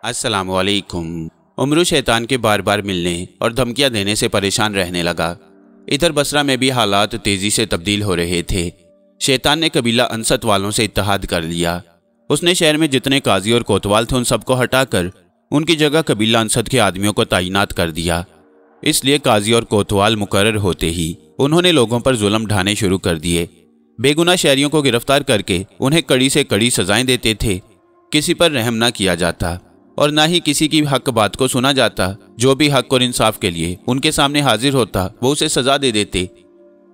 अस्सलाम वालेकुम। उमरू शैतान के बार बार मिलने और धमकियां देने से परेशान रहने लगा। इधर बसरा में भी हालात तेजी से तब्दील हो रहे थे। शैतान ने कबीला अंसत वालों से इत्तेहाद कर लिया। उसने शहर में जितने काजी और कोतवाल थे उन सबको हटाकर उनकी जगह कबीला अंसत के आदमियों को तैनात कर दिया। इसलिए काजी और कोतवाल मुकर्रर होते ही उन्होंने लोगों पर जुल्म ढाने शुरू कर दिए। बेगुनाह शहरियों को गिरफ्तार करके उन्हें कड़ी से कड़ी सजाएं देते थे। किसी पर रहम ना किया जाता और ना ही किसी की हक बात को सुना जाता। जो भी हक और इंसाफ के लिए उनके सामने हाजिर होता वो उसे सजा दे देते।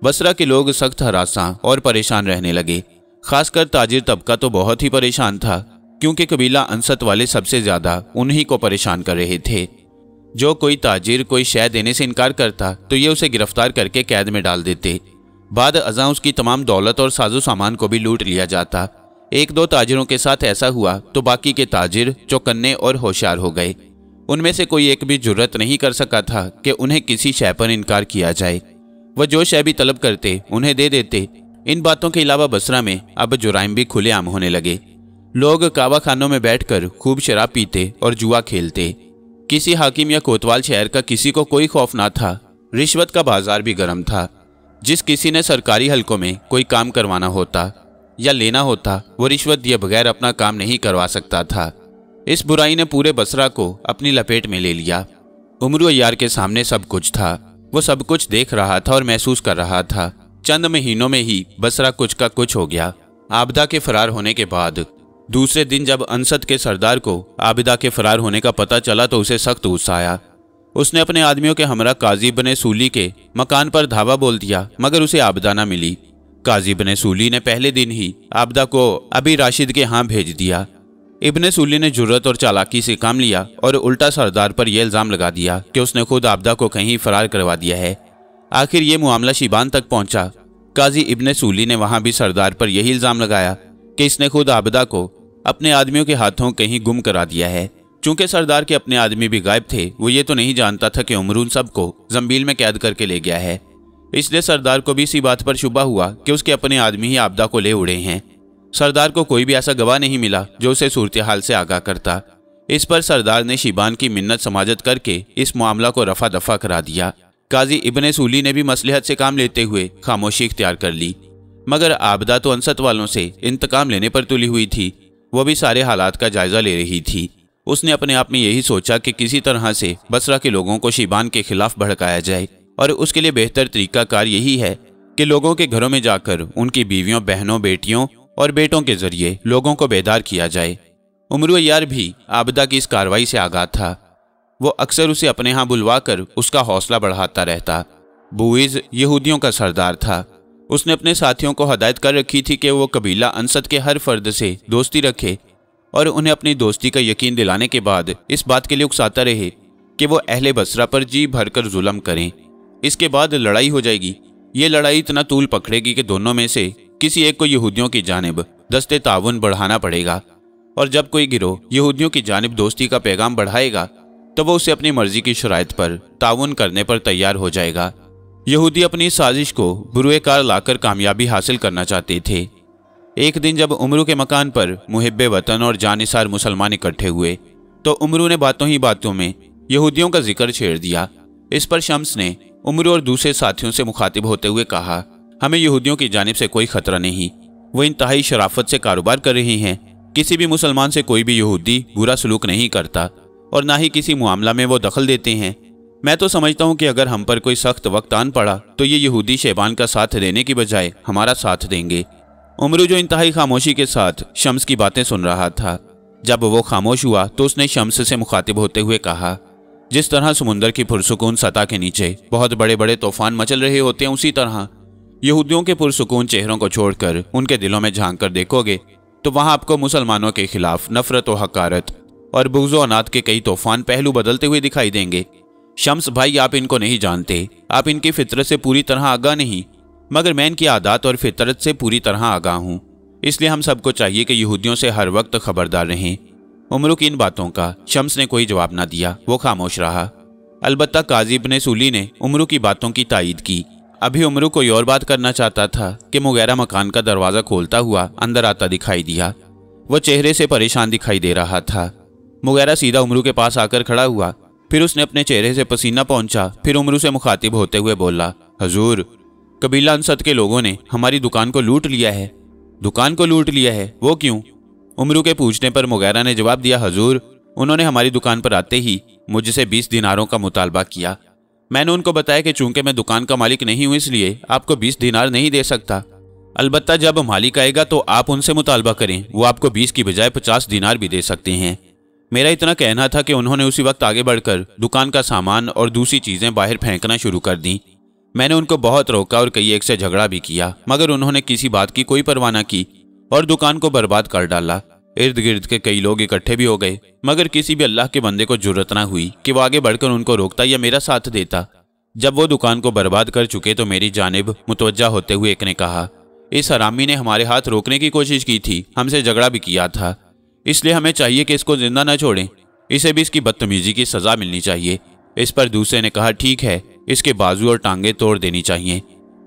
बसरा के लोग सख्त हरासां और परेशान रहने लगे। खासकर ताजिर तबका तो बहुत ही परेशान था, क्योंकि कबीला अंसत वाले सबसे ज्यादा उन्हीं को परेशान कर रहे थे। जो कोई ताजिर कोई शय देने से इनकार करता तो ये उसे गिरफ्तार करके कैद में डाल देते। बाद अज़ां उसकी तमाम दौलत और साजो सामान को भी लूट लिया जाता। एक दो ताजिरों के साथ ऐसा हुआ तो बाकी के ताजिर चौकन्ने और होशियार हो गए। उनमें से कोई एक भी जुर्रत नहीं कर सका था कि उन्हें किसी शय पर इनकार किया जाए। वह जो शय भी तलब करते उन्हें दे देते। इन बातों के अलावा बसरा में अब जुराइम भी खुलेआम होने लगे। लोग कावा खानों में बैठकर खूब शराब पीते और जुआ खेलते। किसी हाकिम या कोतवाल शहर का किसी को कोई खौफ ना था। रिश्वत का बाजार भी गर्म था। जिस किसी ने सरकारी हलकों में कोई काम करवाना होता या लेना होता वो रिश्वत दिए बगैर अपना काम नहीं करवा सकता था। इस बुराई ने पूरे बसरा को अपनी लपेट में ले लिया। उमरू अय्यार के सामने सब कुछ था। वो सब कुछ देख रहा था और महसूस कर रहा था। चंद महीनों में ही बसरा कुछ का कुछ हो गया। आबिदा के फरार होने के बाद दूसरे दिन जब अंसत के सरदार को आबिदा के फरार होने का पता चला तो उसे सख्त गुस्सा आया। उसने अपने आदमियों के हमरा काजी इब्ने सूली के मकान पर धावा बोल दिया, मगर उसे आबिदा न मिली। काजी इब्ने सूली ने पहले दिन ही आबिदा को अबी राशिद के यहाँ भेज दिया। इब्ने सूली ने जुर्रत और चालाकी से काम लिया और उल्टा सरदार पर यह इल्ज़ाम लगा दिया कि उसने खुद आबिदा को कहीं फरार करवा दिया है। आखिर ये मामला शिबान तक पहुंचा। काजी इब्ने सूली ने वहां भी सरदार पर यही इल्ज़ाम लगाया कि इसने खुद आबिदा को अपने आदमियों के हाथों कहीं गुम करा दिया है। चूंकि सरदार के अपने आदमी भी गायब थे, वो ये तो नहीं जानता था कि उमरू उन सबको जंबील में कैद करके ले गया है। इसलिए सरदार को भी इसी बात पर शुबा हुआ कि उसके अपने आदमी ही आबिदा को ले उड़े हैं। सरदार को कोई भी ऐसा गवाह नहीं मिला जो उसे सूरत हाल से आगाह करता। इस पर सरदार ने शिबान की मिन्नत समाजत करके इस मामला को रफा दफा करा दिया। काजी इब्ने सूली ने भी मसलहत से काम लेते हुए खामोशी इख्तियार कर ली, मगर आबिदा तो अंसत वालों से इंतकाम लेने पर तुली हुई थी। वो भी सारे हालात का जायजा ले रही थी। उसने अपने आप में यही सोचा कि किसी तरह से बसरा के लोगों को शिबान के खिलाफ भड़काया जाए, और उसके लिए बेहतर तरीकाकार यही है कि लोगों के घरों में जाकर उनकी बीवियों, बहनों, बेटियों और बेटों के जरिए लोगों को बेदार किया जाए। उमरू अय्यार भी आबिदा की इस कार्रवाई से आगाह था। वो अक्सर उसे अपने यहाँ बुलवा कर उसका हौसला बढ़ाता रहता। बुइज यहूदियों का सरदार था। उसने अपने साथियों को हदायत कर रखी थी कि वो कबीला अंसत के हर फर्द से दोस्ती रखे और उन्हें अपनी दोस्ती का यकीन दिलाने के बाद इस बात के लिए उकसाता रहे कि वो अहले बसरा पर जी भरकर जुल्म करें। इसके बाद लड़ाई हो जाएगी। ये लड़ाई इतना तूल पकड़ेगी कि दोनों में से किसी एक को यहूदियों की जानिब दस्ते ताउन बढ़ाना पड़ेगा, और जब कोई गिरोह यहूदियों की जानिब दोस्ती का पैगाम बढ़ाएगा तो वो उसे अपनी मर्जी की शराइत पर ताउन करने पर तैयार हो जाएगा। यहूदी अपनी साजिश को बुरुए कार लाकर कामयाबी हासिल करना चाहते थे। एक दिन जब उमरू के मकान पर मुहिब्बे वतन और जानिसार मुसलमान इकट्ठे हुए तो उमरू ने बातों ही बातों में यहूदियों का जिक्र छेड़ दिया। इस पर शम्स ने उमरू और दूसरे साथियों से मुखातिब होते हुए कहा, हमें यहूदियों की जानिब से कोई खतरा नहीं। वो इंतहाई शराफत से कारोबार कर रहे हैं। किसी भी मुसलमान से कोई भी यहूदी बुरा सलूक नहीं करता और ना ही किसी मामला में वो दखल देते हैं। मैं तो समझता हूँ कि अगर हम पर कोई सख्त वक्त आन पड़ा तो ये यहूदी शैबान का साथ देने की बजाय हमारा साथ देंगे। उमरू जो इंतहाई खामोशी के साथ शम्स की बातें सुन रहा था, जब वो खामोश हुआ तो उसने शम्स से मुखातिब होते हुए कहा, जिस तरह समुंदर की पुरसुकून सतह के नीचे बहुत बड़े बड़े तूफान मचल रहे होते हैं, उसी तरह यहूदियों के पुरसुकून चेहरों को छोड़कर उनके दिलों में झांक कर देखोगे तो वहां आपको मुसलमानों के खिलाफ नफरत और हकारत और बुग़्ज़ व अनात के कई तूफान पहलू बदलते हुए दिखाई देंगे। शम्स भाई, आप इनको नहीं जानते, आप इनकी फितरत से पूरी तरह आगाह नहीं, मगर मैं इनकी आदत और फितरत से पूरी तरह आगाह हूँ। इसलिए हम सबको चाहिए कि यहूदियों से हर वक्त खबरदार रहें। उमरू की इन बातों का शम्स ने कोई जवाब ना दिया। वो खामोश रहा। अलबत्ता काजी इब्ने सूली ने उमरू की बातों की तायीद की। अभी उमरू कोई और बात करना चाहता था कि मुगैरा मकान का दरवाज़ा खोलता हुआ अंदर आता दिखाई दिया। वो चेहरे से परेशान दिखाई दे रहा था। मुगैरा सीधा उमरू के पास आकर खड़ा हुआ। फिर उसने अपने चेहरे से पसीना पोंछा। फिर उमरू से मुखातिब होते हुए बोला, हुजूर, कबीला अंसत के लोगों ने हमारी दुकान को लूट लिया है। दुकान को लूट लिया है? वो क्यों? उमरू के पूछने पर मुगैरा ने जवाब दिया, हुजूर, उन्होंने हमारी दुकान पर आते ही मुझसे 20 दिनारों का मुतालबा किया। मैंने उनको बताया कि चूंकि मैं दुकान का मालिक नहीं हूं इसलिए आपको 20 दिनार नहीं दे सकता। अलबत्ता जब मालिक आएगा तो आप उनसे मुतालबा करें, वो आपको 20 की बजाय 50 दिनार भी दे सकते हैं। मेरा इतना कहना था कि उन्होंने उसी वक्त आगे बढ़कर दुकान का सामान और दूसरी चीजें बाहर फेंकना शुरू कर दी। मैंने उनको बहुत रोका और कई एक से झगड़ा भी किया, मगर उन्होंने किसी बात की कोई परवाह न की और दुकान को बर्बाद कर डाला। इर्द गिर्द के कई लोग इकट्ठे भी हो गए, मगर किसी भी अल्लाह के बंदे को जुर्रत ना हुई कि वो आगे बढ़कर उनको रोकता या मेरा साथ देता। जब वो दुकान को बर्बाद कर चुके तो मेरी जानिब मुतवज्जा होते हुए एक ने कहा, इस हरामी ने हमारे हाथ रोकने की कोशिश की थी, हमसे झगड़ा भी किया था, इसलिए हमें चाहिए कि इसको जिंदा न छोड़ें, इसे भी इसकी बदतमीजी की सजा मिलनी चाहिए। इस पर दूसरे ने कहा, ठीक है, इसके बाजू और टांगे तोड़ देनी चाहिए।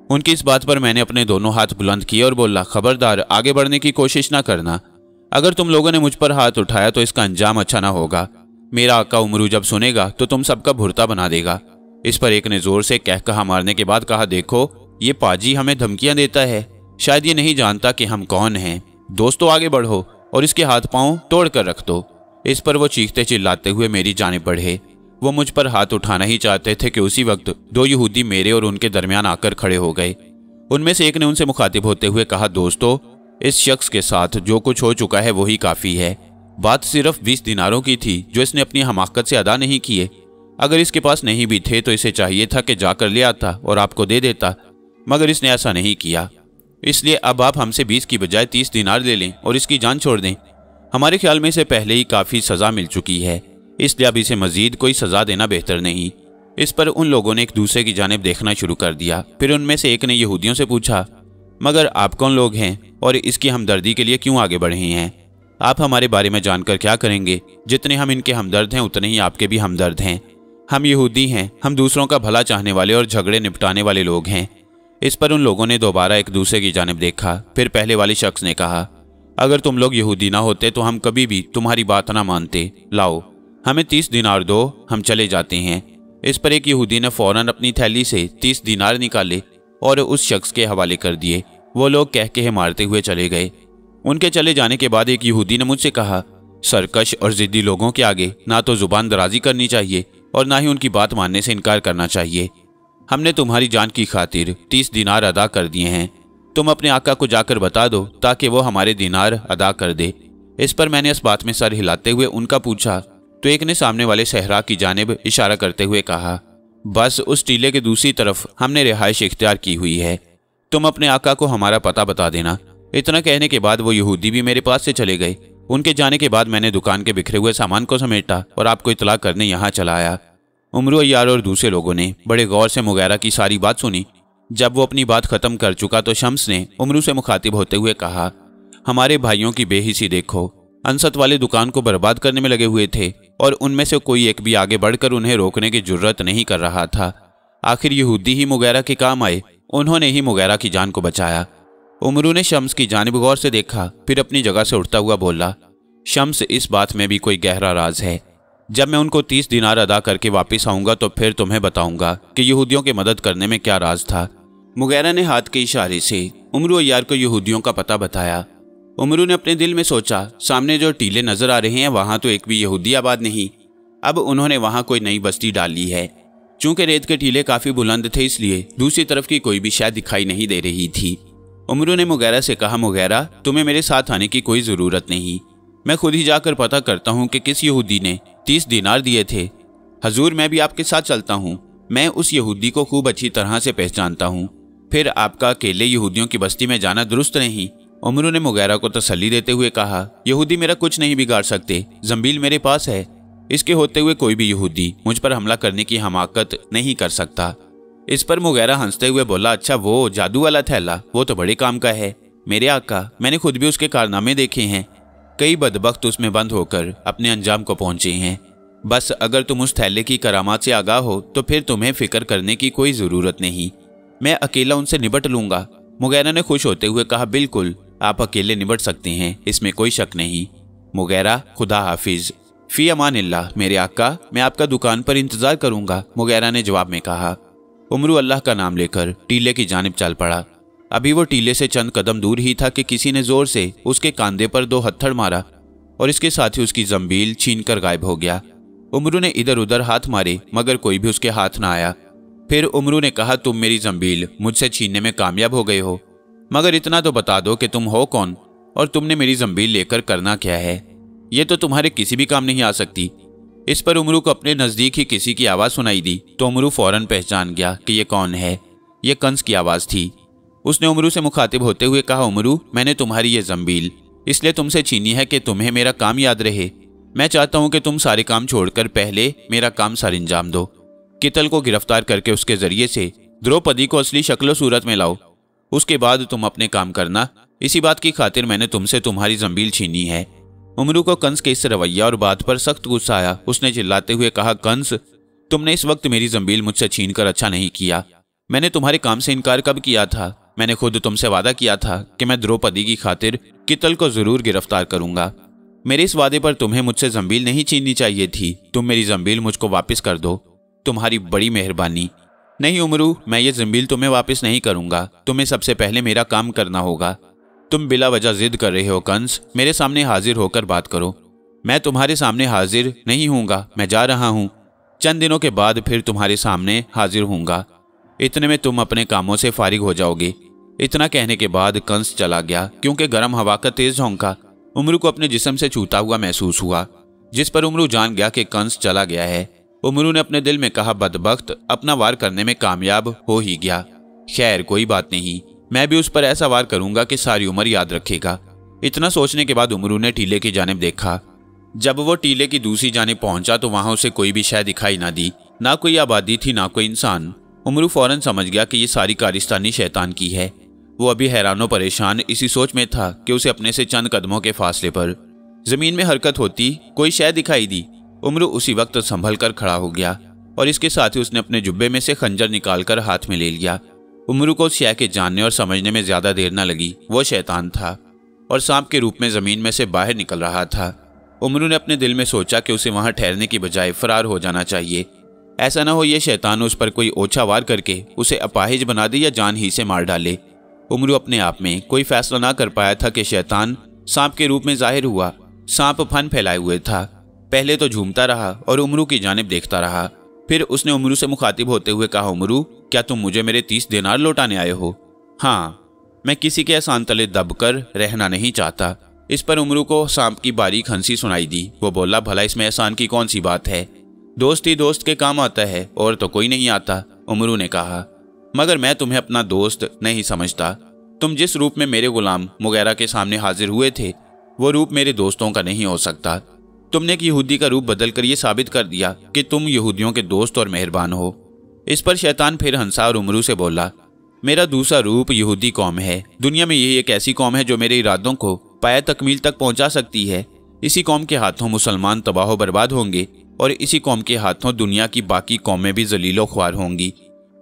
उनकी इस बात पर मैंने अपने दोनों हाथ बुलंद किए और बोला, खबरदार, आगे बढ़ने की कोशिश ना करना। अगर तुम लोगों ने मुझ पर हाथ उठाया तो इसका अंजाम अच्छा ना होगा। मेरा आका उमरू जब सुनेगा तो तुम सबका भुरता बना देगा। इस पर एक ने जोर से कह कहा मारने के बाद कहा, देखो, ये पाजी हमें धमकियां देता है, शायद ये नहीं जानता कि हम कौन हैं। दोस्तों, आगे बढ़ो और इसके हाथ पांव तोड़ कर रख दो। इस पर वो चीखते चिल्लाते हुए मेरी जानिब बढ़े। वो मुझ पर हाथ उठाना ही चाहते थे कि उसी वक्त 2 यहूदी मेरे और उनके दरमियान आकर खड़े हो गए। उनमें से एक ने उनसे मुखातिब होते हुए कहा, दोस्तों, इस शख्स के साथ जो कुछ हो चुका है वही काफ़ी है। बात सिर्फ 20 दिनारों की थी जो इसने अपनी हमाकत से अदा नहीं किए। अगर इसके पास नहीं भी थे तो इसे चाहिए था कि जाकर ले आता और आपको दे देता, मगर इसने ऐसा नहीं किया। इसलिए अब आप हमसे 20 की बजाय 30 दिनार ले लें और इसकी जान छोड़ दें। हमारे ख्याल में इसे पहले ही काफ़ी सज़ा मिल चुकी है, इसलिए अब इसे मज़ीद कोई सज़ा देना बेहतर नहीं। इस पर उन लोगों ने एक दूसरे की जानिब देखना शुरू कर दिया। फिर उनमें से एक ने यहूदियों से पूछा, मगर आप कौन लोग हैं और इसकी हमदर्दी के लिए क्यों आगे बढ़े हैं? आप हमारे बारे में जानकर क्या करेंगे? जितने हम इनके हमदर्द हैं उतने ही आपके भी हमदर्द हैं। हम यहूदी हैं, हम दूसरों का भला चाहने वाले और झगड़े निपटाने वाले लोग हैं। इस पर उन लोगों ने दोबारा एक दूसरे की जानिब देखा। फिर पहले वाले शख्स ने कहा, अगर तुम लोग यहूदी ना होते तो हम कभी भी तुम्हारी बात ना मानते। लाओ, हमें 30 दिनार दो, हम चले जाते हैं। इस पर एक यहूदी ने फौरन अपनी थैली से 30 दिनार निकाले और उस शख्स के हवाले कर दिए। वो लोग कह के मारते हुए चले गए। उनके चले जाने के बाद एक यहूदी ने मुझसे कहा, सरकश और ज़िद्दी लोगों के आगे ना तो जुबान दराजी करनी चाहिए और ना ही उनकी बात मानने से इनकार करना चाहिए। हमने तुम्हारी जान की खातिर 30 दिनार अदा कर दिए हैं। तुम अपने आका को जाकर बता दो ताकि वो हमारे दिनार अदा कर दे। इस पर मैंने इस बात में सर हिलाते हुए उनका पूछा तो एक ने सामने वाले सहरा की जानिब इशारा करते हुए कहा, बस उस टीले के दूसरी तरफ हमने रिहाइश इख्तियार की हुई है, तुम अपने आका को हमारा पता बता देना। इतना कहने के बाद वो यहूदी भी मेरे पास से चले गए। उनके जाने के बाद मैंने दुकान के बिखरे हुए सामान को समेटा और आपको इतला करने यहाँ चला आया। उमरू अय्यार और दूसरे लोगों ने बड़े गौर से मुगैरा की सारी बात सुनी। जब वो अपनी बात खत्म कर चुका तो शम्स ने उमरू से मुखातिब होते हुए कहा, हमारे भाइयों की बेहिसी देखो, अंसत वाले दुकान को बर्बाद करने में लगे हुए थे और उनमें से कोई एक भी आगे बढ़कर उन्हें रोकने की जुर्रत नहीं कर रहा था। आखिर यहूदी ही मुगैरा के काम आए, उन्होंने ही मुगैरा की जान को बचाया। उमरू ने शम्स की जानिब गौर से देखा, फिर अपनी जगह से उठता हुआ बोला, शम्स, इस बात में भी कोई गहरा राज है। जब मैं उनको 30 दिनार अदा करके वापस आऊंगा तो फिर तुम्हें बताऊंगा कि यहूदियों की मदद करने में क्या राज था। मुगैरा ने हाथ के इशारे से उमरू अय्यार को यहूदियों का पता बताया। उमरू ने अपने दिल में सोचा, सामने जो टीले नजर आ रहे हैं वहां तो एक भी यहूदी आबाद नहीं। अब उन्होंने वहां कोई नई बस्ती डाल ली है। चूंकि रेत के टीले काफी बुलंद थे इसलिए दूसरी तरफ की कोई भी शायद दिखाई नहीं दे रही थी। उमरू ने मुगैरा से कहा, मुगैरा, तुम्हें मेरे साथ आने की कोई जरूरत नहीं, मैं खुद ही जाकर पता करता हूँ कि किस यहूदी ने 30 दिनार दिए थे। हजूर, मैं भी आपके साथ चलता हूँ, मैं उस यहूदी को खूब अच्छी तरह से पहचानता हूँ। फिर आपका अकेले यहूदियों की बस्ती में जाना दुरुस्त नहीं। उमरू ने मुगैरा को तसल्ली देते हुए कहा, यहूदी मेरा कुछ नहीं बिगाड़ सकते, जंबील मेरे पास है। इसके होते हुए कोई भी यहूदी मुझ पर हमला करने की हमाकत नहीं कर सकता। इस पर मुगैरा हंसते हुए बोला, अच्छा, वो जादू वाला थैला, वो तो बड़े काम का है मेरे आका, मैंने खुद भी उसके कारनामे देखे हैं। कई बदबख्त उसमें बंद होकर अपने अंजाम को पहुंचे हैं। बस अगर तुम उस थैले की करामात से आगाह हो तो फिर तुम्हें फिक्र करने की कोई ज़रूरत नहीं, मैं अकेला उनसे निपट लूंगा। मुगैरा ने खुश होते हुए कहा, बिल्कुल, आप अकेले निपट सकते हैं, इसमें कोई शक नहीं। मुगैरा, खुदा हाफिज। फी अमान अल्लाह मेरे आका, मैं आपका दुकान पर इंतजार करूंगा, मुगैरा ने जवाब में कहा। उमरू अल्लाह का नाम लेकर टीले की जानिब चल पड़ा। अभी वो टीले से चंद कदम दूर ही था कि किसी ने जोर से उसके कांधे पर 2 हत्थड़ मारा और इसके साथ ही उसकी जंबील छीनकर गायब हो गया। उमरू ने इधर उधर हाथ मारे मगर कोई भी उसके हाथ ना आया। फिर उमरू ने कहा, तुम मेरी जंबील मुझसे छीनने में कामयाब हो गए हो, मगर इतना तो बता दो कि तुम हो कौन और तुमने मेरी जंबील लेकर करना क्या है? ये तो तुम्हारे किसी भी काम नहीं आ सकती। इस पर उमरू को अपने नज़दीक ही किसी की आवाज़ सुनाई दी तो उमरू फौरन पहचान गया कि ये कौन है। ये कंस की आवाज़ थी। उसने उमरू से मुखातिब होते हुए कहा, उमरू, मैंने तुम्हारी ये जंबील इसलिए तुमसे छीनी है कि तुम्हें मेरा काम याद रहे। मैं चाहता हूं कि तुम सारे काम छोड़कर पहले मेरा काम सर अंजाम दो। कितल को गिरफ्तार करके उसके जरिए से द्रौपदी को असली शक्ल सूरत में लाओ, उसके बाद तुम अपने काम करना। इसी बात की खातिर मैंने तुमसे तुम्हारी जंबील छीनी है। उमरू को कंस के इस रवैया और बात पर सख्त गुस्सा आया। उसने चिल्लाते हुए कहा, कंस, तुमने इस वक्त मेरी जंबील मुझसे छीन कर अच्छा नहीं किया। मैंने तुम्हारे काम से इनकार कब किया था? मैंने खुद तुमसे वादा किया था कि मैं द्रौपदी की खातिर कितल को जरूर गिरफ्तार करूंगा। मेरे इस वादे पर तुम्हें मुझसे जंबील नहीं छीननी चाहिए थी। तुम मेरी जंबील मुझको वापस कर दो, तुम्हारी बड़ी मेहरबानी। नहीं उमरू, मैं ये जंबील तुम्हें वापस नहीं करूंगा। तुम्हें सबसे पहले मेरा काम करना होगा। तुम बिला वजह जिद कर रहे हो कंस, मेरे सामने हाजिर होकर बात करो। मैं तुम्हारे सामने हाजिर नहीं हूँगा, मैं जा रहा हूँ। चंद दिनों के बाद फिर तुम्हारे सामने हाजिर हूँगा। इतने में तुम अपने कामों से फारिग हो जाओगे। इतना कहने के बाद कंस चला गया। क्योंकि गर्म हवा का तेज झोंका उमरू को अपने जिस्म से छूता हुआ महसूस हुआ, जिस पर उमरू जान गया कि कंस चला गया है। उमरू ने अपने दिल में कहा, बदबख्त अपना वार करने में कामयाब हो ही गया। खैर कोई बात नहीं, मैं भी उस पर ऐसा वार करूंगा कि सारी उम्र याद रखेगा। इतना सोचने के बाद उमरू ने टीले की जानिब देखा। जब वो टीले की दूसरी जानिब पहुंचा तो वहां उसे कोई भी शय दिखाई ना दी, ना कोई आबादी थी ना कोई इंसान। उमरू फौरन समझ गया कि ये सारी कारिस्तानी शैतान की है। वो अभी हैरानो परेशान इसी सोच में था कि उसे अपने से चंद कदमों के फासले पर जमीन में हरकत होती कोई शय दिखाई दी। उमरू उसी वक्त संभल कर खड़ा हो गया और इसके साथ ही उसने अपने जुब्बे में से खंजर निकालकर हाथ में ले लिया। उमरू को उस शय के जानने और समझने में ज्यादा देर न लगी। वो शैतान था और सांप के रूप में जमीन में से बाहर निकल रहा था। उमरू ने अपने दिल में सोचा कि उसे वहां ठहरने की बजाय फरार हो जाना चाहिए। ऐसा न हो ये शैतान उस पर कोई ओछा वार करके उसे अपाहिज बना दे या जान ही से मार डाले। उमरू अपने आप में कोई फैसला ना कर पाया था कि शैतान सांप के रूप में जाहिर हुआ। सांप फन फैलाए हुए था। पहले तो झूमता रहा और उमरू की जानिब देखता रहा। फिर उसने उमरू से मुखातिब होते हुए कहा, उमरू, क्या तुम मुझे मेरे 30 दिनार लौटाने आए हो? हाँ, मैं किसी के एहसान तले दबकर रहना नहीं चाहता। इस पर उमरू को सांप की बारीक हंसी सुनाई दी। वो बोला, भला इसमें एहसान की कौन सी बात है? दोस्त ही दोस्त के काम आता है और तो कोई नहीं आता। उमरू ने कहा, मगर मैं तुम्हें अपना दोस्त नहीं समझता। तुम जिस रूप में मेरे गुलाम मुगैरा के सामने हाजिर हुए थे वो रूप मेरे दोस्तों का नहीं हो सकता। तुमने एक यहूदी का रूप बदलकर ये साबित कर दिया कि तुम यहूदियों के दोस्त और मेहरबान हो। इस पर शैतान फिर हंसा और उमरू से बोला, मेरा दूसरा रूप यहूदी कौम है। दुनिया में यही एक ऐसी कौम है जो मेरे इरादों को पाया तकमील तक पहुंचा सकती है। इसी कौम के हाथों मुसलमान तबाह बर्बाद होंगे और इसी कौम के हाथों दुनिया की बाकी कौमें भी जलीलो ख्वार होंगी।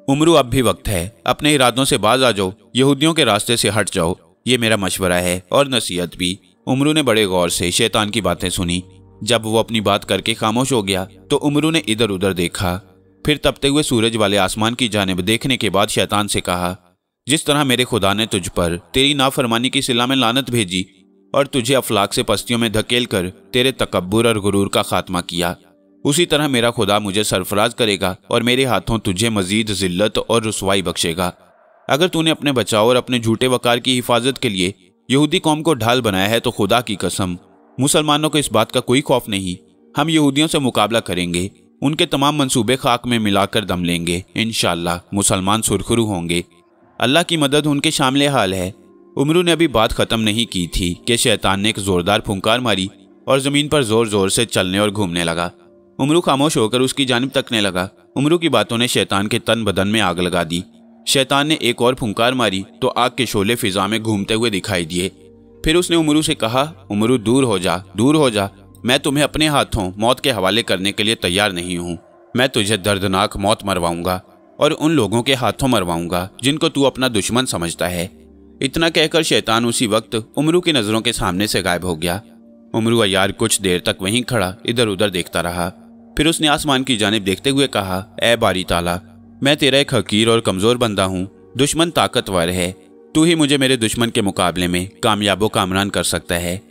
उमरू, अब भी वक्त है, अपने इरादों से बाज आ जाओ, यहूदियों के रास्ते से हट जाओ। ये मेरा मशवरा है और नसीहत भी। उमरू ने बड़े गौर से शैतान की बातें सुनी। जब वो अपनी बात करके खामोश हो गया तो उमरू ने इधर उधर देखा। फिर तपते हुए सूरज वाले आसमान की जानिब देखने के बाद शैतान से कहा, जिस तरह मेरे खुदा ने तुझ पर तेरी नाफरमानी की सिला में लानत भेजी और तुझे अफलाक से पस्तियों में धकेल कर तेरे तकब्बुर और गुरूर का खात्मा किया, उसी तरह मेरा खुदा मुझे सरफराज करेगा और मेरे हाथों तुझे मजीद जिल्लत और रुसवाई बख्शेगा। अगर तूने अपने बचाव और अपने झूठे वकार की हिफाजत के लिए यहूदी कौम को ढाल बनाया है तो खुदा की कसम मुसलमानों को इस बात का कोई खौफ नहीं। हम यहूदियों से मुकाबला करेंगे, उनके तमाम मंसूबे खाक में मिलाकर दम लेंगे। इंशाअल्लाह मुसलमान सुरखरू होंगे। अल्लाह की मदद उनके शामिल हाल है। उमरू ने अभी बात खत्म नहीं की थी कि शैतान ने एक जोरदार फुंकार मारी और जमीन पर जोर जोर से चलने और घूमने लगा। उमरू खामोश होकर उसकी जानिब तकने लगा। उमरू की बातों ने शैतान के तन बदन में आग लगा दी। शैतान ने एक और फुंकार मारी तो आग के शोले फिजा में घूमते हुए दिखाई दिए। फिर उसने उमरू से कहा, उमरू दूर हो जा, दूर हो जा। मैं तुम्हें अपने हाथों मौत के हवाले करने के लिए तैयार नहीं हूँ। मैं तुझे दर्दनाक मौत मरवाऊंगा और उन लोगों के हाथों मरवाऊंगा जिनको तू अपना दुश्मन समझता है। इतना कहकर शैतान उसी वक्त उमरू की नजरों के सामने से गायब हो गया। उमरू अय्यार कुछ देर तक वहीं खड़ा इधर उधर देखता रहा। फिर उसने आसमान की जानिब देखते हुए कहा, ऐ बारी ताला, मैं तेरा एक हकीर और कमज़ोर बंदा हूँ। दुश्मन ताकतवर है, तू ही मुझे मेरे दुश्मन के मुकाबले में कामयाबो कामरान कर सकता है।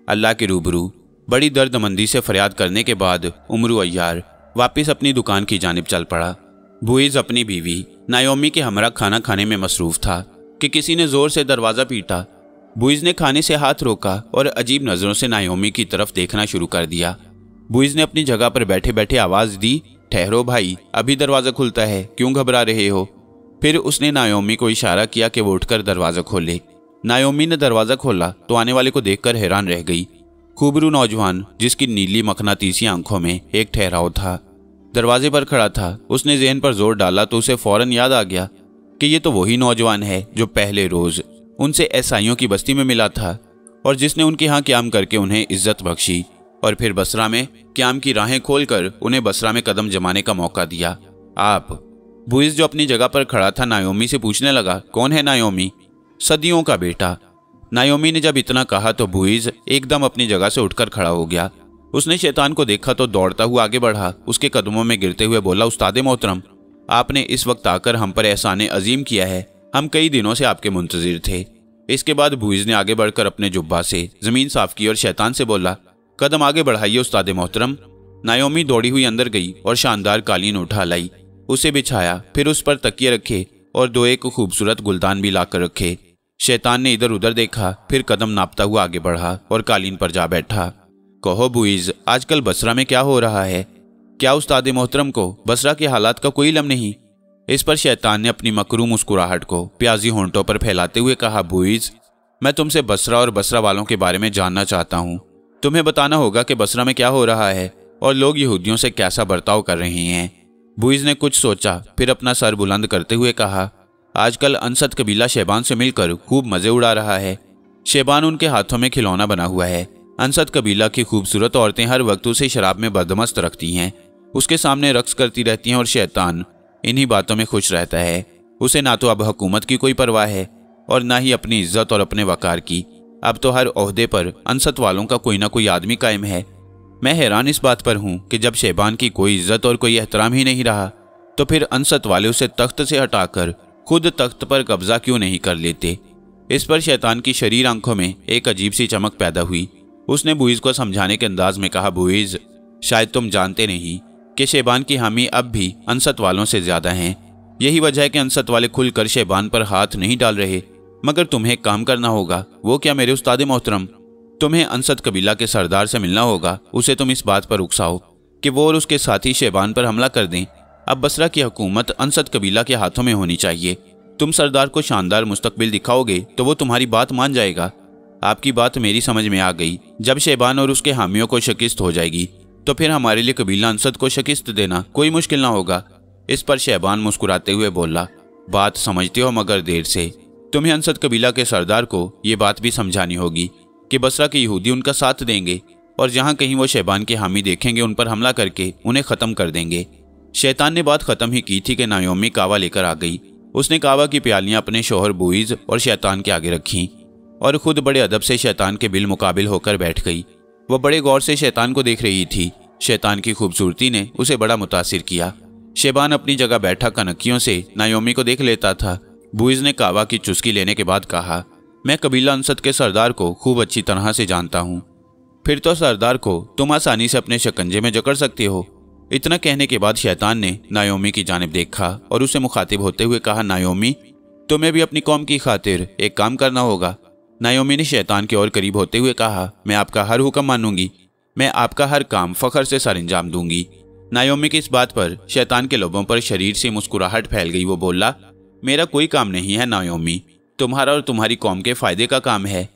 अल्लाह के रूबरू बड़ी दर्दमंदी से फरियाद करने के बाद उमरू अय्यार वापस अपनी दुकान की जानिब चल पड़ा। बुइज़ अपनी बीवी नायोमी के हमरा खाना खाने में मसरूफ़ था कि किसी ने ज़ोर से दरवाज़ा पीटा। बुइज़ ने खाने से हाथ रोका और अजीब नज़रों से नायोमी की तरफ देखना शुरू कर दिया। बुइज़ ने अपनी जगह पर बैठे बैठे आवाज़ दी, ठहरो भाई, अभी दरवाज़ा खुलता है, क्यों घबरा रहे हो? फिर उसने नायोमी को इशारा किया कि वो उठकर दरवाज़ा खोले। नायोमी ने दरवाज़ा खोला तो आने वाले को देखकर हैरान रह गई। खूबरू नौजवान जिसकी नीली मखनातीसी आंखों में एक ठहराव था, दरवाजे पर खड़ा था। उसने ज़हन पर जोर डाला तो उसे फौरन याद आ गया कि ये तो वही नौजवान है जो पहले रोज़ उनसे ईसाइयों की बस्ती में मिला था और जिसने उनके यहाँ क़याम करके उन्हें इज्जत बख्शी और फिर बसरा में क़याम की राहें खोलकर उन्हें बसरा में कदम जमाने का मौका दिया। आप? बुइज़ जो अपनी जगह पर खड़ा था नायोमी से पूछने लगा, कौन है नायोमी? सदियों का बेटा। नायोमी ने जब इतना कहा तो बुइज़ एकदम अपनी जगह से उठकर खड़ा हो गया। उसने शैतान को देखा तो दौड़ता हुआ आगे बढ़ा, उसके कदमों में गिरते हुए बोला, उस्ताद मोहतरम, आपने इस वक्त आकर हम पर एहसान अजीम किया है। हम कई दिनों से आपके मुंतजिर थे। इसके बाद बुइज़ ने आगे बढ़कर अपने जुब्बा से ज़मीन साफ की और शैतान से बोला, कदम आगे बढ़ाइए उस्ताद मोहतरम। नायोमी दौड़ी हुई अंदर गई और शानदार कालीन उठा लाई, उसे बिछाया, फिर उस पर तकिए रखे और दो एक खूबसूरत गुलदान भी लाकर रखे। शैतान ने इधर उधर देखा, फिर कदम नापता हुआ आगे बढ़ा और कालीन पर जा बैठा। कहो बुइज़, आजकल बसरा में क्या हो रहा है? क्या उस्ताद मोहतरम को बसरा के हालात का कोई इल्म नहीं? इस पर शैतान ने अपनी मकरू मुस्कुराहट को प्याजी होंठों पर फैलाते हुए कहा, बुइज़, मैं तुमसे बसरा और बसरा वालों के बारे में जानना चाहता हूँ। तुम्हें बताना होगा कि बसरा में क्या हो रहा है और लोग यहूदियों से कैसा बर्ताव कर रहे हैं। बुइज़ ने कुछ सोचा, फिर अपना सर बुलंद करते हुए कहा, आजकल अंसत कबीला शेबान से मिलकर खूब मज़े उड़ा रहा है। शेबान उनके हाथों में खिलौना बना हुआ है। अंसत कबीला की खूबसूरत औरतें हर वक्त उसे शराब में बदमस्त रखती हैं, उसके सामने रक्स करती रहती हैं और शैतान इन्हीं बातों में खुश रहता है। उसे ना तो अब हुकूमत की कोई परवाह है और ना ही अपनी इज्जत और अपने वकार की। अब तो हर ओहदे पर अंसत वालों का कोई ना कोई आदमी कायम है। मैं हैरान इस बात पर हूँ कि जब शेबान की कोई इज्जत और कोई एहतराम ही नहीं रहा तो फिर अंसत वाले उसे तख्त से हटाकर खुद तख्त पर कब्जा क्यों नहीं कर लेते। इस पर शैतान की शरीर आंखों में एक अजीब सी चमक पैदा हुई। उसने बुइज़ को समझाने के अंदाज में कहा, बुइज़, शायद तुम जानते नहीं कि शेबान की हामी अब भी अंसत वालों से ज़्यादा हैं। यही वजह है कि अंसत वाले खुलकर शेबान पर हाथ नहीं डाल रहे। मगर तुम्हें एक काम करना होगा। वो क्या मेरे उस्ताद मोहतरम? तुम्हें अंसत कबीला के सरदार से मिलना होगा। उसे तुम इस बात पर उकसाओ कि वो और उसके साथी शेबान पर हमला कर दें। अब बसरा की हुकूमत अंसत कबीला के हाथों में होनी चाहिए। तुम सरदार को शानदार मुस्तकबिल दिखाओगे तो वो तुम्हारी बात मान जाएगा। आपकी बात मेरी समझ में आ गई। जब शेबान और उसके हामियों को शिकस्त हो जाएगी तो फिर हमारे लिए कबीला अंसत को शिकस्त देना कोई मुश्किल ना होगा। इस पर शेबान मुस्कुराते हुए बोला, बात समझते हो मगर देर से। तुम्हें अंसत कबीला के सरदार को ये बात भी समझानी होगी कि बसरा के यहूदी उनका साथ देंगे और जहाँ कहीं वो शेबान के हामी देखेंगे उन पर हमला करके उन्हें ख़त्म कर देंगे। शैतान ने बात ख़त्म ही की थी कि नायोमी कावा लेकर आ गई। उसने कावा की प्यालियाँ अपने शोहर बुइज़ और शैतान के आगे रखीं और ख़ुद बड़े अदब से शैतान के बिल मुकाबिल होकर बैठ गई। वह बड़े गौर से शैतान को देख रही थी। शैतान की खूबसूरती ने उसे बड़ा मुतासिर किया। शेबान अपनी जगह बैठा कनकियों से नायोमी को देख लेता था। बुइज़ ने कावा की चुस्की लेने के बाद कहा, मैं कबीला अंसत के सरदार को खूब अच्छी तरह से जानता हूँ। फिर तो सरदार को तुम आसानी से अपने शिकंजे में जकड़ सकते हो। इतना कहने के बाद शैतान ने नायोमी की जानिब देखा और उसे मुखातिब होते हुए कहा, नायोमी, तुम्हें भी अपनी कौम की खातिर एक काम करना होगा। नायोमी ने शैतान के और करीब होते हुए कहा, मैं आपका हर हुक्म मानूंगी। मैं आपका हर काम फ़ख्र से सर अंजाम दूंगी। नायोमी की इस बात पर शैतान के लोगों पर शरीर से मुस्कुराहट फैल गई। वो बोला, मेरा कोई काम नहीं है नायोमी, तुम्हारा और तुम्हारी कौम के फ़ायदे का काम है।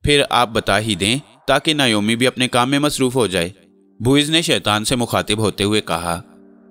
फिर आप बता ही दें ताकि नायोमी भी अपने काम में मसरूफ़ हो जाए। बुइज़ ने शैतान से मुखातिब होते हुए कहा।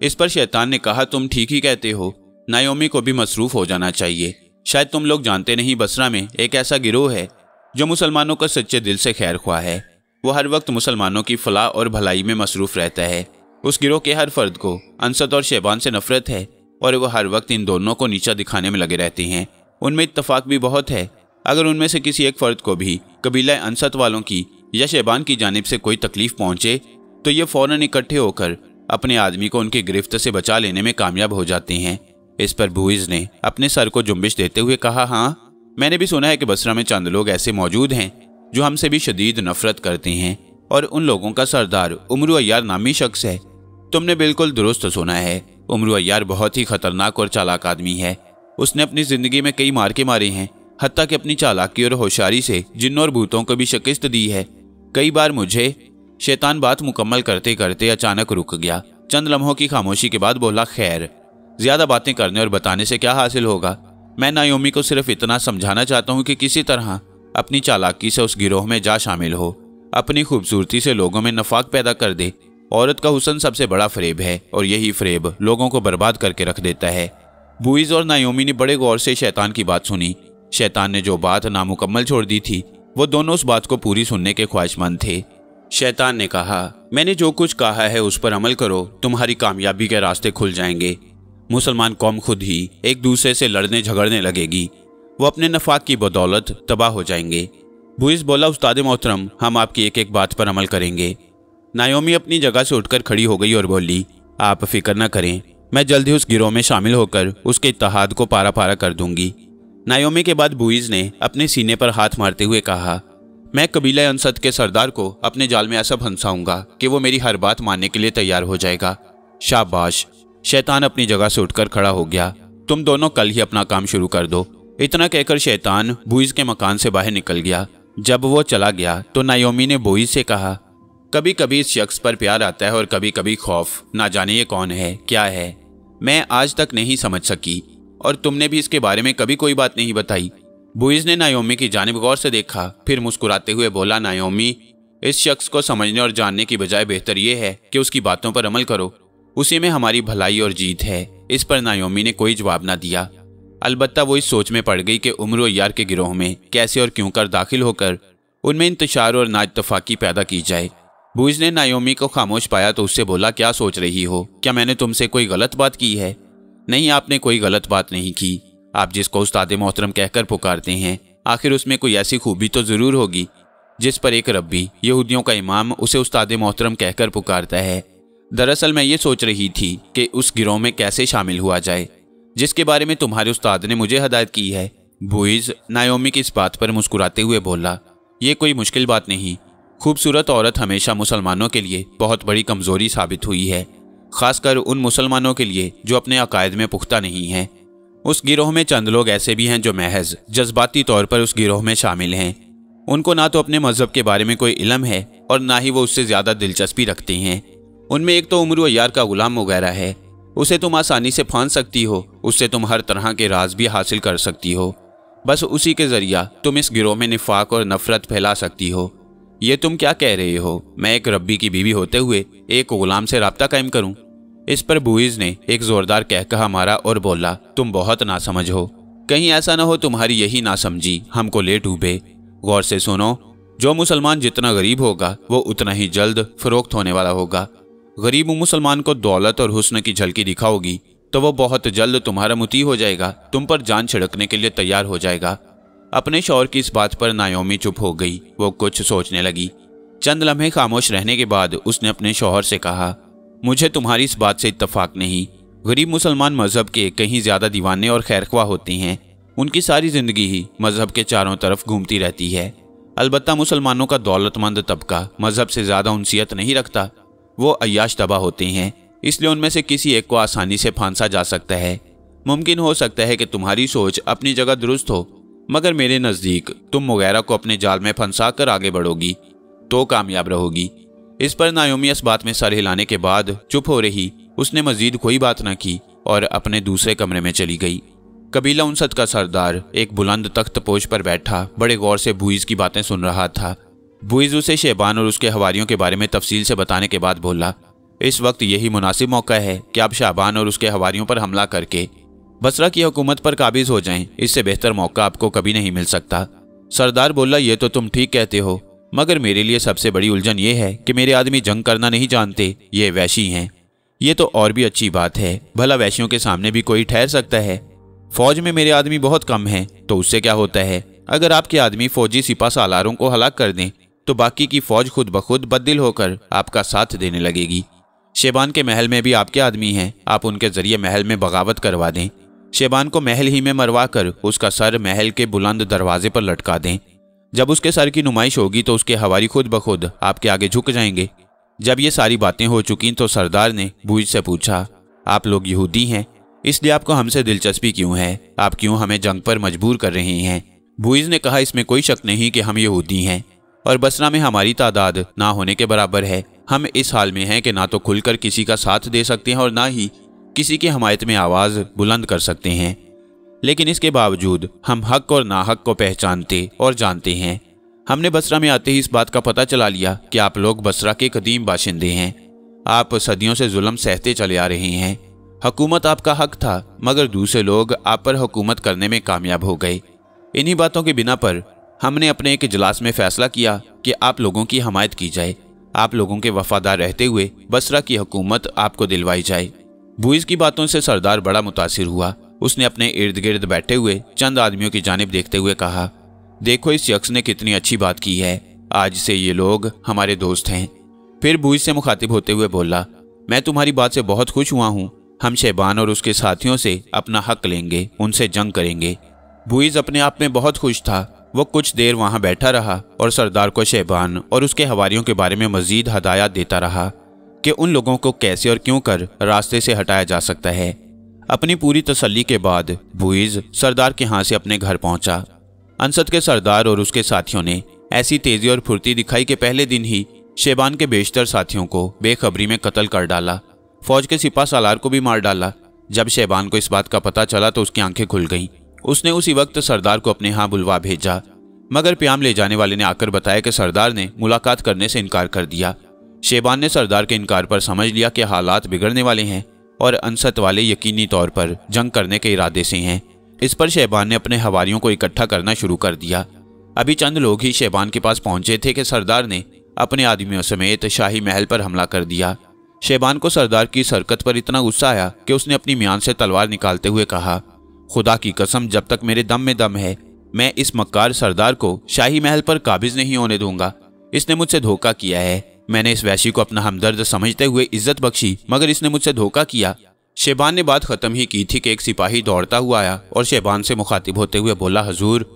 इस पर शैतान ने कहा, तुम ठीक ही कहते हो, नायोमी को भी मसरूफ़ हो जाना चाहिए। शायद तुम लोग जानते नहीं, बसरा में एक ऐसा गिरोह है जो मुसलमानों का सच्चे दिल से खैर ख्वाह है। वो हर वक्त मुसलमानों की फलाह और भलाई में मसरूफ़ रहता है। उस गिरोह के हर फर्द को अंसत और शेबान से नफरत है और वो हर वक्त इन दोनों को नीचा दिखाने में लगे रहते हैं। उनमें इत्तफाक भी बहुत है। अगर उनमें से किसी एक फ़र्द को भी कबीला अंसत वालों की या शैबान की जानिब से कोई तकलीफ पहुंचे तो ये फौरन इकट्ठे होकर अपने आदमी को उनकी गिरफ्त से बचा लेने में कामयाब हो जाते हैं। इस पर बुइज़ ने अपने सर को जुम्बिश देते हुए कहा, हाँ, मैंने भी सुना है कि बसरा में चंद लोग ऐसे मौजूद हैं जो हमसे भी शदीद नफरत करते हैं और उन लोगों का सरदार उमरू अय्यार नामी शख्स है। तुमने बिल्कुल दुरुस्त सुना है। उमरू अय्यार बहुत ही खतरनाक और चालाक आदमी है। उसने अपनी जिंदगी में कई मार्के मारे हैं, हत्ता कि अपनी चालाकी और होशियारी से जिन्नों और भूतों को भी शिकस्त दी है। कई बार मुझे शैतान बात मुकम्मल करते करते अचानक रुक गया। चंद लम्हों की खामोशी के बाद बोला, खैर, ज्यादा बातें करने और बताने से क्या हासिल होगा। मैं नायोमी को सिर्फ इतना समझाना चाहता हूँ कि किसी तरह अपनी चालाकी से उस गिरोह में जा शामिल हो, अपनी खूबसूरती से लोगों में नफाक पैदा कर दे। औरत का हुस्न सबसे बड़ा फरेब है और यही फरेब लोगों को बर्बाद करके रख देता है। बुइज़ और नायोमी ने बड़े गौर से शैतान की बात सुनी। शैतान ने जो बात नामुकम्मल छोड़ दी थी, वो दोनों उस बात को पूरी सुनने के ख्वाहिशमंद थे। शैतान ने कहा, मैंने जो कुछ कहा है उस पर अमल करो, तुम्हारी कामयाबी के रास्ते खुल जाएंगे। मुसलमान कौम खुद ही एक दूसरे से लड़ने झगड़ने लगेगी, वो अपने नफाक की बदौलत तबाह हो जाएंगे। बुइज़ बोला, उस्ताद मोहतरम, हम आपकी एक एक बात पर अमल करेंगे। नायोमी अपनी जगह से उठकर खड़ी हो गई और बोली, आप फिक्र न करें, मैं जल्द ही उस गिरोह में शामिल होकर उसके इत्तेहाद को पारा पारा कर दूंगी। नायोमी के बाद बुइज़ ने अपने सीने पर हाथ मारते हुए कहा, मैं कबीला अंसत के सरदार को अपने जाल में ऐसा फंसाऊंगा कि वो मेरी हर बात मानने के लिए तैयार हो जाएगा। शाबाश। शैतान अपनी जगह से उठकर खड़ा हो गया। तुम दोनों कल ही अपना काम शुरू कर दो। इतना कहकर शैतान बुइज़ के मकान से बाहर निकल गया। जब वो चला गया तो नायोमी ने बुइज़ से कहा, कभी कभी इस शख्स पर प्यार आता है और कभी कभी खौफ। ना जाने ये कौन है, क्या है, मैं आज तक नहीं समझ सकी, और तुमने भी इसके बारे में कभी कोई बात नहीं बताई। बुइज़ ने नायोमी की जानिब गौर से देखा, फिर मुस्कुराते हुए बोला, नायोमी, इस शख्स को समझने और जानने की बजाय बेहतर ये है कि उसकी बातों पर अमल करो, उसी में हमारी भलाई और जीत है। इस पर नायोमी ने कोई जवाब न दिया। अलबत्ता वो इस सोच में पड़ गई कि उमरू अय्यार के गिरोह में कैसे और क्यों कर दाखिल होकर उनमें इंतशार और नाइत्तफाकी पैदा की जाए। बुइज़ ने नायोमी को खामोश पाया तो उससे बोला, क्या सोच रही हो? क्या मैंने तुमसे कोई गलत बात की है? नहीं, आपने कोई गलत बात नहीं की। आप जिसको उस्ताद मोहतरम कहकर पुकारते हैं, आखिर उसमें कोई ऐसी खूबी तो ज़रूर होगी जिस पर एक रब्बी, यहूदियों का इमाम, उसे उस्ताद मोहतरम कहकर पुकारता है। दरअसल मैं ये सोच रही थी कि उस गिरोह में कैसे शामिल हुआ जाए जिसके बारे में तुम्हारे उस्ताद ने मुझे हदायत की है। बुइज़ नायोमी की इस बात पर मुस्कुराते हुए बोला, ये कोई मुश्किल बात नहीं। खूबसूरत औरत हमेशा मुसलमानों के लिए बहुत बड़ी कमज़ोरी साबित हुई है, ख़ासकर उन मुसलमानों के लिए जो अपने अकायद में पुख्ता नहीं हैं। उस गिरोह में चंद लोग ऐसे भी हैं जो महज जज्बाती तौर पर उस गिरोह में शामिल हैं। उनको ना तो अपने मज़हब के बारे में कोई इल्म है और ना ही वो उससे ज़्यादा दिलचस्पी रखते हैं। उनमें एक तो उमरू अय्यार का गुलाम वगैरह है, उसे तुम आसानी से फांद सकती हो, उससे तुम हर तरह के राज भी हासिल कर सकती हो। बस उसी के ज़रिया तुम इस गिरोह में निफाक और नफरत फैला सकती हो। ये तुम क्या कह रहे हो? मैं एक रब्बी की बीवी होते हुए एक गुलाम से राब्ता कायम करूं? इस पर बुइज़ ने एक जोरदार कहकहा मारा और बोला, तुम बहुत नासमझ हो। कहीं ऐसा न हो तुम्हारी यही नासमझी हमको ले डूबे। गौर से सुनो, जो मुसलमान जितना गरीब होगा वो उतना ही जल्द फरोख्त होने वाला होगा। गरीब मुसलमान को दौलत और हुस्न की झलकी दिखाओगी तो वो बहुत जल्द तुम्हारा मुती हो जाएगा, तुम पर जान छिड़कने के लिए तैयार हो जाएगा। अपने शौहर की इस बात पर नायोमी चुप हो गई। वो कुछ सोचने लगी। चंद लम्हे खामोश रहने के बाद उसने अपने शौहर से कहा, मुझे तुम्हारी इस बात से इत्तफाक नहीं। गरीब मुसलमान मजहब के कहीं ज़्यादा दीवाने और खैरख्वाह होते हैं। उनकी सारी ज़िंदगी ही मजहब के चारों तरफ घूमती रहती है। अलबत्ता मुसलमानों का दौलतमंद तबका मजहब से ज़्यादा उनसियत नहीं रखता। वो अय्याश तबाह होते हैं, इसलिए उनमें से किसी एक को आसानी से फांसा जा सकता है। मुमकिन हो सकता है कि तुम्हारी सोच अपनी जगह दुरुस्त हो, मगर मेरे नज़दीक तुम वगैरह को अपने जाल में फंसा कर आगे बढ़ोगी तो कामयाब रहोगी। इस पर नायोमी इस बात में सर हिलाने के बाद चुप हो रही। उसने मजीद कोई बात न की और अपने दूसरे कमरे में चली गई। कबीला उनसत का सरदार एक बुलंद तख्त पोश पर बैठा बड़े गौर से बुइज़ की बातें सुन रहा था। बुइज़ उसे शैबान और उसके हवारियों के बारे में तफसील से बताने के बाद बोला, इस वक्त यही मुनासिब मौका है कि आप शाबान और उसके हवारियों पर हमला करके बसरा की हुकूमत पर काबिज हो जाएं। इससे बेहतर मौका आपको कभी नहीं मिल सकता। सरदार बोला, ये तो तुम ठीक कहते हो, मगर मेरे लिए सबसे बड़ी उलझन ये है कि मेरे आदमी जंग करना नहीं जानते, ये वैशी हैं। ये तो और भी अच्छी बात है, भला वैशियों के सामने भी कोई ठहर सकता है। फौज में मेरे आदमी बहुत कम हैं, तो उससे क्या होता है? अगर आपके आदमी फौजी सिपा सालारों को हलाक कर दें तो बाकी की फौज खुद ब खुद बददिल होकर आपका साथ देने लगेगी। शेबान के महल में भी आपके आदमी हैं, आप उनके जरिए महल में बगावत करवा दें। शेबान को महल ही में मरवा कर उसका सर महल के बुलंद दरवाजे पर लटका दें। जब उसके सर की नुमाइश होगी तो उसके हवारी खुद ब खुद आपके आगे झुक जाएंगे। जब ये सारी बातें हो चुकी तो सरदार ने बुइज से पूछा, आप लोग यहूदी हैं, इसलिए आपको हमसे दिलचस्पी क्यों है? आप क्यों हमें जंग पर मजबूर कर रहे हैं? बुइज ने कहा, इसमें कोई शक नहीं कि हम यहूदी हैं और बसरा में हमारी तादाद ना होने के बराबर है। हम इस हाल में हैं कि ना तो खुलकर किसी का साथ दे सकते हैं और ना ही किसी की हमायत में आवाज़ बुलंद कर सकते हैं। लेकिन इसके बावजूद हम हक और नाहक को पहचानते और जानते हैं। हमने बसरा में आते ही इस बात का पता चला लिया कि आप लोग बसरा के कदीम बाशिंदे हैं। आप सदियों से जुल्म सहते चले आ रहे हैं। हुकूमत आपका हक था, मगर दूसरे लोग आप पर हुकूमत करने में कामयाब हो गए। इन्हीं बातों की बिना पर हमने अपने एक इजलास में फैसला किया कि आप लोगों की हमायत की जाए। आप लोगों के वफादार रहते हुए बसरा की हुकूमत आपको दिलवाई जाए। बुइज की बातों से सरदार बड़ा मुतासिर हुआ। उसने अपने इर्द गिर्द बैठे हुए चंद आदमियों की जानिब देखते हुए कहा, देखो इस शख्स ने कितनी अच्छी बात की है, आज से ये लोग हमारे दोस्त हैं। फिर बुइज से मुखातिब होते हुए बोला, मैं तुम्हारी बात से बहुत खुश हुआ हूँ। हम शेबान और उसके साथियों से अपना हक लेंगे, उनसे जंग करेंगे। बुइज अपने आप में बहुत खुश था। वो कुछ देर वहां बैठा रहा और सरदार को शेबान और उसके हवारियों के बारे में मजीद हदायत देता रहा कि उन लोगों को कैसे और क्यों कर रास्ते से हटाया जा सकता है। अपनी पूरी तसल्ली के बाद बुइज सरदार के यहाँ से अपने घर पहुंचा। अंसत के सरदार और उसके साथियों ने ऐसी तेजी और फुर्ती दिखाई कि पहले दिन ही शेबान के बेशतर साथियों को बेखबरी में कत्ल कर डाला। फौज के सिपा सालार को भी मार डाला। जब शेबान को इस बात का पता चला तो उसकी आंखें खुल गईं। उसने उसी वक्त सरदार को अपने यहाँ बुलवा भेजा, मगर प्याम ले जाने वाले ने आकर बताया कि सरदार ने मुलाकात करने से इनकार कर दिया। शेबान ने सरदार के इनकार पर समझ लिया कि हालात बिगड़ने वाले हैं और अंसत वाले यकीनी तौर पर जंग करने के इरादे से हैं। इस पर शेबान ने अपने हवारियों को इकट्ठा करना शुरू कर दिया। अभी चंद लोग ही शेबान के पास पहुंचे थे कि सरदार ने अपने आदमियों समेत शाही महल पर हमला कर दिया। शेबान को सरदार की सरकत पर इतना गुस्सा आया कि उसने अपनी म्यान से तलवार निकालते हुए कहा, खुदा की कसम, जब तक मेरे दम में दम है मैं इस मक्कार सरदार को शाही महल पर काबिज नहीं होने दूंगा। इसने मुझसे धोखा किया है। मैंने इस वैशी को अपना हमदर्द समझते हुए इज्जत बख्शी, मगर इसने मुझसे धोखा किया। शेबान ने बात खत्म ही की थी कि एक सिपाही दौड़ता हुआ आया और शेबान से मुखातिब होते हुए बोला, हुजूर,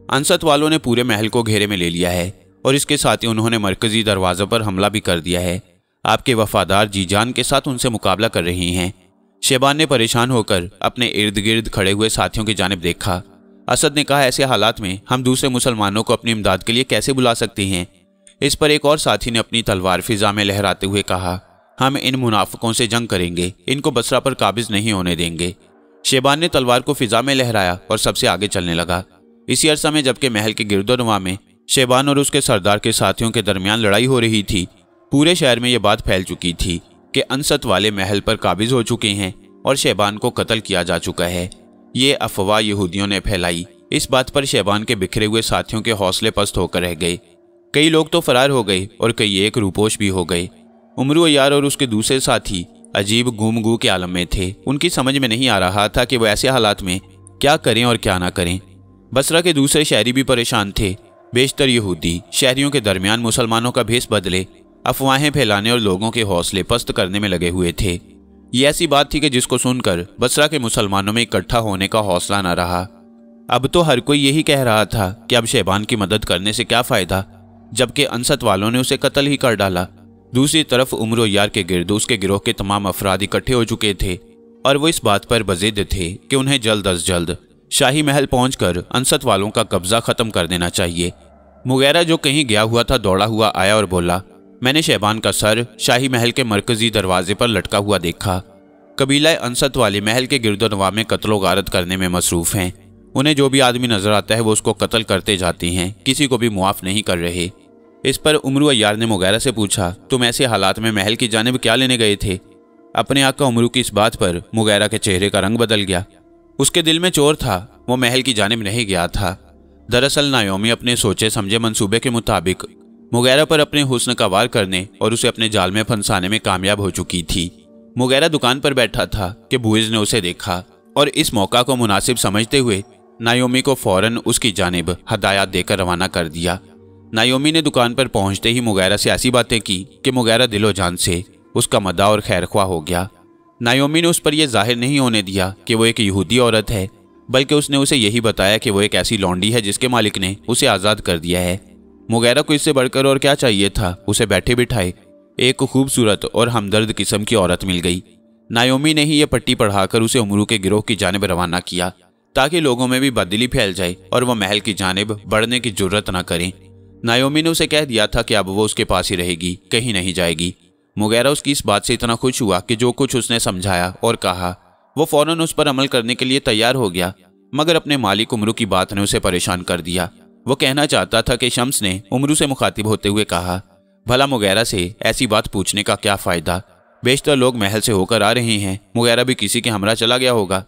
अंसत वालों ने पूरे महल को घेरे में ले लिया है और इसके साथ ही उन्होंने मरकजी दरवाजे पर हमला भी कर दिया है। आपके वफादार जी जान के साथ उनसे मुकाबला कर रहे हैं। शेबान ने परेशान होकर अपने इर्द गिर्द खड़े हुए साथियों की जानिब देखा। असद ने कहा, ऐसे हालात में हम दूसरे मुसलमानों को अपनी इमदाद के लिए कैसे बुला सकते हैं? इस पर एक और साथी ने अपनी तलवार फिजा में लहराते हुए कहा, हम इन मुनाफिकों से जंग करेंगे, इनको बसरा पर काबिज नहीं होने देंगे। शेबान ने तलवार को फिजा में लहराया और सबसे आगे चलने लगा। इसी अरसा में जबकि महल के गिरदोनवा में शेबान और उसके सरदार के साथियों के दरमियान लड़ाई हो रही थी, पूरे शहर में यह बात फैल चुकी थी कि अंसत वाले महल पर काबिज हो चुके हैं और शेबान को कत्ल किया जा चुका है। ये अफवाह यहूदियों ने फैलाई। इस बात पर शेबान के बिखरे हुए साथियों के हौसले पस्त होकर रह गए। कई लोग तो फरार हो गए और कई एक रूपोश भी हो गए। उमरू अय्यार और उसके दूसरे साथी अजीब गुमगू के आलम में थे। उनकी समझ में नहीं आ रहा था कि वो ऐसे हालात में क्या करें और क्या ना करें। बसरा के दूसरे शहरी भी परेशान थे। बेशतर यहूदी शहरियों के दरमियान मुसलमानों का भेष बदले अफवाहें फैलाने और लोगों के हौसले पस्त करने में लगे हुए थे। ये ऐसी बात थी कि जिसको सुनकर बसरा के मुसलमानों में इकट्ठा होने का हौसला न रहा। अब तो हर कोई यही कह रहा था कि अब शेबान की मदद करने से क्या फ़ायदा, जबकि अंसत वालों ने उसे कत्ल ही कर डाला। दूसरी तरफ उमर यार के गिर्द उसके गिरोह के तमाम अफराद इकट्ठे हो चुके थे और वो इस बात पर बज़िद थे कि उन्हें जल्द अज जल्द शाही महल पहुंचकर अंसत वालों का कब्जा ख़त्म कर देना चाहिए। मुगैरा जो कहीं गया हुआ था दौड़ा हुआ आया और बोला, मैंने शेबान का सर शाही महल के मरकजी दरवाजे पर लटका हुआ देखा। कबीला अंसत वाले महल के गिरदोनवा में कत्लो गारत करने में मसरूफ़ हैं। उन्हें जो भी आदमी नजर आता है वो उसको कत्ल करते जाते हैं, किसी को भी मुआफ़ नहीं कर रहे। इस पर उमरू अय्यार ने मुगैरा से पूछा, तुम ऐसे हालात में महल की जानिब क्या लेने गए थे? अपने आका उमरू की इस बात पर मुगैरा के चेहरे का रंग बदल गया। उसके दिल में चोर था, वो महल की जानिब नहीं गया था। दरअसल नायोमी अपने सोचे समझे मंसूबे के मुताबिक मुगैरा पर अपने हुस्न का वार करने और उसे अपने जाल में फंसाने में कामयाब हो चुकी थी। मुगैरा दुकान पर बैठा था कि बुइज ने उसे देखा और इस मौका को मुनासिब समझते हुए नायोमी को फौरन उसकी जानिब हदायत देकर रवाना कर दिया। नायोमी ने दुकान पर पहुंचते ही मुगैरा से ऐसी बातें की कि मुगैरा दिलो जान से उसका मद्दाह और खैरख्वाह हो गया। नायोमी ने उस पर यह जाहिर नहीं होने दिया कि वो एक यहूदी औरत है, बल्कि उसने उसे यही बताया कि वो एक ऐसी लौंडी है जिसके मालिक ने उसे आज़ाद कर दिया है। मुगैरा को इससे बढ़कर और क्या चाहिए था। उसे बैठे बिठाए एक खूबसूरत और हमदर्द किस्म की औरत मिल गई। नायोमी ने ही यह पट्टी पढ़ाकर उसे उमरू के गिरोह की जानिब रवाना किया ताकि लोगों में भी बददिली फैल जाए और वह महल की जानिब बढ़ने की जुर्रत न करें। नायोमी ने उसे कह दिया था कि अब वो उसके पास ही रहेगी, कहीं नहीं जाएगी। मुगैरा उसकी इस बात से इतना खुश हुआ कि जो कुछ उसने समझाया और कहा वो फौरन उस पर अमल करने के लिए तैयार हो गया। मगर अपने मालिक उमरू की बात ने उसे परेशान कर दिया। वो कहना चाहता था कि शम्स ने उमरू से मुखातिब होते हुए कहा, भला मुगैरा से ऐसी बात पूछने का क्या फ़ायदा, बेशतर लोग महल से होकर आ रहे हैं, मुगैरा भी किसी के हमरा चला गया होगा।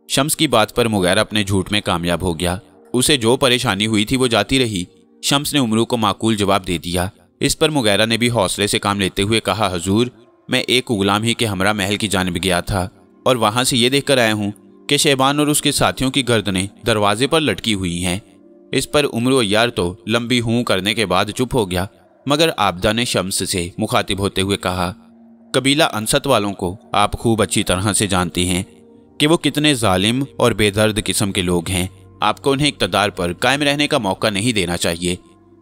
शम्स की बात पर मुगैरा अपने झूठ में कामयाब हो गया। उसे जो परेशानी हुई थी वो जाती रही। शम्स ने उमरू को माकूल जवाब दे दिया। इस पर मुगैरा ने भी हौसले से काम लेते हुए कहा, हजूर, मैं एक गुलाम ही के हमरा महल की जानिब गया था और वहां से ये देखकर आया हूँ कि शहबान और उसके साथियों की गर्दनें दरवाजे पर लटकी हुई हैं। इस पर उमरू अय्यार तो लंबी हूं करने के बाद चुप हो गया। मगर आबदा ने शम्स से मुखातिब होते हुए कहा, कबीला अंसत वालों को आप खूब अच्छी तरह से जानते हैं कि वो कितने जालिम और बेदर्द किस्म के लोग हैं। आपको उन्हें इक़्तिदार पर कायम रहने का मौका नहीं देना चाहिए।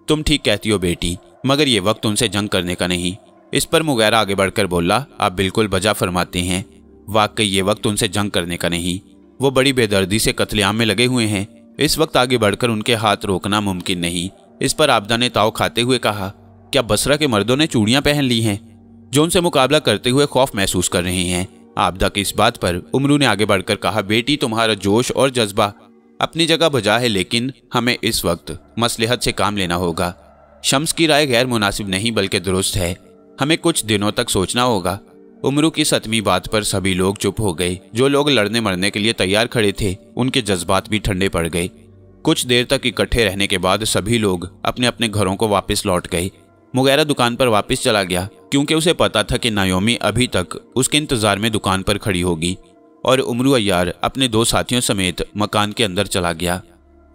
तुम ठीक कहती हो बेटी, मगर ये वक्त उनसे जंग करने का नहीं। इस पर मुगैरा आगे बढ़कर बोला, आप बिल्कुल बजा फरमाते हैं, वाकई ये वक्त उनसे जंग करने का नहीं। वो बड़ी बेदर्दी से कत्लेआम में लगे हुए हैं। इस वक्त आगे बढ़कर उनके हाथ रोकना मुमकिन नहीं। इस पर आबदा ने ताव खाते हुए कहा, क्या बसरा के मर्दों ने चूड़ियां पहन ली हैं जो उनसे मुकाबला करते हुए खौफ महसूस कर रहे हैं। आबदा की इस बात पर उमरू ने आगे बढ़कर कहा, बेटी, तुम्हारा जोश और जज्बा अपनी जगह बजा है, लेकिन हमें इस वक्त मसलहत से काम लेना होगा। शम्स की राय गैर मुनासिब नहीं बल्कि दुरुस्त है। हमें कुछ दिनों तक सोचना होगा। उमरू की सतमी बात पर सभी लोग चुप हो गए। जो लोग लड़ने मरने के लिए तैयार खड़े थे उनके जज्बात भी ठंडे पड़ गए। कुछ देर तक इकट्ठे रहने के बाद सभी लोग अपने अपने घरों को वापस लौट गए। मुगैरा दुकान पर वापस चला गया क्योंकि उसे पता था कि नायोमी अभी तक उसके इंतजार में दुकान पर खड़ी होगी। और उमरू अय्यार अपने दो साथियों समेत मकान के अंदर चला गया।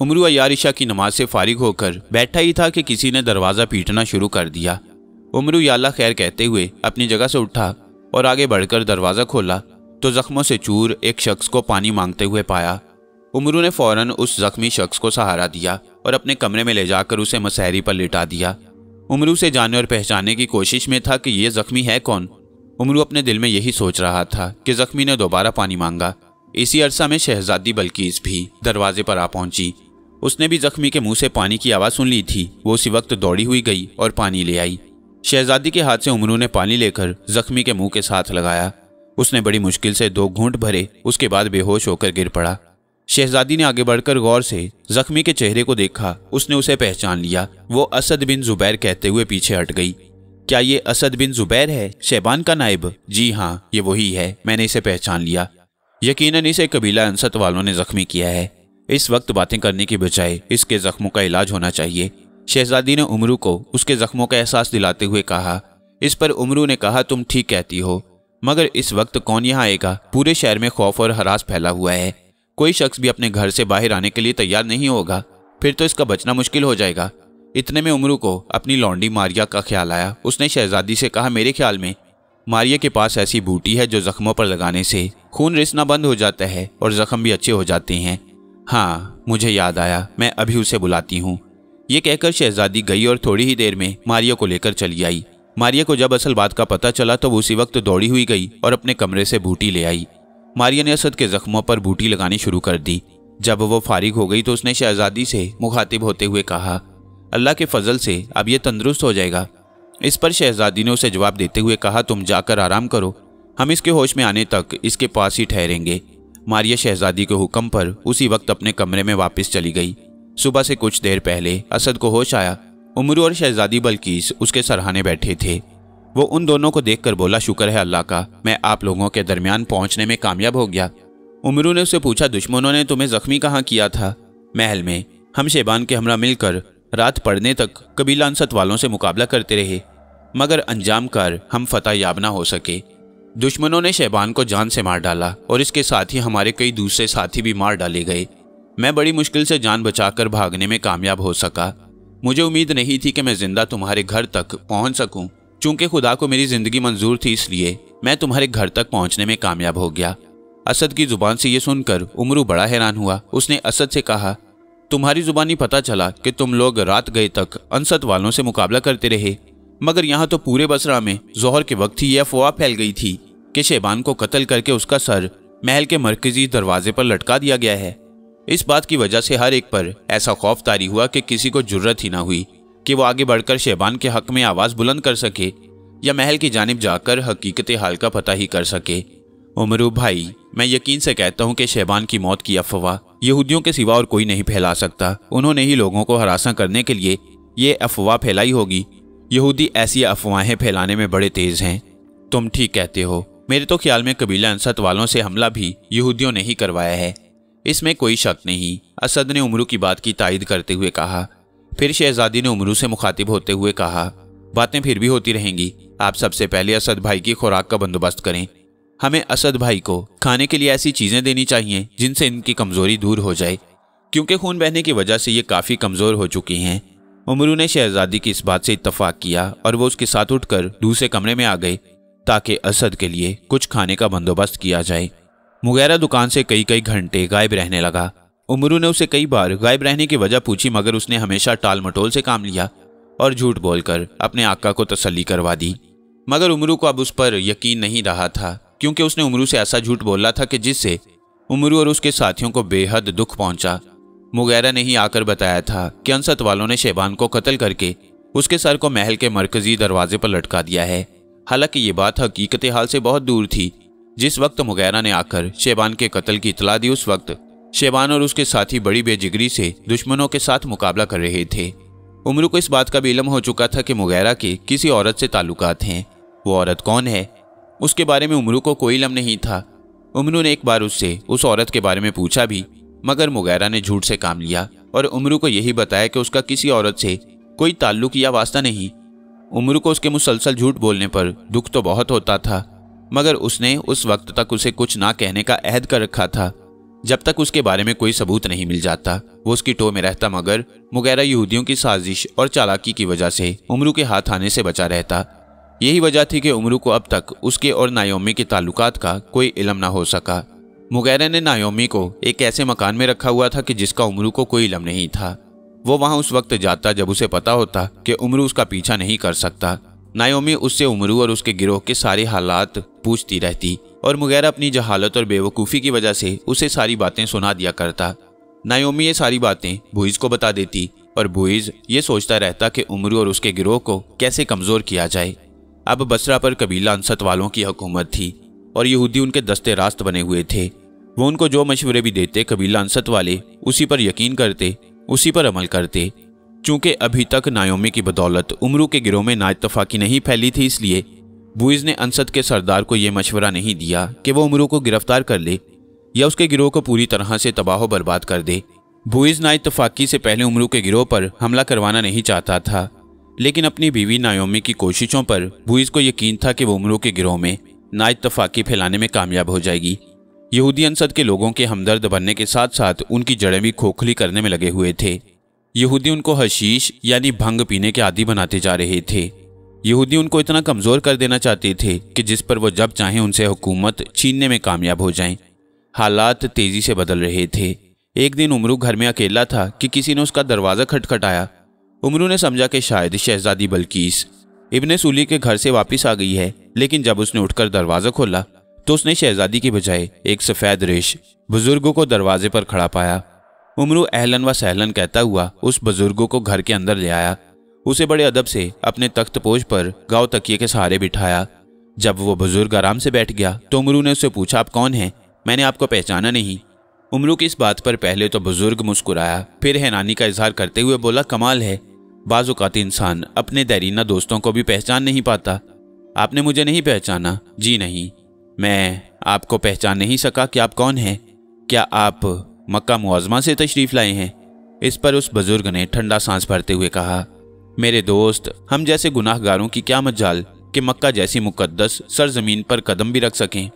उमरू अय्यार इशा की नमाज से फारिग होकर बैठा ही था कि किसी ने दरवाज़ा पीटना शुरू कर दिया। उमरू या अल्लाह खैर कहते हुए अपनी जगह से उठा और आगे बढ़कर दरवाज़ा खोला तो जख्मों से चूर एक शख्स को पानी मांगते हुए पाया। उमरू ने फौरन उस जख्मी शख्स को सहारा दिया और अपने कमरे में ले जाकर उसे मसहरी पर लिटा दिया। उमरू से जानने और पहचानने की कोशिश में था कि ये जख्मी है कौन। उमरू अपने दिल में यही सोच रहा था कि जख्मी ने दोबारा पानी मांगा। इसी अरसा में शहजादी बल्कीस भी दरवाजे पर आ पहुंची। उसने भी जख्मी के मुंह से पानी की आवाज़ सुन ली थी। वो उसी वक्त दौड़ी हुई गई और पानी ले आई। शहजादी के हाथ से उमरू ने पानी लेकर जख्मी के मुंह के साथ लगाया। उसने बड़ी मुश्किल से 2 घूंट भरे, उसके बाद बेहोश होकर गिर पड़ा। शहजादी ने आगे बढ़कर गौर से जख्मी के चेहरे को देखा। उसने उसे पहचान लिया। वो असद बिन जुबैर कहते हुए पीछे हट गई। क्या ये असद बिन जुबैर है, शहबान का नायब? जी हाँ, ये वही है, मैंने इसे पहचान लिया। यकीनन इसे कबीला अंसत वालों ने जख्मी किया है। इस वक्त बातें करने की बजाय इसके जख्मों का इलाज होना चाहिए। शहजादी ने उमरू को उसके जख्मों का एहसास दिलाते हुए कहा। इस पर उमरू ने कहा, तुम ठीक कहती हो, मगर इस वक्त कौन यहाँ आएगा? पूरे शहर में खौफ और हरास फैला हुआ है। कोई शख्स भी अपने घर से बाहर आने के लिए तैयार नहीं होगा, फिर तो इसका बचना मुश्किल हो जाएगा। इतने में उमरू को अपनी लौंडी मारिया का ख्याल आया। उसने शहजादी से कहा, मेरे ख्याल में मारिया के पास ऐसी बूटी है जो जख्मों पर लगाने से खून रिसना बंद हो जाता है और जख्म भी अच्छे हो जाते हैं। हाँ, मुझे याद आया, मैं अभी उसे बुलाती हूँ। ये कहकर शहजादी गई और थोड़ी ही देर में मारिया को लेकर चली आई। मारिया को जब असल बात का पता चला तो वो उसी वक्त दौड़ी हुई गई और अपने कमरे से बूटी ले आई। मारिया ने असद के जख्मों पर बूटी लगानी शुरू कर दी। जब वो फारिग हो गई तो उसने शहजादी से मुखातिब होते हुए कहा, अल्लाह के फजल से अब ये तंदुरुस्त हो जाएगा। इस पर शहजादी ने उसे जवाब देते हुए कहा, तुम जाकर आराम करो, हम इसके होश में आने तक इसके पास ही ठहरेंगे। मारिया शहजादी के हुक्म पर उसी वक्त अपने कमरे में वापस चली गई। सुबह से कुछ देर पहले असद को होश आया। उमरू और शहजादी बल्कीस उसके सरहाने बैठे थे। वो उन दोनों को देखकर बोला, शुक्र है अल्लाह का, मैं आप लोगों के दरमियान पहुंचने में कामयाब हो गया। उमरू ने उससे पूछा, दुश्मनों ने तुम्हें जख्मी कहाँ किया था? महल में। हम शहबान के हमरा मिलकर रात पड़ने तक कबीला अंसत वालों से मुकाबला करते रहे, मगर अंजाम कर हम फतह याब ना हो सके। दुश्मनों ने शहबान को जान से मार डाला और इसके साथ ही हमारे कई दूसरे साथी भी मार डाले गए। मैं बड़ी मुश्किल से जान बचाकर भागने में कामयाब हो सका। मुझे उम्मीद नहीं थी कि मैं जिंदा तुम्हारे घर तक पहुंच सकूं। चूंकि खुदा को मेरी जिंदगी मंजूर थी, इसलिए मैं तुम्हारे घर तक पहुंचने में कामयाब हो गया। असद की जुबान से ये सुनकर उमरू बड़ा हैरान हुआ। उसने असद से कहा, तुम्हारी जुबानी पता चला कि तुम लोग रात गए तक अंसत वालों से मुकाबला करते रहे, मगर यहाँ तो पूरे बसरा में जोहर के वक्त ही यह अफवाह फैल गई थी कि शेबान को कत्ल करके उसका सर महल के मरकजी दरवाजे पर लटका दिया गया है। इस बात की वजह से हर एक पर ऐसा खौफ तारी हुआ कि किसी को जुर्रत ही ना हुई कि वो आगे बढ़कर शेबान के हक में आवाज़ बुलंद कर सके या महल की जानिब जाकर हकीकत हाल का पता ही कर सके। उमरू भाई, मैं यकीन से कहता हूँ कि शेबान की मौत की अफवाह यहूदियों के सिवा और कोई नहीं फैला सकता। उन्होंने ही लोगों को हरासा करने के लिए ये अफवाह फैलाई होगी। यहूदी ऐसी अफवाहें फैलाने में बड़े तेज हैं। तुम ठीक कहते हो। मेरे तो ख्याल में कबीला अंसत वालों से हमला भी यहूदियों ने ही करवाया है, इसमें कोई शक नहीं। असद ने उमरू की बात की तायद करते हुए कहा। फिर शहजादी ने उमरू से मुखातिब होते हुए कहा, बातें फिर भी होती रहेंगी। आप सबसे पहले असद भाई की खुराक का बंदोबस्त करें। हमें असद भाई को खाने के लिए ऐसी चीज़ें देनी चाहिए जिनसे इनकी कमज़ोरी दूर हो जाए, क्योंकि खून बहने की वजह से ये काफ़ी कमज़ोर हो चुकी हैं। उमरू ने शहजादी की इस बात से इत्तफाक किया और वो उसके साथ उठकर दूसरे कमरे में आ गए ताकि असद के लिए कुछ खाने का बंदोबस्त किया जाए। मुगैरा दुकान से कई कई घंटे गायब रहने लगा। उमरू ने उसे कई बार गायब रहने की वजह पूछी, मगर उसने हमेशा टाल मटोल से काम लिया और झूठ बोलकर अपने आका को तसल्ली करवा दी। मगर उमरू को अब उस पर यकीन नहीं रहा था, क्योंकि उसने उमरू से ऐसा झूठ बोला था कि जिससे उमरू और उसके साथियों को बेहद दुख पहुंचा। मुगैरा ने ही आकर बताया था कि अंसत वालों ने शेबान को कत्ल करके उसके सर को महल के मरकजी दरवाजे पर लटका दिया है। हालांकि ये बात हकीकत हाल से बहुत दूर थी। जिस वक्त मुगैरा ने आकर शेबान के कत्ल की इतला दी, उस वक्त शेबान और उसके साथी बड़ी बेजिगरी से दुश्मनों के साथ मुकाबला कर रहे थे। उमरू को इस बात का भी इल्म हो चुका था कि मुगैरा के किसी औरत से ताल्लुकात हैं। वो औरत कौन है, उसके बारे में उमरू को कोई इल्म नहीं था। उमरू ने एक बार उससे उस औरत के बारे में पूछा भी, मगर मुगैरा ने झूठ से काम लिया और उमरू को यही बताया कि उसका किसी औरत से कोई ताल्लुक या वास्ता नहीं। उमरू को उसके मुसलसल झूठ बोलने पर दुख तो बहुत होता था, मगर उसने उस वक्त तक उसे कुछ ना कहने का अहद कर रखा था जब तक उसके बारे में कोई सबूत नहीं मिल जाता। वो उसकी टो में रहता, मगर मुगैरा यहूदियों की साजिश और चालाकी की वजह से उमरू के हाथ आने से बचा रहता। यही वजह थी कि उमरू को अब तक उसके और नायोमी के ताल्लुकात का कोई इल्म ना हो सका। मुगैरा ने नायोमी को एक ऐसे मकान में रखा हुआ था कि जिसका उमरू को कोई इल्म नहीं था। वो वहां उस वक्त जाता जब उसे पता होता कि उमरू उसका पीछा नहीं कर सकता। नायोमी उससे उमरू और उसके गिरोह के सारे हालात पूछती रहती और मुगैरा अपनी जहालत और बेवकूफ़ी की वजह से उसे सारी बातें सुना दिया करता। नायोमी ये सारी बातें बुइज को बता देती और बुइज ये सोचता रहता कि उमरू और उसके गिरोह को कैसे कमज़ोर किया जाए। अब बसरा पर कबीला अंसत वालों की हुकूमत थी और यहूदी उनके दस्ते रास्त बने हुए थे। वो उनको जो मशवरे भी देते, कबीला अंसत वाले उसी पर यकीन करते, उसी पर अमल करते। चूंकि अभी तक नायोमी की बदौलत उमरू के गिरोह में नाइत्तफाकी नहीं फैली थी, इसलिए बुइज ने अंसत के सरदार को यह मशवरा नहीं दिया कि वो उमरू को गिरफ्तार कर ले या उसके गिरोह को पूरी तरह से तबाह बर्बाद कर दे। बुइज नाइत्तफाकी से पहले उमरू के गिरोह पर हमला करवाना नहीं चाहता था, लेकिन अपनी बीवी नायोमी की कोशिशों पर बुइज को यकीन था कि वो उमरू के गिरोह में नाइत्तफाकी फैलाने में कामयाब हो जाएगी। यहूदी अंसत के लोगों के हमदर्द बनने के साथ साथ उनकी जड़ें भी खोखली करने में लगे हुए थे। यहूदी उनको हशीश यानी भंग पीने के आदी बनाते जा रहे थे। यहूदी उनको इतना कमज़ोर कर देना चाहते थे कि जिस पर वो जब चाहें उनसे हुकूमत छीनने में कामयाब हो जाएं। हालात तेज़ी से बदल रहे थे। एक दिन उमरू घर में अकेला था कि किसी ने उसका दरवाज़ा खटखटाया। उमरू ने समझा कि शायद शहजादी बल्कीस इब्ने सूली के घर से वापस आ गई है, लेकिन जब उसने उठकर दरवाज़ा खोला तो उसने शहजादी की बजाय एक सफ़ेद रेश बुजुर्गों को दरवाजे पर खड़ा पाया। उमरू अहलन व सहलन कहता हुआ उस बुजुर्गों को घर के अंदर ले आया। उसे बड़े अदब से अपने तख्तपोश पर गाँव तकिए के सहारे बिठाया। जब वो बुजुर्ग आराम से बैठ गया तो उमरू ने उससे पूछा, आप कौन हैं? मैंने आपको पहचाना नहीं। उमरू की इस बात पर पहले तो बुजुर्ग मुस्कुराया, फिर हैरानी का इजहार करते हुए बोला, कमाल है, बाज़ औक़ात इंसान अपने देरीना दोस्तों को भी पहचान नहीं पाता। आपने मुझे नहीं पहचाना? जी नहीं, मैं आपको पहचान नहीं सका कि आप कौन हैं। क्या आप मक्का मुअज़्ज़मा से तशरीफ़ लाए हैं? इस पर उस बुजुर्ग ने ठंडा सांस भरते हुए कहा, मेरे दोस्त, हम जैसे गुनाहगारों की क्या मजाल कि मक्का जैसी मुक़द्दस सरजमीन पर कदम भी रख सकें।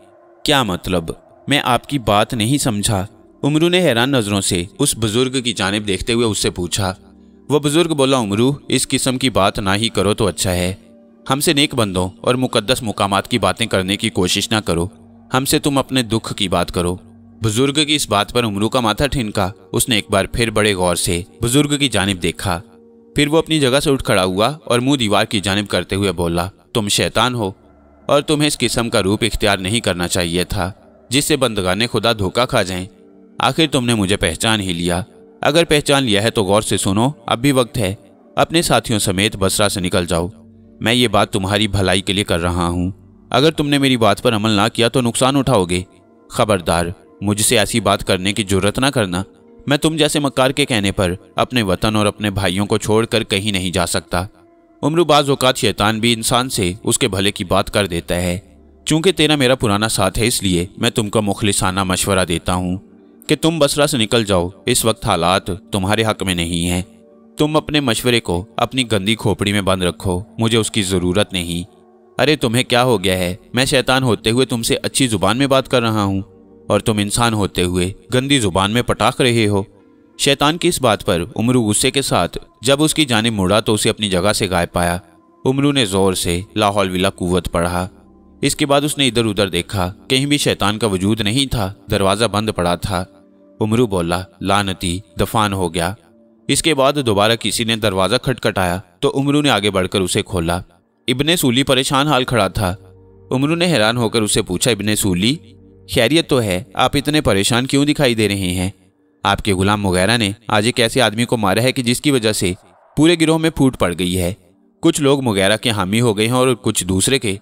क्या मतलब? मैं आपकी बात नहीं समझा। उमरू ने हैरान नज़रों से उस बुजुर्ग की जानिब देखते हुए उससे पूछा। वो बुजुर्ग बोला, उमरू, इस किस्म की बात ना ही करो तो अच्छा है। हमसे नेक बंदों और मुकद्दस मुकामात की बातें करने की कोशिश ना करो, हमसे तुम अपने दुख की बात करो। बुजुर्ग की इस बात पर उमरू का माथा ठिनका। उसने एक बार फिर बड़े गौर से बुजुर्ग की जानिब देखा। फिर वो अपनी जगह से उठ खड़ा हुआ और मुंह दीवार की जानिब करते हुए बोला, तुम शैतान हो और तुम्हें इस किस्म का रूप इख्तियार नहीं करना चाहिए था जिससे बंदगाने खुदा धोखा खा जाएं। आखिर तुमने मुझे पहचान ही लिया। अगर पहचान लिया है तो गौर से सुनो, अब भी वक्त है। अपने साथियों समेत बसरा से निकल जाओ। मैं ये बात तुम्हारी भलाई के लिए कर रहा हूँ। अगर तुमने मेरी बात पर अमल ना किया तो नुकसान उठाओगे। खबरदार, मुझसे ऐसी बात करने की जुर्रत ना करना। मैं तुम जैसे मक्कार के कहने पर अपने वतन और अपने भाइयों को छोड़कर कहीं नहीं जा सकता। उम्र बाज़ औक़ात शैतान भी इंसान से उसके भले की बात कर देता है। चूंकि तेरा मेरा पुराना साथ है, इसलिए मैं तुमको मुखलिसाना मशवरा देता हूँ कि तुम बसरा से निकल जाओ। इस वक्त हालात तुम्हारे हक में नहीं हैं। तुम अपने मशवरे को अपनी गंदी खोपड़ी में बंद रखो, मुझे उसकी ज़रूरत नहीं। अरे तुम्हें क्या हो गया है? मैं शैतान होते हुए तुमसे अच्छी ज़ुबान में बात कर रहा हूँ और तुम इंसान होते हुए गंदी ज़ुबान में पटाख रहे हो। शैतान की इस बात पर उमरू गुस्से के साथ जब उसकी जानिब मुड़ा तो उसे अपनी जगह से गायब पाया। उमरू ने ज़ोर से ला हौल विला कुव्वत पढ़ा। इसके बाद उसने इधर उधर देखा, कहीं भी शैतान का वजूद नहीं था। दरवाज़ा बंद पड़ा था। उमरू बोला, लानती, दफान हो गया। इसके बाद दोबारा किसी ने दरवाज़ा खटखटाया तो उमरू ने आगे बढ़कर उसे खोला। इब्ने सूली परेशान हाल खड़ा था। उमरू ने हैरान होकर उससे पूछा, इब्ने सूली, खैरियत तो है? आप इतने परेशान क्यों दिखाई दे रहे हैं? आपके गुलाम मुगैरा ने आज एक ऐसे आदमी को मारा है कि जिसकी वजह से पूरे गिरोह में फूट पड़ गई है। कुछ लोग मुगैरा के हामी हो गए हैं और कुछ दूसरे के।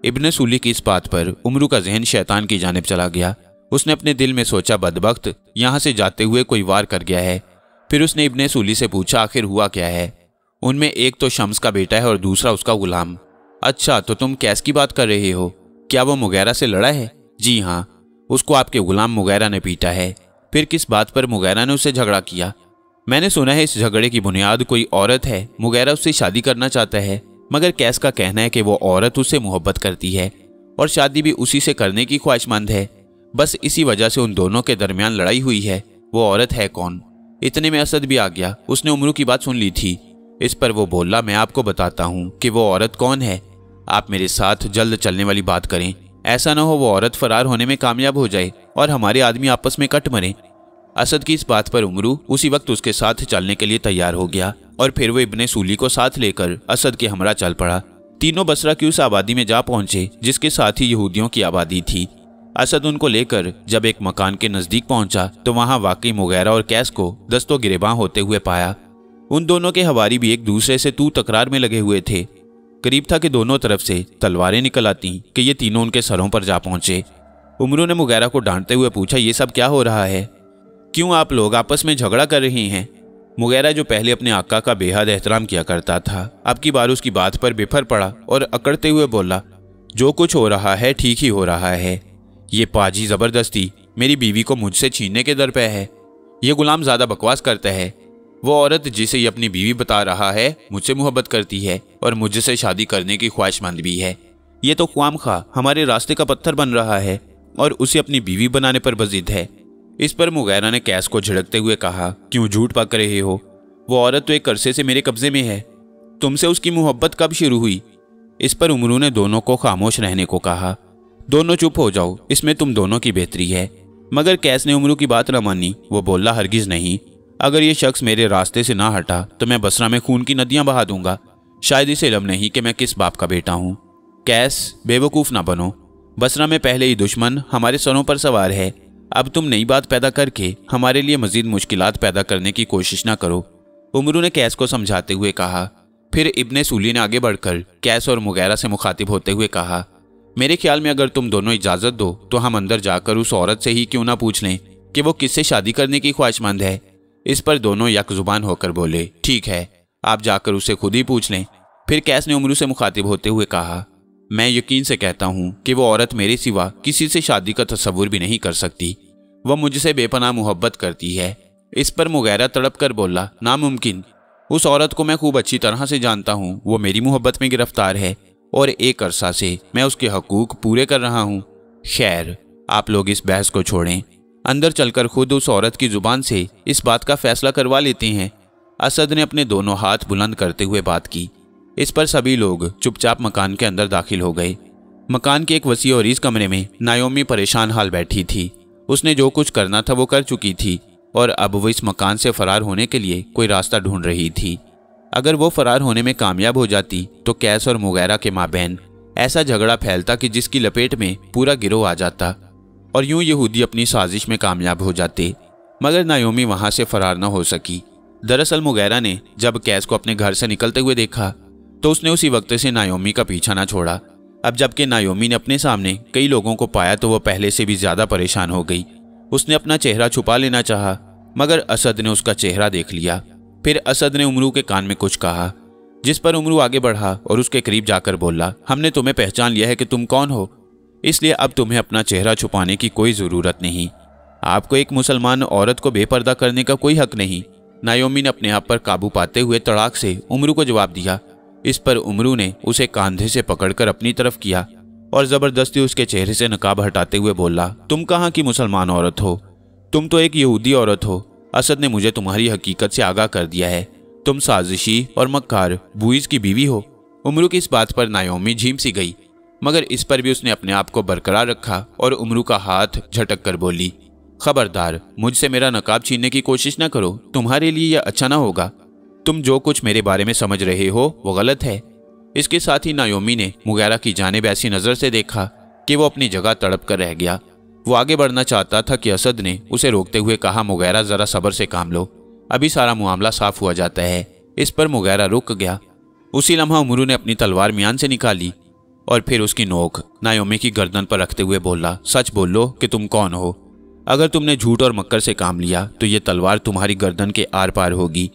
इब्ने सूली की इस बात पर उमरू का जहन शैतान की जानिब चला गया। उसने अपने दिल में सोचा, बदबख्त यहाँ से जाते हुए कोई वार कर गया है। फिर उसने इब्ने सूली से पूछा, आखिर हुआ क्या है? उनमें एक तो शम्स का बेटा है और दूसरा उसका गुलाम। अच्छा, तो तुम कैस की बात कर रहे हो? क्या वो मुगैरा से लड़ा है? जी हाँ, उसको आपके गुलाम मुगैरा ने पीटा है। फिर किस बात पर मुगैरा ने उससे झगड़ा किया? मैंने सुना है इस झगड़े की बुनियाद कोई औरत है। मुगैरा उससे शादी करना चाहता है, मगर कैस का कहना है कि वो औरत उससे मोहब्बत करती है और शादी भी उसी से करने की ख्वाहिशमंद है। बस इसी वजह से उन दोनों के दरमियान लड़ाई हुई है। वो औरत है कौन? इतने में असद भी आ गया। उसने उमरू की बात सुन ली थी। इस पर वो बोला, मैं आपको बताता हूँ कि वो औरत कौन है। आप मेरे साथ जल्द चलने वाली बात करें। ऐसा न हो वो औरत फरार होने में कामयाब हो जाए और हमारे आदमी आपस में कट मरे। असद की इस बात पर उमरू उसी वक्त उसके साथ चलने के लिए तैयार हो गया और फिर वो इब्ने सूली को साथ लेकर असद के हमरा चल पड़ा। तीनों बसरा की उस आबादी में जा पहुंचे जिसके साथ ही यहूदियों की आबादी थी। असद उनको लेकर जब एक मकान के नजदीक पहुंचा तो वहां वाकई मुगैरा और कैस को दस्तों गिरेबां होते हुए पाया। उन दोनों के हवारी भी एक दूसरे से तू तकरार में लगे हुए थे। करीब था कि दोनों तरफ से तलवारें निकल आती कि ये तीनों उनके सरों पर जा पहुंचे। उमरू ने मुगैरा को डांटते हुए पूछा, ये सब क्या हो रहा है? क्यों आप लोग आपस में झगड़ा कर रहे हैं? मुगैरा, जो पहले अपने आका का बेहद एहतराम किया करता था, अब की बार उसकी बात पर बिफर पड़ा और अकड़ते हुए बोला, जो कुछ हो रहा है ठीक ही हो रहा है। ये पाजी जबरदस्ती मेरी बीवी को मुझसे छीनने के दर पे है। ये गुलाम ज्यादा बकवास करता है। वो औरत जिसे ये अपनी बीवी बता रहा है मुझसे मोहब्बत करती है और मुझसे शादी करने की ख्वाहिशमंद भी है। ये तो ख्वामखा हमारे रास्ते का पत्थर बन रहा है और उसे अपनी बीवी बनाने पर बजिद है। इस पर मुगैरा ने कैस को झिड़कते हुए कहा, क्यों झूठ पक रहे हो? वो औरत तो एक अरसे से मेरे कब्जे में है। तुमसे उसकी मोहब्बत कब शुरू हुई? इस पर उमरू ने दोनों को खामोश रहने को कहा। दोनों चुप हो जाओ, इसमें तुम दोनों की बेहतरी है। मगर कैस ने उमरू की बात न मानी। वो बोला, हरगिज नहीं। अगर ये शख्स मेरे रास्ते से ना हटा तो मैं बसरा में खून की नदियां बहा दूंगा। शायद इसे इल्म नहीं कि मैं किस बाप का बेटा हूँ। कैस, बेवकूफ़ ना बनो। बसरा में पहले ही दुश्मन हमारे सरों पर सवार है। अब तुम नई बात पैदा करके हमारे लिए मजीद मुश्किलात पैदा करने की कोशिश ना करो। उमरू ने कैस को समझाते हुए कहा। फिर इब्ने सूली ने आगे बढ़कर कैस और मुगैरा से मुखातिब होते हुए कहा, मेरे ख्याल में अगर तुम दोनों इजाज़त दो तो हम अंदर जाकर उस औरत से ही क्यों ना पूछ लें कि वो किससे शादी करने की ख्वाहिशमंद है। इस पर दोनों यकजुबान होकर बोले, ठीक है, आप जाकर उसे खुद ही पूछ लें। फिर कैस ने उमरू से मुखातिब होते हुए कहा, मैं यकीन से कहता हूँ कि वो औरत मेरे सिवा किसी से शादी का तस्वुर भी नहीं कर सकती। वह मुझसे बेपनाह मोहब्बत करती है। इस पर मुगैरा तड़प कर बोला, नामुमकिन। उस औरत को मैं खूब अच्छी तरह से जानता हूँ। वो मेरी मोहब्बत में गिरफ्तार है और एक अरसा से मैं उसके हकूक पूरे कर रहा हूँ। खैर, आप लोग इस बहस को छोड़ें। अंदर चलकर खुद उस औरत की जुबान से इस बात का फैसला करवा लेते हैं। اسد نے اپنے دونوں ہاتھ بلند کرتے ہوئے بات کی۔ اس پر سبھی لوگ چپ چاپ مکان کے اندر داخل ہو گئے۔ مکان کے ایک وسیع اور عریض کمرے میں نایومی پریشان حال بیٹھی تھی۔ اس نے جو کچھ کرنا تھا وہ کر چکی تھی اور اب وہ اس مکان سے فرار ہونے کے لیے کوئی راستہ ڈھونڈ رہی تھی۔ اگر وہ فرار ہونے میں کامیاب ہو جاتی تو کیس اور مغیرہ کے مابین ایسا جھگڑا پھیلتا کہ جس کی لپیٹ میں پورا گروہ آ جاتا اور یوں یہودی اپنی سازش میں کامیاب ہو جاتے، مگر نایومی وہاں سے فرار نہ ہو سکی۔ دراصل مغیرہ نے جب کیس کو اپنے گھر سے نکلتے ہوئے دیکھا تو اس نے اسی وقت سے نایومی کا پیچھا نہ چھوڑا۔ اب جبکہ نایومی نے اپنے سامنے کئی لوگوں کو پایا تو وہ پہلے سے بھی زیادہ پریشان ہو گئی۔ اس نے اپنا چہرہ چھپا لینا چاہا مگر اسد نے اس کا چہرہ دیکھ لیا۔ پھر اسد نے امرو کے کان میں کچھ کہا، جس پر امرو آگے بڑھا اور اس کے قریب جا کر بولا، ہم نے تمہیں پہچان لیا ہے کہ تم کون ہو، اس لیے اب تمہیں اپنا چہرہ چھپانے کی کوئی ضرورت نہیں۔ آپ کو ایک مسلمان عورت کو بے پردہ کرنے کا کوئی حق نہیں۔ نایومی نے اپنے آپ پر قابو پاتے ہوئے تڑاک سے امرو کو جواب دیا۔ اس پر امرو نے اسے کاندھے سے پکڑ کر اپنی طرف کیا اور زبردستی اس کے چہرے سے نقاب ہٹاتے ہوئے بولا، تم کہاں کی مسلمان عورت ہو؟ تم تو ایک یہودی عورت ہو۔ اسد نے مجھے تمہاری حقیقت سے آگاہ کر دیا ہے۔ تم سازشی اور مکار بوئز کی بیوی ہو۔ امرو کی اس بات پر نایومی جھیم سی گئی، مگر اس پر بھی اس نے اپنے آپ کو برقرار رکھا اور امرو کا ہاتھ جھٹک کر بولی، خبردار، مجھ سے میرا نقاب چھیننے کی کوشش نہ کرو، تمہارے لیے یہ اچھا نہ ہوگا۔ تم جو کچھ میرے بارے میں سمجھ رہے ہو وہ غلط ہے۔ اس کے ساتھ ہی نایومی نے مغیرہ کی جانب ایسی نظر سے دیکھا کہ وہ اپنی جگہ تڑپ کر رہ گیا۔ وہ آگے بڑھنا چاہتا تھا کہ اسد نے اسے روکتے ہوئے کہا، مغیرہ ذرا صبر سے کام لو، ابھی سارا معاملہ صاف ہوا جاتا ہے۔ اس پر مغیرہ رک گیا۔ اسی لمحہ امرو نے اپنی تلوار میان سے نکالی اور پھر اس کی نوک نایومی کی گردن پر رکھتے ہوئے بولا، سچ بولو کہ تم کون ہو۔ اگر تم نے جھوٹ اور مکر سے کام لیا تو یہ تلوار تمہاری گردن کے آر پار ہوگی۔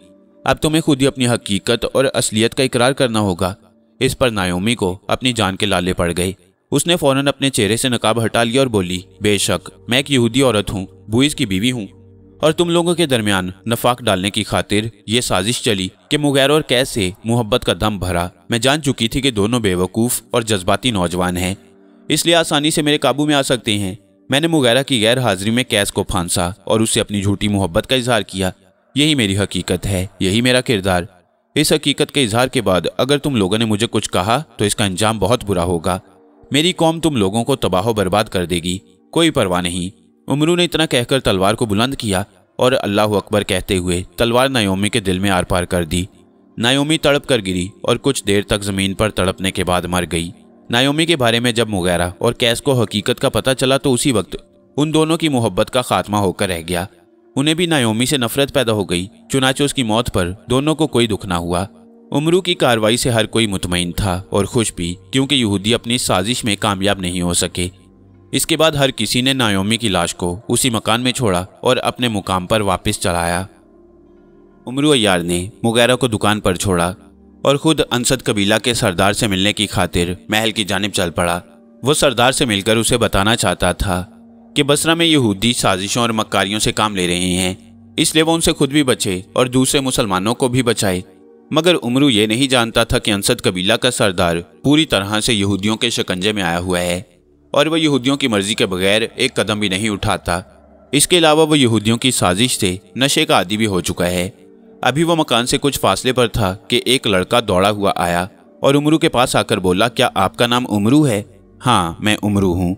اب تمہیں خود ہی اپنی حقیقت اور اصلیت کا اقرار کرنا ہوگا۔ اس پر نایومی کو اپنی جان کے لالے پڑ گئے۔ اس نے فوراً اپنے چہرے سے نقاب ہٹا لیا اور بولی، بے شک میں ایک یہودی عورت ہوں، بوئز کی بیوی ہوں، اور تم لوگوں کے درمیان نفاق ڈالنے کی خاطر یہ سازش چلی کہ مغیرہ اور کیس سے محبت کا دم بھرا۔ میں جان چکی تھی کہ دونوں بے وقوف اور جذباتی نوجوان ہیں، اس لیے آسانی سے میرے قابو میں آ سکتے ہیں۔ میں نے مغیرہ کی غیر حاضری میں کیس کو پھانسا اور اس سے اپنی جھوٹی محبت کا اظہار کیا۔ یہی میری حقیقت ہے، یہی میرا کردار۔ اس حقیقت کے اظہار کے بعد اگر تم لوگوں نے مجھے کچھ کہا تو اس کا انجام بہت برا ہوگا۔ میری قوم تم لوگوں کو تباہ و برباد کر دے گی، کوئی پرواہ نہیں۔ امرو نے اتنا کہہ کر تلوار کو بلند کیا اور اللہ اکبر کہتے ہوئے تلوار نایومی کے دل میں آر پار کر دی۔ نایومی تڑپ کر گری اور کچھ دیر تک زمین پر تڑپنے کے بعد مر گئی۔ نایومی کے بارے میں جب مغیرہ اور کیس کو حقیقت کا پتہ چلا تو اسی وقت ان دونوں کی محبت کا خاتمہ ہو کر رہ گیا۔ انہیں بھی نایومی سے نفرت پیدا ہو گئی، چنانچہ اس کی موت پر دونوں کو کوئی دکھ نہ ہوا۔ امرو کی کارروائی سے ہر کوئی مطمئن تھا اور خوش بھی، کیونکہ یہودی اپنی سازش میں کامیاب نہیں ہو سکے۔ اس کے بعد ہر کسی نے نایومی کی لاش کو اسی مکان میں چھوڑا اور اپنے مقام پر واپس چلایا۔ امرو عیار نے مغیرہ کو دکان پر چھوڑا اور خود انسد قبیلہ کے سردار سے ملنے کی خاطر محل کی جانب چل پڑا۔ وہ سردار سے مل کر اسے بتانا چاہتا تھا کہ بصرہ میں یہودی سازشوں اور مکاریوں سے کام لے رہے ہیں، اس لیے وہ ان سے خود بھی بچے اور دوسرے مسلمانوں کو بھی بچائے۔ مگر امرو یہ نہیں جانتا تھا کہ انسد قبیلہ کا سردار پوری طرح سے یہودیوں کے شکنجے میں آیا ہوا ہے اور وہ یہودیوں کی مرضی کے بغیر ایک قدم بھی نہیں اٹھاتا۔ اس کے علاوہ وہ یہودیوں کی سازش سے نشے کا عادی بھی ہو چکا ہے۔ ابھی وہ مکان سے کچھ فاصلے پر تھا کہ ایک لڑکا دوڑا ہوا آیا اور امرو کے پاس آ کر بولا، کیا آپ کا نام امرو ہے؟ ہاں، میں امرو ہوں۔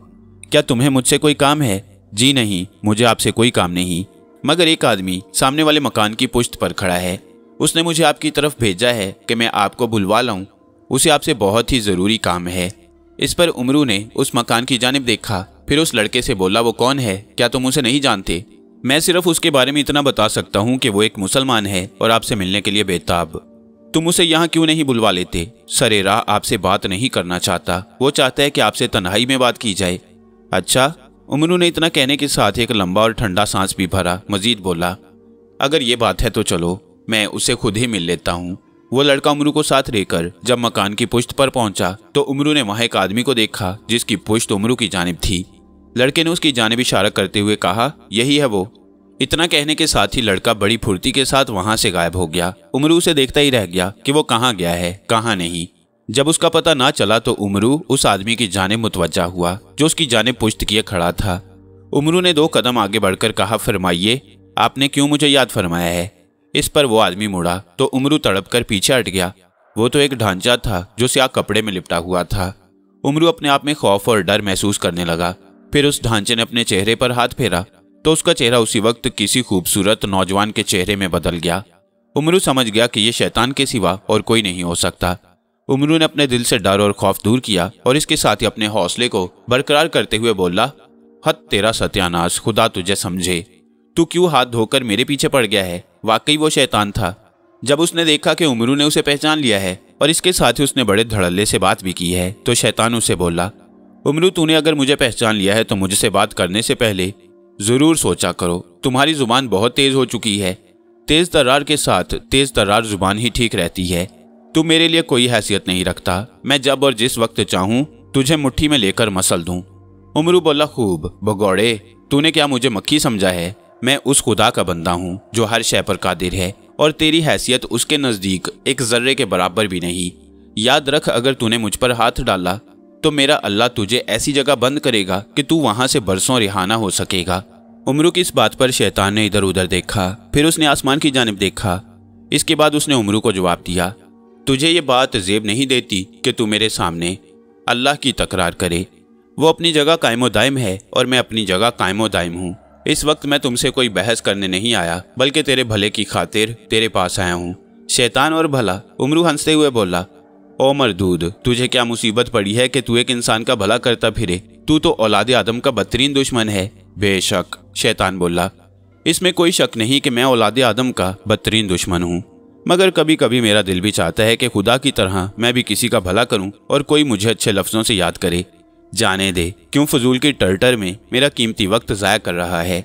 کیا تمہیں مجھ سے کوئی کام ہے؟ جی نہیں، مجھے آپ سے کوئی کام نہیں، مگر ایک آدمی سامنے والے مکان کی پشت پر کھڑا ہے، اس نے مجھے آپ کی طرف بھیجا ہے کہ میں آپ کو بلوا لاؤں، اسے آپ سے بہت ہی ضروری کام ہے۔ اس پر امرو نے اس مکان کی جانب دیکھا، پھر اس لڑکے سے بولا، وہ کون ہے؟ کیا تم اسے نہیں جانتے؟ میں صرف اس کے بارے میں اتنا بتا سکتا ہوں کہ وہ ایک مسلمان ہے اور آپ سے ملنے کے لیے بےتاب۔ تم اسے یہاں کیوں نہیں بلوا لیتے؟ سرے راہ آپ سے بات نہیں کرنا چاہتا، وہ چاہتا ہے کہ آپ سے تنہائی میں بات کی جائے۔ اچھا؟ امرو نے اتنا کہنے کے ساتھ ایک لمبا اور ٹھنڈا سانس بھی بھرا، مزید بولا، اگر یہ بات ہے تو چلو میں اسے خود ہی مل لیتا ہوں۔ وہ لڑکا امرو کو ساتھ لے کر جب مکان کی پشت پر پہنچا تو امرو نے وہاں ایک آدمی کو دیکھا جس کی پشت امرو کی جانب تھی۔ لڑکے نے اس کی جانب اشارہ کرتے ہوئے کہا، یہی ہے وہ۔ اتنا کہنے کے ساتھ ہی لڑکا بڑی پھرتی کے ساتھ وہاں سے غائب ہو گیا۔ امرو اسے دیکھتا ہی رہ گیا کہ وہ کہاں گیا ہے، کہاں نہیں۔ جب اس کا پتہ نہ چلا تو امرو اس آدمی کی جانب متوجہ ہوا جو اس کی جانب پشت کیے کھڑا تھا۔ امرو نے 2 قدم آگے بڑھ کر کہا، فرمائیے، آپ نے کیوں مجھے یاد فرمایا ہے؟ इस पर वो आदमी मुड़ा तो उमरू तड़प कर पीछे हट गया। वो तो एक ढांचा था जो स्याह कपड़े में लिपटा हुआ था। उमरू अपने आप में खौफ और डर महसूस करने लगा। फिर उस ढांचे ने अपने चेहरे पर हाथ फेरा तो उसका चेहरा उसी वक्त किसी खूबसूरत नौजवान के चेहरे में बदल गया। उमरू समझ गया कि ये शैतान के सिवा और कोई नहीं हो सकता। उमरू ने अपने दिल से डर और खौफ दूर किया और इसके साथ ही अपने हौसले को बरकरार करते हुए बोला, हद तेरा सत्यानाश, खुदा तुझे समझे, तू क्यों हाथ धोकर मेरे पीछे पड़ गया है। वाकई वो शैतान था। जब उसने देखा कि उमरू ने उसे पहचान लिया है और इसके साथ ही उसने बड़े धड़ल्ले से बात भी की है तो शैतान उसे बोला, उमरू तूने अगर मुझे पहचान लिया है तो मुझसे बात करने से पहले जरूर सोचा करो। तुम्हारी जुबान बहुत तेज हो चुकी है। तेज तर्रार के साथ तेज तर्रार जुबान ही ठीक रहती है। तू मेरे लिए कोई हैसियत नहीं रखता। मैं जब और जिस वक्त चाहूं तुझे मुट्ठी में लेकर मसल दूं। उमरू बोला, खूब भगौड़े, तूने क्या मुझे मक्खी समझा है। मैं उस खुदा का बंदा हूं जो हर शय पर कादिर है और तेरी हैसियत उसके नजदीक एक जर्रे के बराबर भी नहीं। याद रख, अगर तूने मुझ पर हाथ डाला तो मेरा अल्लाह तुझे ऐसी जगह बंद करेगा कि तू वहां से बरसों रिहा ना हो सकेगा। उमरू की इस बात पर शैतान ने इधर उधर देखा, फिर उसने आसमान की जानिब देखा। इसके बाद उसने उमरू को जवाब दिया, तुझे ये बात जेब नहीं देती कि तू मेरे सामने अल्लाह की तकरार करे। वो अपनी जगह कायमो दायम है और मैं अपनी जगह कायमो दायम हूँ। इस वक्त मैं तुमसे कोई बहस करने नहीं आया बल्कि तेरे भले की खातिर तेरे पास आया हूँ। शैतान और भला। उमरू हंसते हुए बोला, ओ मरदूद, तुझे क्या मुसीबत पड़ी है कि तू एक इंसान का भला करता फिरे। तू तो औलाद आदम का बदतरीन दुश्मन है। बेशक, शैतान बोला, इसमें कोई शक नहीं कि मैं औलाद आदम का बदतरीन दुश्मन हूँ, मगर कभी कभी मेरा दिल भी चाहता है कि खुदा की तरह मैं भी किसी का भला करूं और कोई मुझे अच्छे लफ्जों से याद करे। जाने दे, क्यों फजूल की टर्टर में मेरा कीमती वक्त ज़ाया कर रहा है।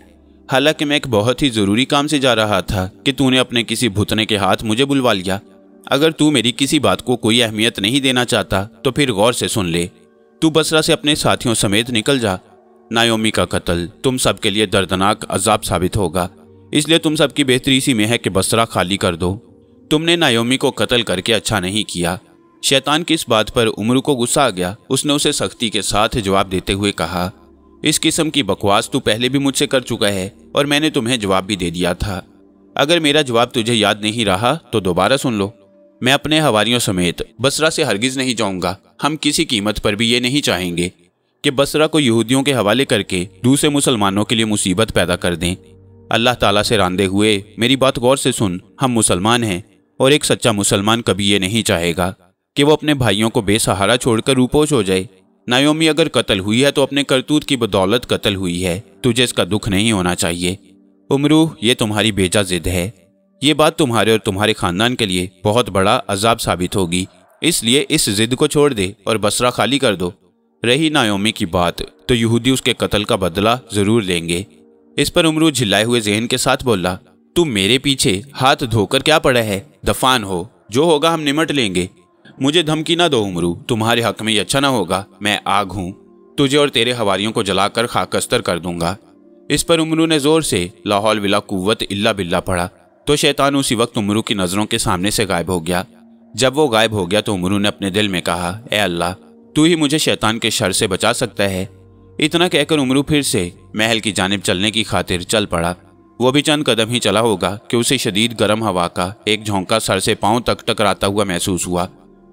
हालांकि मैं एक बहुत ही ज़रूरी काम से जा रहा था कि तूने अपने किसी भुतने के हाथ मुझे बुलवा लिया। अगर तू मेरी किसी बात को कोई अहमियत नहीं देना चाहता तो फिर गौर से सुन ले। तू बसरा से अपने साथियों समेत निकल जा। नायोमी का कत्ल तुम सब के लिए दर्दनाक अजाब साबित होगा, इसलिए तुम सबकी बेहतरी इसी में है कि बसरा खाली कर दो। तुमने नायोमी को कत्ल करके अच्छा नहीं किया। शैतान की इस बात पर उमरू को गुस्सा आ गया। उसने उसे सख्ती के साथ जवाब देते हुए कहा, इस किस्म की बकवास तू पहले भी मुझसे कर चुका है और मैंने तुम्हें जवाब भी दे दिया था। अगर मेरा जवाब तुझे याद नहीं रहा तो दोबारा सुन लो। मैं अपने हवारियों समेत बसरा से हरगिज नहीं जाऊंगा। हम किसी कीमत पर भी ये नहीं चाहेंगे कि बसरा को यहूदियों के हवाले करके दूसरे मुसलमानों के लिए मुसीबत पैदा कर दें। अल्लाह ताला से रांदे हुए मेरी बात गौर से सुन। हम मुसलमान हैं और एक सच्चा मुसलमान कभी ये नहीं चाहेगा कि वो अपने भाइयों को बेसहारा छोड़कर रूपोश हो जाए। नायोमी अगर कत्ल हुई है तो अपने करतूत की बदौलत कत्ल हुई है। तुझे इसका दुख नहीं होना चाहिए। उमरू, ये तुम्हारी बेजा जिद है। ये बात तुम्हारे और तुम्हारे खानदान के लिए बहुत बड़ा अजाब साबित होगी, इसलिए इस जिद को छोड़ दे और बसरा खाली कर दो। रही नायोमी की बात तो यहूदी उसके कत्ल का बदला जरूर लेंगे। इस पर उमरू झिल्लाए हुए जहन के साथ बोला, तू मेरे पीछे हाथ धोकर क्या पड़ा है। दफान हो, जो होगा हम निमट लेंगे। मुझे धमकी ना दो उमरू, तुम्हारे हक में ये अच्छा ना होगा। मैं आग हूँ, तुझे और तेरे हवारियों को जलाकर खाकस्तर कर दूंगा। इस पर उमरू ने जोर से ला हौल विला कुव्वत इल्ला बिल्ला पढ़ा तो शैतान उसी वक्त उमरू की नजरों के सामने से गायब हो गया। जब वो गायब हो गया तो उमरू ने अपने दिल में कहा, ए अल्लाह, तू ही मुझे शैतान के शर से बचा सकता है। इतना कहकर उमरू फिर से महल की जानिब चलने की खातिर चल पड़ा। वो भी चंद कदम ही चला होगा कि उसे शदीद गर्म हवा का एक झोंका सर से पांव तक टकराता हुआ महसूस हुआ।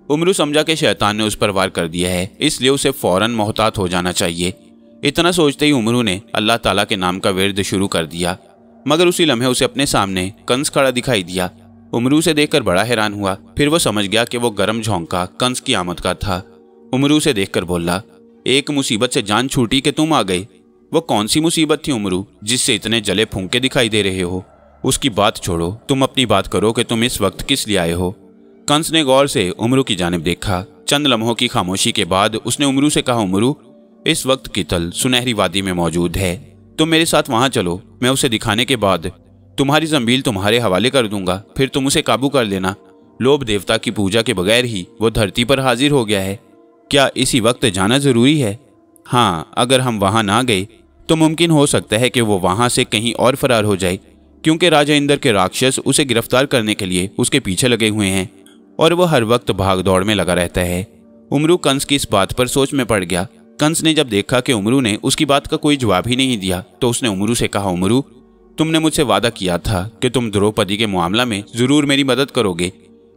उमरू समझा कि शैतान ने उस पर वार कर दिया है, इसलिए उसे फौरन मोहतात हो जाना चाहिए। इतना सोचते ही उमरू ने अल्लाह ताला के नाम का विर्द शुरू कर दिया, मगर उसी लम्हे उसे अपने सामने कंस खड़ा दिखाई दिया। उमरू से देखकर बड़ा हैरान हुआ। फिर वो समझ गया कि वो गर्म झोंका कंस की आमद का था। उमरू से देखकर बोला, एक मुसीबत से जान छूटी कि तुम आ गए। वो कौन सी मुसीबत थी उमरू, जिससे इतने जले फूंके दिखाई दे रहे हो? उसकी बात छोड़ो, तुम अपनी बात करो कि तुम इस वक्त किस लिए आए हो। कंस ने गौर से उमरू की जानिब देखा। चंद लम्हों की खामोशी के बाद उसने उमरू से कहा, उमरू, इस वक्त कितल सुनहरी वादी में मौजूद है। तुम मेरे साथ वहां चलो। मैं उसे दिखाने के बाद तुम्हारी जंबील तुम्हारे हवाले कर दूंगा। फिर तुम उसे काबू कर लेना। लोभ देवता की पूजा के बगैर ही वो धरती पर हाजिर हो गया है। क्या इसी वक्त जाना जरूरी है? हाँ, अगर हम वहां ना गए तो मुमकिन हो सकता है कि वो वहां से कहीं और फरार हो जाए, क्योंकि राजा इंद्र के राक्षस उसे गिरफ्तार करने के लिए उसके पीछे लगे हुए हैं और वह हर वक्त भाग दौड़ में लगा रहता है। उमरू कंस की इस बात पर सोच में पड़ गया। कंस ने जब देखा कि उमरू ने उसकी बात का कोई जवाब ही नहीं दिया तो उसने उमरू से कहा, उमरू, तुमने मुझसे वादा किया था कि तुम द्रौपदी के मामला में जरूर मेरी मदद करोगे।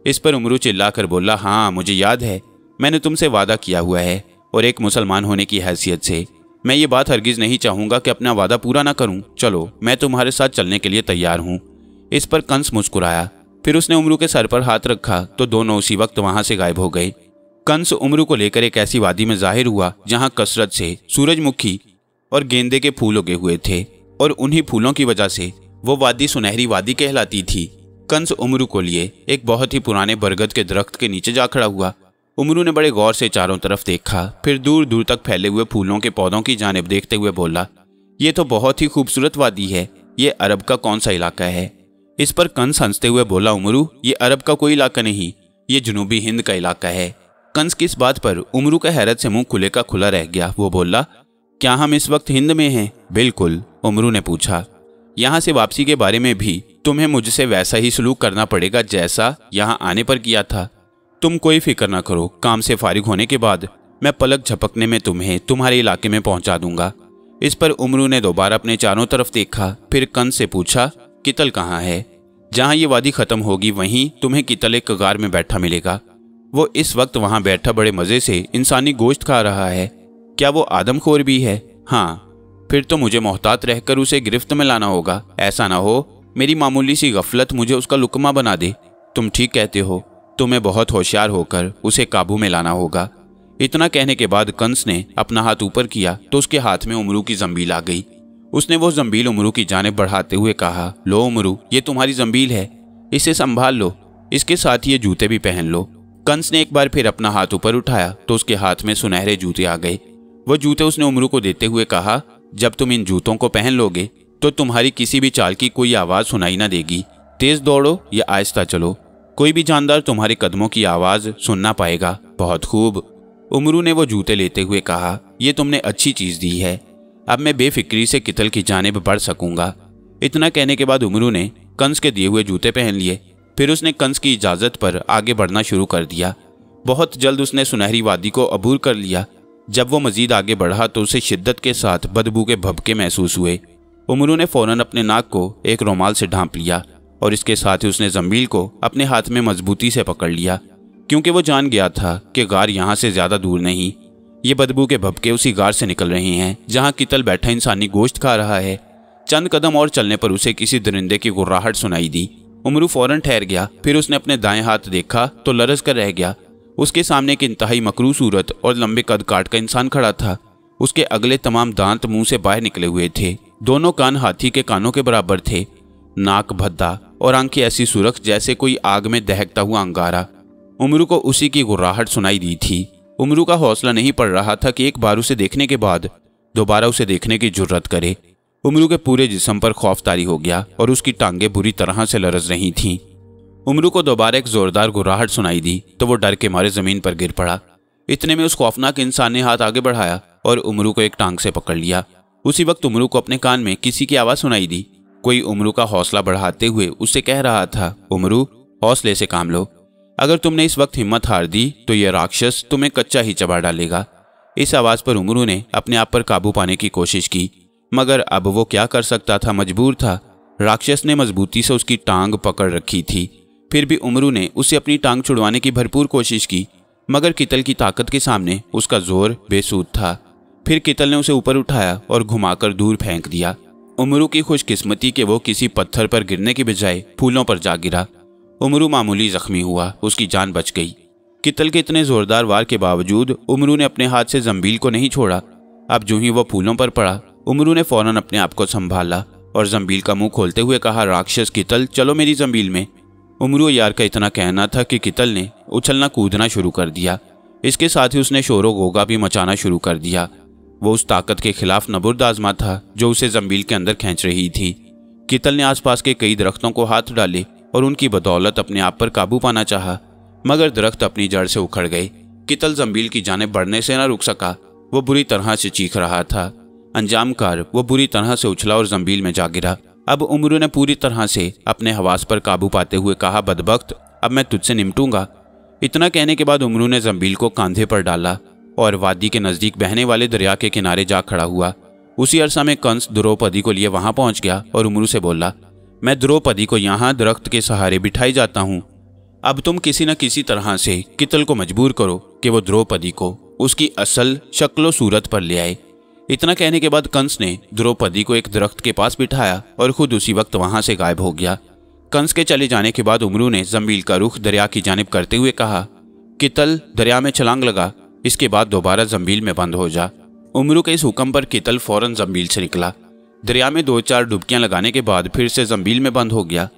इस पर उमरू चिल्लाकर बोला, हाँ मुझे याद है, मैंने तुमसे वादा किया हुआ है, और एक मुसलमान होने की हैसियत से मैं ये बात हरगिज नहीं चाहूँगा कि अपना वादा पूरा ना करूँ। चलो, मैं तुम्हारे साथ चलने के लिए तैयार हूँ। इस पर कंस मुस्कुराया, फिर उसने उमरू के सर पर हाथ रखा तो दोनों उसी वक्त वहां से गायब हो गए। कंस उमरू को लेकर एक ऐसी वादी में जाहिर हुआ जहां कसरत से सूरजमुखी और गेंदे के फूल उगे हुए थे, और उन्हीं फूलों की वजह से वो वादी सुनहरी वादी कहलाती थी। कंस उमरू को लिए एक बहुत ही पुराने बरगद के दरख्त के नीचे जा खड़ा हुआ। उमरू ने बड़े गौर से चारों तरफ देखा, फिर दूर दूर तक फैले हुए फूलों के पौधों की जानिब देखते हुए बोला, ये तो बहुत ही खूबसूरत वादी है, ये अरब का कौन सा इलाका है? इस पर कंस हंसते हुए बोला, उमरू, ये अरब का कोई इलाका नहीं, ये जनूबी हिंद का इलाका है। कंस की इस बात पर उमरू का हैरत से मुंह खुले का खुला रह गया। वो बोला, क्या हम इस वक्त हिंद में हैं? बिल्कुल, उमरू ने पूछा। यहाँ से वापसी के बारे में भी तुम्हें मुझसे वैसा ही सलूक करना पड़ेगा जैसा यहाँ आने पर किया था। तुम कोई फिक्र ना करो, काम से फारिग होने के बाद मैं पलक झपकने में तुम्हें तुम्हारे इलाके में पहुंचा दूंगा। इस पर उमरू ने दोबारा अपने चारों तरफ देखा, फिर कंस से पूछा, कितल कहाँ है? जहाँ ये वादी खत्म होगी वहीं तुम्हें कितल एक कगार में बैठा मिलेगा। वो इस वक्त वहाँ बैठा बड़े मज़े से इंसानी गोश्त खा रहा है। क्या वो आदमखोर भी है? हाँ, फिर तो मुझे मोहतात रहकर उसे गिरफ्त में लाना होगा। ऐसा ना हो मेरी मामूली सी गफलत मुझे उसका लुकमा बना दे। तुम ठीक कहते हो, तुम्हें बहुत होशियार होकर उसे काबू में लाना होगा। इतना कहने के बाद कंस ने अपना हाथ ऊपर किया तो उसके हाथ में उमरू की जंबील आ गई। उसने वो जंबील उमरू की जानिब बढ़ाते हुए कहा, लो उमरू, ये तुम्हारी जंबील है, इसे संभाल लो, इसके साथ ये जूते भी पहन लो। कंस ने एक बार फिर अपना हाथ ऊपर उठाया तो उसके हाथ में सुनहरे जूते आ गए। वो जूते उसने उमरू को देते हुए कहा, जब तुम इन जूतों को पहन लोगे तो तुम्हारी किसी भी चाल की कोई आवाज़ सुनाई ना देगी। तेज दौड़ो या आहिस्ता चलो, कोई भी जानदार तुम्हारे कदमों की आवाज़ सुन ना पाएगा। बहुत खूब, उमरू ने वो जूते लेते हुए कहा, ये तुमने अच्छी चीज़ दी है, अब मैं बेफिक्री से कितल की जानिब बढ़ सकूंगा। इतना कहने के बाद उमरू ने कंस के दिए हुए जूते पहन लिए। फिर उसने कंस की इजाज़त पर आगे बढ़ना शुरू कर दिया। बहुत जल्द उसने सुनहरी वादी को अबूर कर लिया। जब वो मजीद आगे बढ़ा तो उसे शिद्दत के साथ बदबू के भभके महसूस हुए। उमरू ने फौरन अपने नाक को एक रुमाल से ढांप लिया और इसके साथ ही उसने जंबील को अपने हाथ में मजबूती से पकड़ लिया, क्योंकि वो जान गया था कि गार यहाँ से ज़्यादा दूर नहीं। ये बदबू के भभके उसी गार से निकल रहे हैं जहाँ कितल बैठा इंसानी गोश्त खा रहा है। चंद कदम और चलने पर उसे किसी दरिंदे की गुर्राहट सुनाई दी। उमरू फौरन ठहर गया। फिर उसने अपने दाएं हाथ देखा तो लरज कर रह गया। उसके सामने एक इंतहाई मकरू सूरत और लंबे कद काट का इंसान खड़ा था। उसके अगले तमाम दांत मुंह से बाहर निकले हुए थे। दोनों कान हाथी के कानों के बराबर थे। नाक भद्दा और आंखें ऐसी सुरख जैसे कोई आग में दहकता हुआ अंगारा। उमरू को उसी की गुर्राहट सुनाई दी थी। उमरू का हौसला नहीं पड़ रहा था कि एक बार उसे देखने के बाद दोबारा उसे देखने की जुर्रत करे। उमरू के पूरे जिस्म पर खौफ तारी हो गया और उसकी टांगें बुरी तरह से लरज रही थीं। उमरू को दोबारा एक जोरदार गुर्राहट सुनाई दी तो वो डर के मारे जमीन पर गिर पड़ा। इतने में उस खौफनाक इंसान ने हाथ आगे बढ़ाया और उमरू को एक टांग से पकड़ लिया। उसी वक्त उमरू को अपने कान में किसी की आवाज़ सुनाई दी। कोई उमरू का हौसला बढ़ाते हुए उससे कह रहा था, उमरू, हौसले से काम लो, अगर तुमने इस वक्त हिम्मत हार दी तो यह राक्षस तुम्हें कच्चा ही चबा डालेगा। इस आवाज़ पर उमरू ने अपने आप पर काबू पाने की कोशिश की, मगर अब वो क्या कर सकता था, मजबूर था। राक्षस ने मजबूती से उसकी टांग पकड़ रखी थी। फिर भी उमरू ने उसे अपनी टांग छुड़वाने की भरपूर कोशिश की, मगर कितल की ताकत के सामने उसका जोर बेसूद था। फिर कितल ने उसे ऊपर उठाया और घुमाकर दूर फेंक दिया। उमरू की खुशकिस्मती कि वो किसी पत्थर पर गिरने की बजाय फूलों पर जा गिरा। उमरू मामूली जख्मी हुआ, उसकी जान बच गई। कितल के इतने जोरदार वार के बावजूद उमरू ने अपने हाथ से जंबील को नहीं छोड़ा। अब जो ही वो फूलों पर पड़ा, उमरू ने फौरन अपने आप को संभाला और जंबील का मुंह खोलते हुए कहा, राक्षस कितल, चलो मेरी जंबील में। उमरू यार का इतना कहना था कि कितल ने उछलना कूदना शुरू कर दिया। इसके साथ ही उसने शोरो गोगा भी मचाना शुरू कर दिया। वो उस ताकत के खिलाफ नबुर्द आजमा था जो उसे जंबील के अंदर खींच रही थी। कितल ने आसपास के कई दरख्तों को हाथ डाले और उनकी बदौलत अपने आप पर काबू पाना चाहा, मगर दरख्त अपनी जड़ से उखड़ गए। कितल जंबील की जानिब बढ़ने से न रुक सका। वो बुरी तरह से चीख रहा था। अंजामकार वो बुरी तरह से उछला और जंबील में जा गिरा। अब उमरू ने पूरी तरह से अपने हवास पर काबू पाते हुए कहा, बदबख्त, अब मैं तुझसे निपटूंगा। इतना कहने के बाद उमरू ने जंबील को कांधे पर डाला और वादी के नज़दीक बहने वाले दरिया के किनारे जा खड़ा हुआ। उसी अरसा में कंस द्रौपदी को लिए वहां पहुंच गया और उमरू से बोला, मैं द्रौपदी को यहाँ दरख्त के सहारे बिठाई जाता हूँ। अब तुम किसी न किसी तरह से कितल को मजबूर करो कि वो द्रौपदी को उसकी असल शक्लो सूरत पर ले आए। इतना कहने के बाद कंस ने द्रौपदी को एक दरख्त के पास बिठाया और खुद उसी वक्त वहां से गायब हो गया। कंस के चले जाने के बाद उमरू ने जंबील का रुख दरिया की जानिब करते हुए कहा, कितल दरिया में छलांग लगा, इसके बाद दोबारा जंबील में बंद हो जा। उमरू के इस हुक्म पर कितल फौरन जंबील से निकला। दरिया में 2-4 डुबकियां लगाने के बाद फिर से जंबील में बंद हो गया।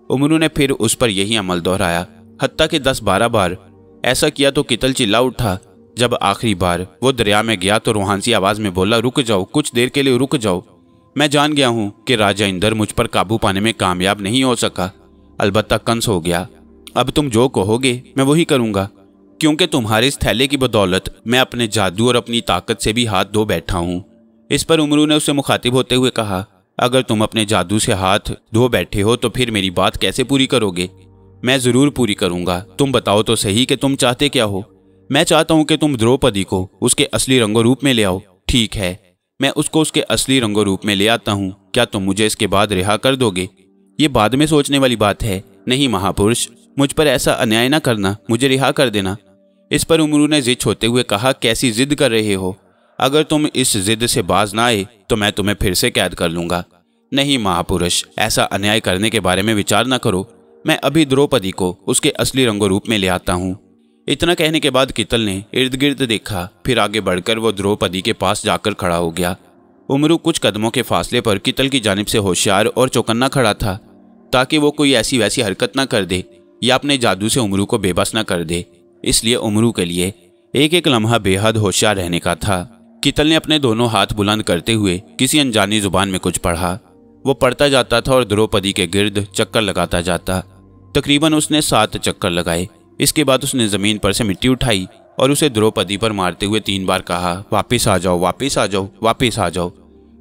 उमरू ने फिर उस पर यही अमल दोहराया, हत्ता कि 10-12 बार ऐसा किया तो कितल चिल्ला उठा। जब आखिरी बार वो दरिया में गया तो रूहानसी आवाज में बोला, रुक जाओ, कुछ देर के लिए रुक जाओ। मैं जान गया हूं कि राजा इंद्र मुझ पर काबू पाने में कामयाब नहीं हो सका, अलबत्ता कंस हो गया। अब तुम जो कहोगे मैं वही करूंगा, क्योंकि तुम्हारे इस थैले की बदौलत मैं अपने जादू और अपनी ताकत से भी हाथ धो बैठा हूं। इस पर उमरू ने उससे मुखातिब होते हुए कहा, अगर तुम अपने जादू से हाथ धो बैठे हो तो फिर मेरी बात कैसे पूरी करोगे? मैं जरूर पूरी करूंगा। तुम बताओ तो सही कि तुम चाहते क्या हो? मैं चाहता हूं कि तुम द्रौपदी को उसके असली रंगो रूप में ले आओ। ठीक है, मैं उसको उसके असली रंगो रूप में ले आता हूं। क्या तुम मुझे इसके बाद रिहा कर दोगे? ये बाद में सोचने वाली बात है। नहीं महापुरुष, मुझ पर ऐसा अन्याय न करना, मुझे रिहा कर देना। इस पर उमरू ने जिद होते हुए कहा, कैसी जिद कर रहे हो? अगर तुम इस जिद से बाज ना आए तो मैं तुम्हें फिर से कैद कर लूंगा। नहीं महापुरुष, ऐसा अन्याय करने के बारे में विचार न करो। मैं अभी द्रौपदी को उसके असली रंगो रूप में ले आता हूँ। इतना कहने के बाद कितल ने इर्द गिर्द देखा, फिर आगे बढ़कर वो द्रौपदी के पास जाकर खड़ा हो गया। उमरू कुछ कदमों के फासले पर कितल की जानिब से होशियार और चौकन्ना खड़ा था, ताकि वो कोई ऐसी वैसी हरकत न कर दे या अपने जादू से उमरू को बेबस न कर दे। इसलिए उमरू के लिए एक एक लम्हा बेहद होशियार रहने का था। कितल ने अपने दोनों हाथ बुलंद करते हुए किसी अनजानी जुबान में कुछ पढ़ा। वो पढ़ता जाता था और द्रौपदी के गिर्द चक्कर लगाता जाता। तकरीबन उसने 7 चक्कर लगाए। इसके बाद उसने जमीन पर से मिट्टी उठाई और उसे द्रौपदी पर मारते हुए 3 बार कहा, वापिस आ जाओ, वापिस आ जाओ, वापिस आ जाओ।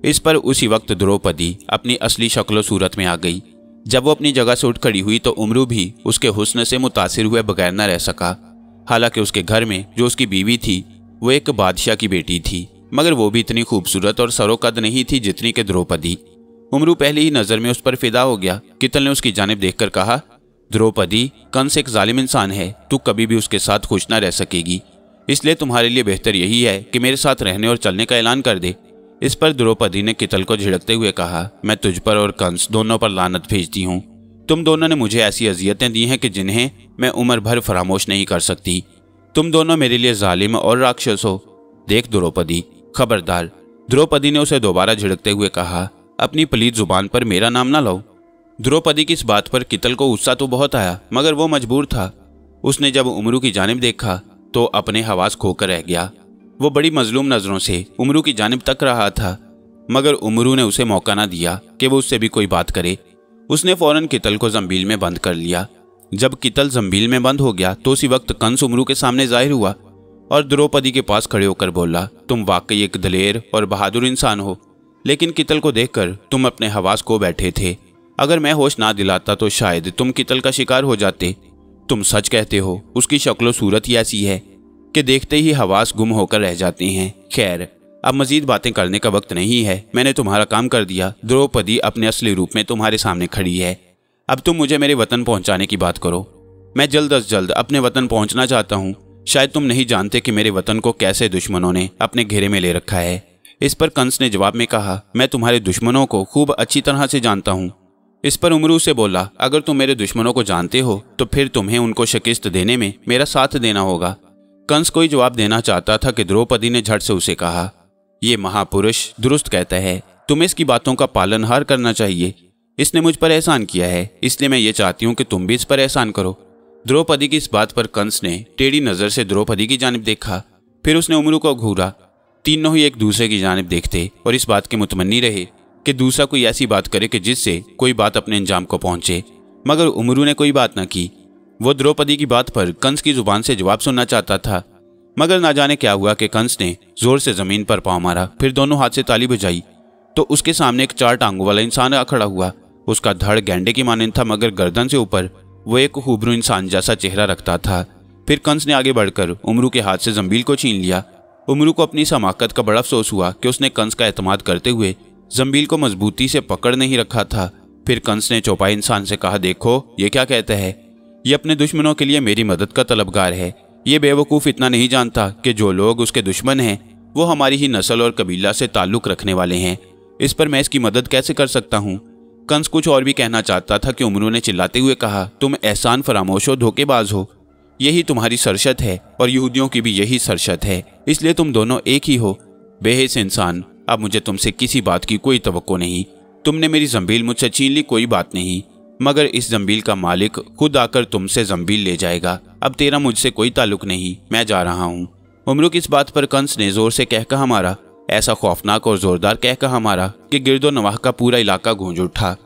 इस पर उसी वक्त द्रौपदी अपनी असली शक्ल सूरत में आ गई। जब वो अपनी जगह से उठ खड़ी हुई तो उमरू भी उसके हुस्न से मुतासिर हुए बगैर न रह सका। हालांकि उसके घर में जो उसकी बीवी थी वो एक बादशाह की बेटी थी, मगर वो भी इतनी खूबसूरत और सरोकद नहीं थी जितनी कि द्रौपदी। उमरू पहली ही नजर में उस पर फिदा हो गया। कितल ने उसकी जानिब देखकर कहा, द्रौपदी, कंस एक जालिम इंसान है, तू कभी भी उसके साथ खुश न रह सकेगी। इसलिए तुम्हारे लिए बेहतर यही है कि मेरे साथ रहने और चलने का ऐलान कर दे। इस पर द्रौपदी ने कितल को झिड़कते हुए कहा, मैं तुझ पर और कंस दोनों पर लानत भेजती हूँ। तुम दोनों ने मुझे ऐसी अजियतें दी हैं कि जिन्हें मैं उम्र भर फरामोश नहीं कर सकती। तुम दोनों मेरे लिए जालिम और राक्षस हो। देख द्रौपदी, खबरदार। द्रौपदी ने उसे दोबारा झिड़कते हुए कहा, अपनी पलीद जुबान पर मेरा नाम ना लाओ। द्रौपदी की इस बात पर कितल को गुस्सा तो बहुत आया, मगर वो मजबूर था। उसने जब उमरू की जानिब देखा तो अपने हवास खोकर रह गया। वो बड़ी मजलूम नजरों से उमरू की जानिब तक रहा था, मगर उमरू ने उसे मौका ना दिया कि वो उससे भी कोई बात करे। उसने फौरन कितल को जंबील में बंद कर लिया। जब कितल जंबील में बंद हो गया तो उसी वक्त कंस उमरू के सामने जाहिर हुआ और द्रौपदी के पास खड़े होकर बोला, तुम वाकई एक दलेर और बहादुर इंसान हो, लेकिन कितल को देखकर तुम अपने हवास खो बैठे थे। अगर मैं होश ना दिलाता तो शायद तुम कितल का शिकार हो जाते। तुम सच कहते हो, उसकी शक्लो सूरत ही ऐसी है कि देखते ही हवास गुम होकर रह जाते हैं। खैर, अब मजीद बातें करने का वक्त नहीं है। मैंने तुम्हारा काम कर दिया। द्रौपदी अपने असली रूप में तुम्हारे सामने खड़ी है। अब तुम मुझे मेरे वतन पहुंचाने की बात करो। मैं जल्द अज जल्द अपने वतन पहुंचना चाहता हूँ। शायद तुम नहीं जानते कि मेरे वतन को कैसे दुश्मनों ने अपने घेरे में ले रखा है। इस पर कंस ने जवाब में कहा, मैं तुम्हारे दुश्मनों को खूब अच्छी तरह से जानता हूँ। इस पर उमरू से बोला, अगर तुम मेरे दुश्मनों को जानते हो तो फिर तुम्हें उनको शिकस्त देने में मेरा साथ देना होगा। कंस कोई जवाब देना चाहता था कि द्रौपदी ने झट से उसे कहा, ये महापुरुष दुरुस्त कहता है, तुम्हें इसकी बातों का पालनहार करना चाहिए। इसने मुझ पर एहसान किया है, इसलिए मैं ये चाहती हूँ कि तुम भी इस पर एहसान करो। द्रौपदी की इस बात पर कंस ने टेढ़ी नजर से द्रौपदी की जानिब देखा, फिर उसने उमरू को घूरा। तीनों ही एक दूसरे की जानिब देखते और इस बात के मुतमन्नी रहे कि दूसरा कोई ऐसी बात करे कि जिससे कोई बात अपने अंजाम को पहुंचे, मगर उमरू ने कोई बात न की। वो द्रौपदी की बात पर कंस की जुबान से जवाब सुनना चाहता था, मगर ना जाने क्या हुआ कि कंस ने जोर से जमीन पर पांव मारा, फिर दोनों हाथ से ताली बजाई तो उसके सामने एक 4 टांगों वाला इंसान आ खड़ा हुआ। उसका धड़ गेंडे की मानंद था, मगर गर्दन से ऊपर वो एक खूबरू इंसान जैसा चेहरा रखता था। फिर कंस ने आगे बढ़कर उमरू के हाथ से जंबील को छीन लिया। उमरू को अपनी समाकत का बड़ा अफसोस हुआ कि उसने कंस का एतमाद करते हुए जंबील को मजबूती से पकड़ नहीं रखा था। फिर कंस ने चौपाई इंसान से कहा, देखो ये क्या कहता है, ये अपने दुश्मनों के लिए मेरी मदद का तलबगार है। ये बेवकूफ़ इतना नहीं जानता कि जो लोग उसके दुश्मन हैं वो हमारी ही नस्ल और कबीला से ताल्लुक़ रखने वाले हैं। इस पर मैं इसकी मदद कैसे कर सकता हूँ। कंस कुछ और भी कहना चाहता था कि उमरू ने चिल्लाते हुए कहा, तुम एहसान फरामोश हो, धोखेबाज हो। यही तुम्हारी सरशत है और यहूदियों की भी यही सरशत है, इसलिए तुम दोनों एक ही हो। बेहिस इंसान, अब मुझे तुमसे किसी बात की कोई तवक्को नहीं। तुमने मेरी जंबील मुझसे छीन ली, कोई बात नहीं, मगर इस जंबील का मालिक खुद आकर तुमसे जंबील ले जाएगा। अब तेरा मुझसे कोई ताल्लुक नहीं, मैं जा रहा हूँ। उमरू की इस बात पर कंस ने जोर से कह कहा मारा, ऐसा खौफनाक और जोरदार कह कहा मारा कि गिरदो नवाह का पूरा इलाका गूंज उठा।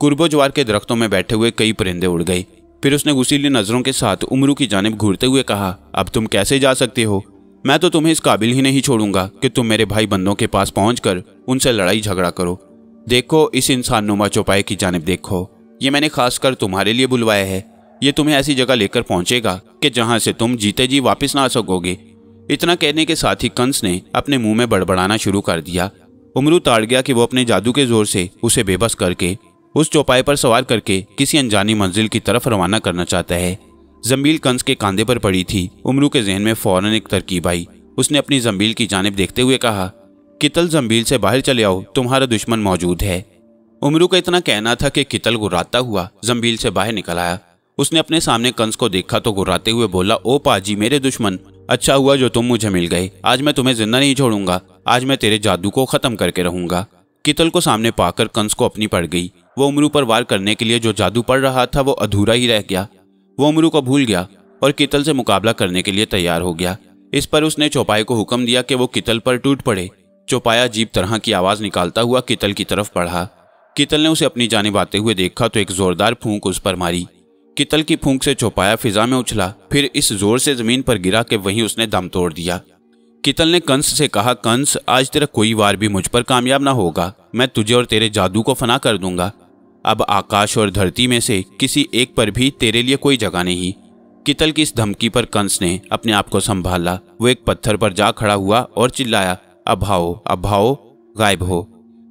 कुर्बो ज्वार के दरख्तों में बैठे हुए कई परिंदे उड़ गए। फिर उसने गुस्सीली नजरों के साथ उमरू की जानिब घूरते हुए कहा, अब तुम कैसे जा सकते हो। मैं तो तुम्हें इस काबिल ही नहीं छोड़ूंगा कि तुम मेरे भाई बंदों के पास पहुंचकर उनसे लड़ाई झगड़ा करो। देखो इस इंसान नुमा चौपाई की जानिब देखो, ये मैंने खासकर तुम्हारे लिए बुलवाया है। ये तुम्हें ऐसी जगह लेकर पहुंचेगा कि जहां से तुम जीते जी वापस ना आ सकोगे। इतना कहने के साथ ही कंस ने अपने मुंह में बड़बड़ाना शुरू कर दिया। उमरू ताड़ गया कि वो अपने जादू के जोर से उसे बेबस करके उस चौपाई पर सवार करके किसी अनजानी मंजिल की तरफ रवाना करना चाहता है। जंबील कंस के कांधे पर पड़ी थी। उमरू के जहन में फौरन एक तरकीब आई। उसने अपनी जंबील की जानिब देखते हुए कहा, कितल जंबील से बाहर चले आओ, तुम्हारा दुश्मन मौजूद है। उमरू का इतना कहना था कि कितल गुर्राता हुआ जंबील से बाहर निकल आया। उसने अपने सामने कंस को देखा तो गुर्राते हुए बोला, ओ पाजी मेरे दुश्मन, अच्छा हुआ जो तुम मुझे मिल गए। आज मैं तुम्हें जिंदा नहीं छोड़ूंगा, आज मैं तेरे जादू को खत्म करके रहूंगा। कितल को सामने पाकर कंस को अपनी पड़ गई। वो उमरू पर वार करने के लिए जो जादू पड़ रहा था वो अधूरा ही रह गया। वो उमरू को भूल गया और कितल से मुकाबला करने के लिए तैयार हो गया। इस पर उसने चौपाई को हुक्म दिया कि वो कितल पर टूट पड़े। चौपाया अजीब तरह की आवाज निकालता हुआ कितल की तरफ बढ़ा। कितल ने उसे अपनी जानिब आते हुए देखा तो एक जोरदार फूंक उस पर मारी। कितल की फूंक से चौपाया फिजा में उछला, फिर इस जोर से जमीन पर गिरा कि वहीं उसने दम तोड़ दिया। कितल ने कंस से कहा, कंस आज तेरा कोई वार भी मुझ पर कामयाब ना होगा, मैं तुझे और तेरे जादू को फना कर दूंगा। अब आकाश और धरती में से किसी एक पर भी तेरे लिए कोई जगह नहीं। कितल की इस धमकी पर कंस ने अपने आप को संभाला। वो एक पत्थर पर जा खड़ा हुआ और चिल्लाया, अब भाओ, गायब हो।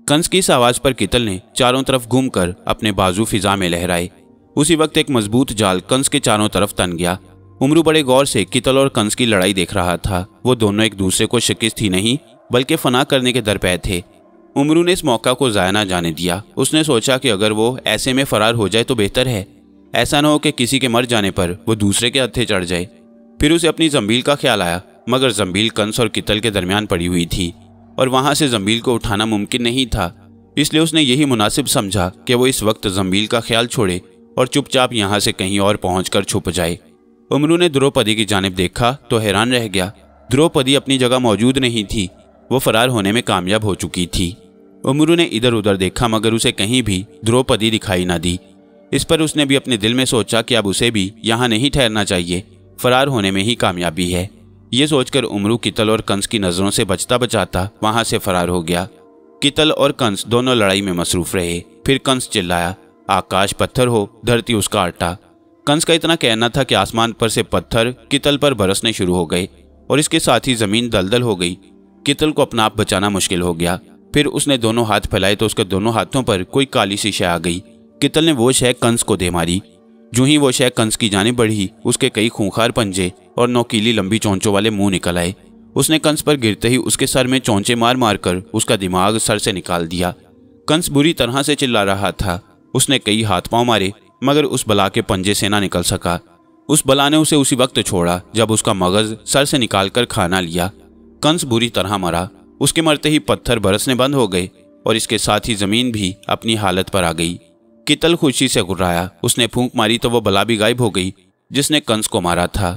कंस की इस आवाज पर कितल ने चारों तरफ घूमकर अपने बाजू फिजा में लहराए। उसी वक्त एक मजबूत जाल कंस के चारों तरफ तन गया। उमरू बड़े गौर से कितल और कंस की लड़ाई देख रहा था। वो दोनों एक दूसरे को शिकस्त ही नहीं बल्कि फना करने के दरपे थे। उमरू ने इस मौका को ज़ाया ना जाने दिया। उसने सोचा कि अगर वो ऐसे में फरार हो जाए तो बेहतर है, ऐसा न हो कि किसी के मर जाने पर वो दूसरे के हत्थे चढ़ जाए। फिर उसे अपनी जंबील का ख्याल आया, मगर जंबील कंस और कितल के दरमियान पड़ी हुई थी और वहां से जंबील को उठाना मुमकिन नहीं था। इसलिए उसने यही मुनासिब समझा कि वो इस वक्त जंबील का ख्याल छोड़े और चुपचाप यहाँ से कहीं और पहुंचकर छुप जाए। उमरू ने द्रौपदी की जानिब देखा तो हैरान रह गया। द्रौपदी अपनी जगह मौजूद नहीं थी, वो फरार होने में कामयाब हो चुकी थी। उमरू ने इधर उधर देखा मगर उसे कहीं भी द्रौपदी दिखाई न दी। इस पर उसने भी अपने दिल में सोचा कि अब उसे भी यहाँ नहीं ठहरना चाहिए, फरार होने में ही कामयाबी है। ये सोचकर उमरू कितल और कंस की नज़रों से बचता बचाता वहां से फरार हो गया। कितल और कंस दोनों लड़ाई में मसरूफ रहे। फिर कंस चिल्लाया, आकाश पत्थर हो, धरती उसका आटा। कंस का इतना कहना था कि आसमान पर से पत्थर कितल पर बरसने शुरू हो गए और इसके साथ ही जमीन दलदल हो गई। कितल को अपना आप बचाना मुश्किल हो गया। फिर उसने दोनों हाथ फैलाए तो उसके दोनों हाथों पर कोई काली सी शय आ गई। कितल ने वो शय कंस को दे मारी। जो ही वो शय कंस की जानिब बढ़ी, उसके कई खूंखार पंजे और नोकीली लंबी चोंचों वाले मुंह निकल आए। उसने कंस पर गिरते ही उसके सर में चोंचे मार मार कर उसका दिमाग सर से निकाल दिया। कंस बुरी तरह से चिल्ला रहा था। उसने कई हाथ पांव मारे मगर उस बला के पंजे से ना निकल सका। उस बला ने उसे उसी वक्त छोड़ा जब उसका मगज सर से निकालकर खाना लिया। कंस बुरी तरह मरा। उसके मरते ही पत्थर बरसने बंद हो गए और इसके साथ ही जमीन भी अपनी हालत पर आ गई। कितल खुशी से गुर्राया। उसने फूंक मारी तो वो बला भी गायब हो गई जिसने कंस को मारा था।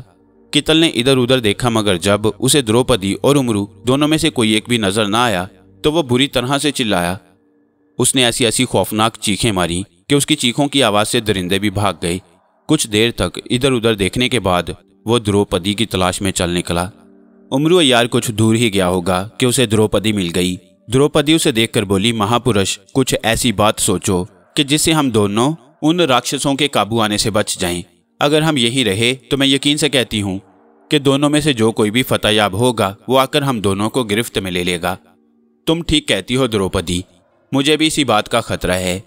कितल ने इधर उधर देखा मगर जब उसे द्रौपदी और उमरू दोनों में से कोई एक भी नजर ना आया तो वो बुरी तरह से चिल्लाया। उसने ऐसी ऐसी खौफनाक चीखें मारी कि उसकी चीखों की आवाज से दरिंदे भी भाग गए। कुछ देर तक इधर उधर देखने के बाद वो द्रौपदी की तलाश में चल निकला। उमरू यार कुछ दूर ही गया होगा कि उसे द्रौपदी मिल गई। द्रौपदी उसे देखकर बोली, महापुरुष कुछ ऐसी बात सोचो कि जिससे हम दोनों उन राक्षसों के काबू आने से बच जाएं। अगर हम यहीं रहे तो मैं यकीन से कहती हूँ कि दोनों में से जो कोई भी फतेहयाब होगा वो आकर हम दोनों को गिरफ्त में ले लेगा। तुम ठीक कहती हो द्रौपदी, मुझे भी इसी बात का खतरा है।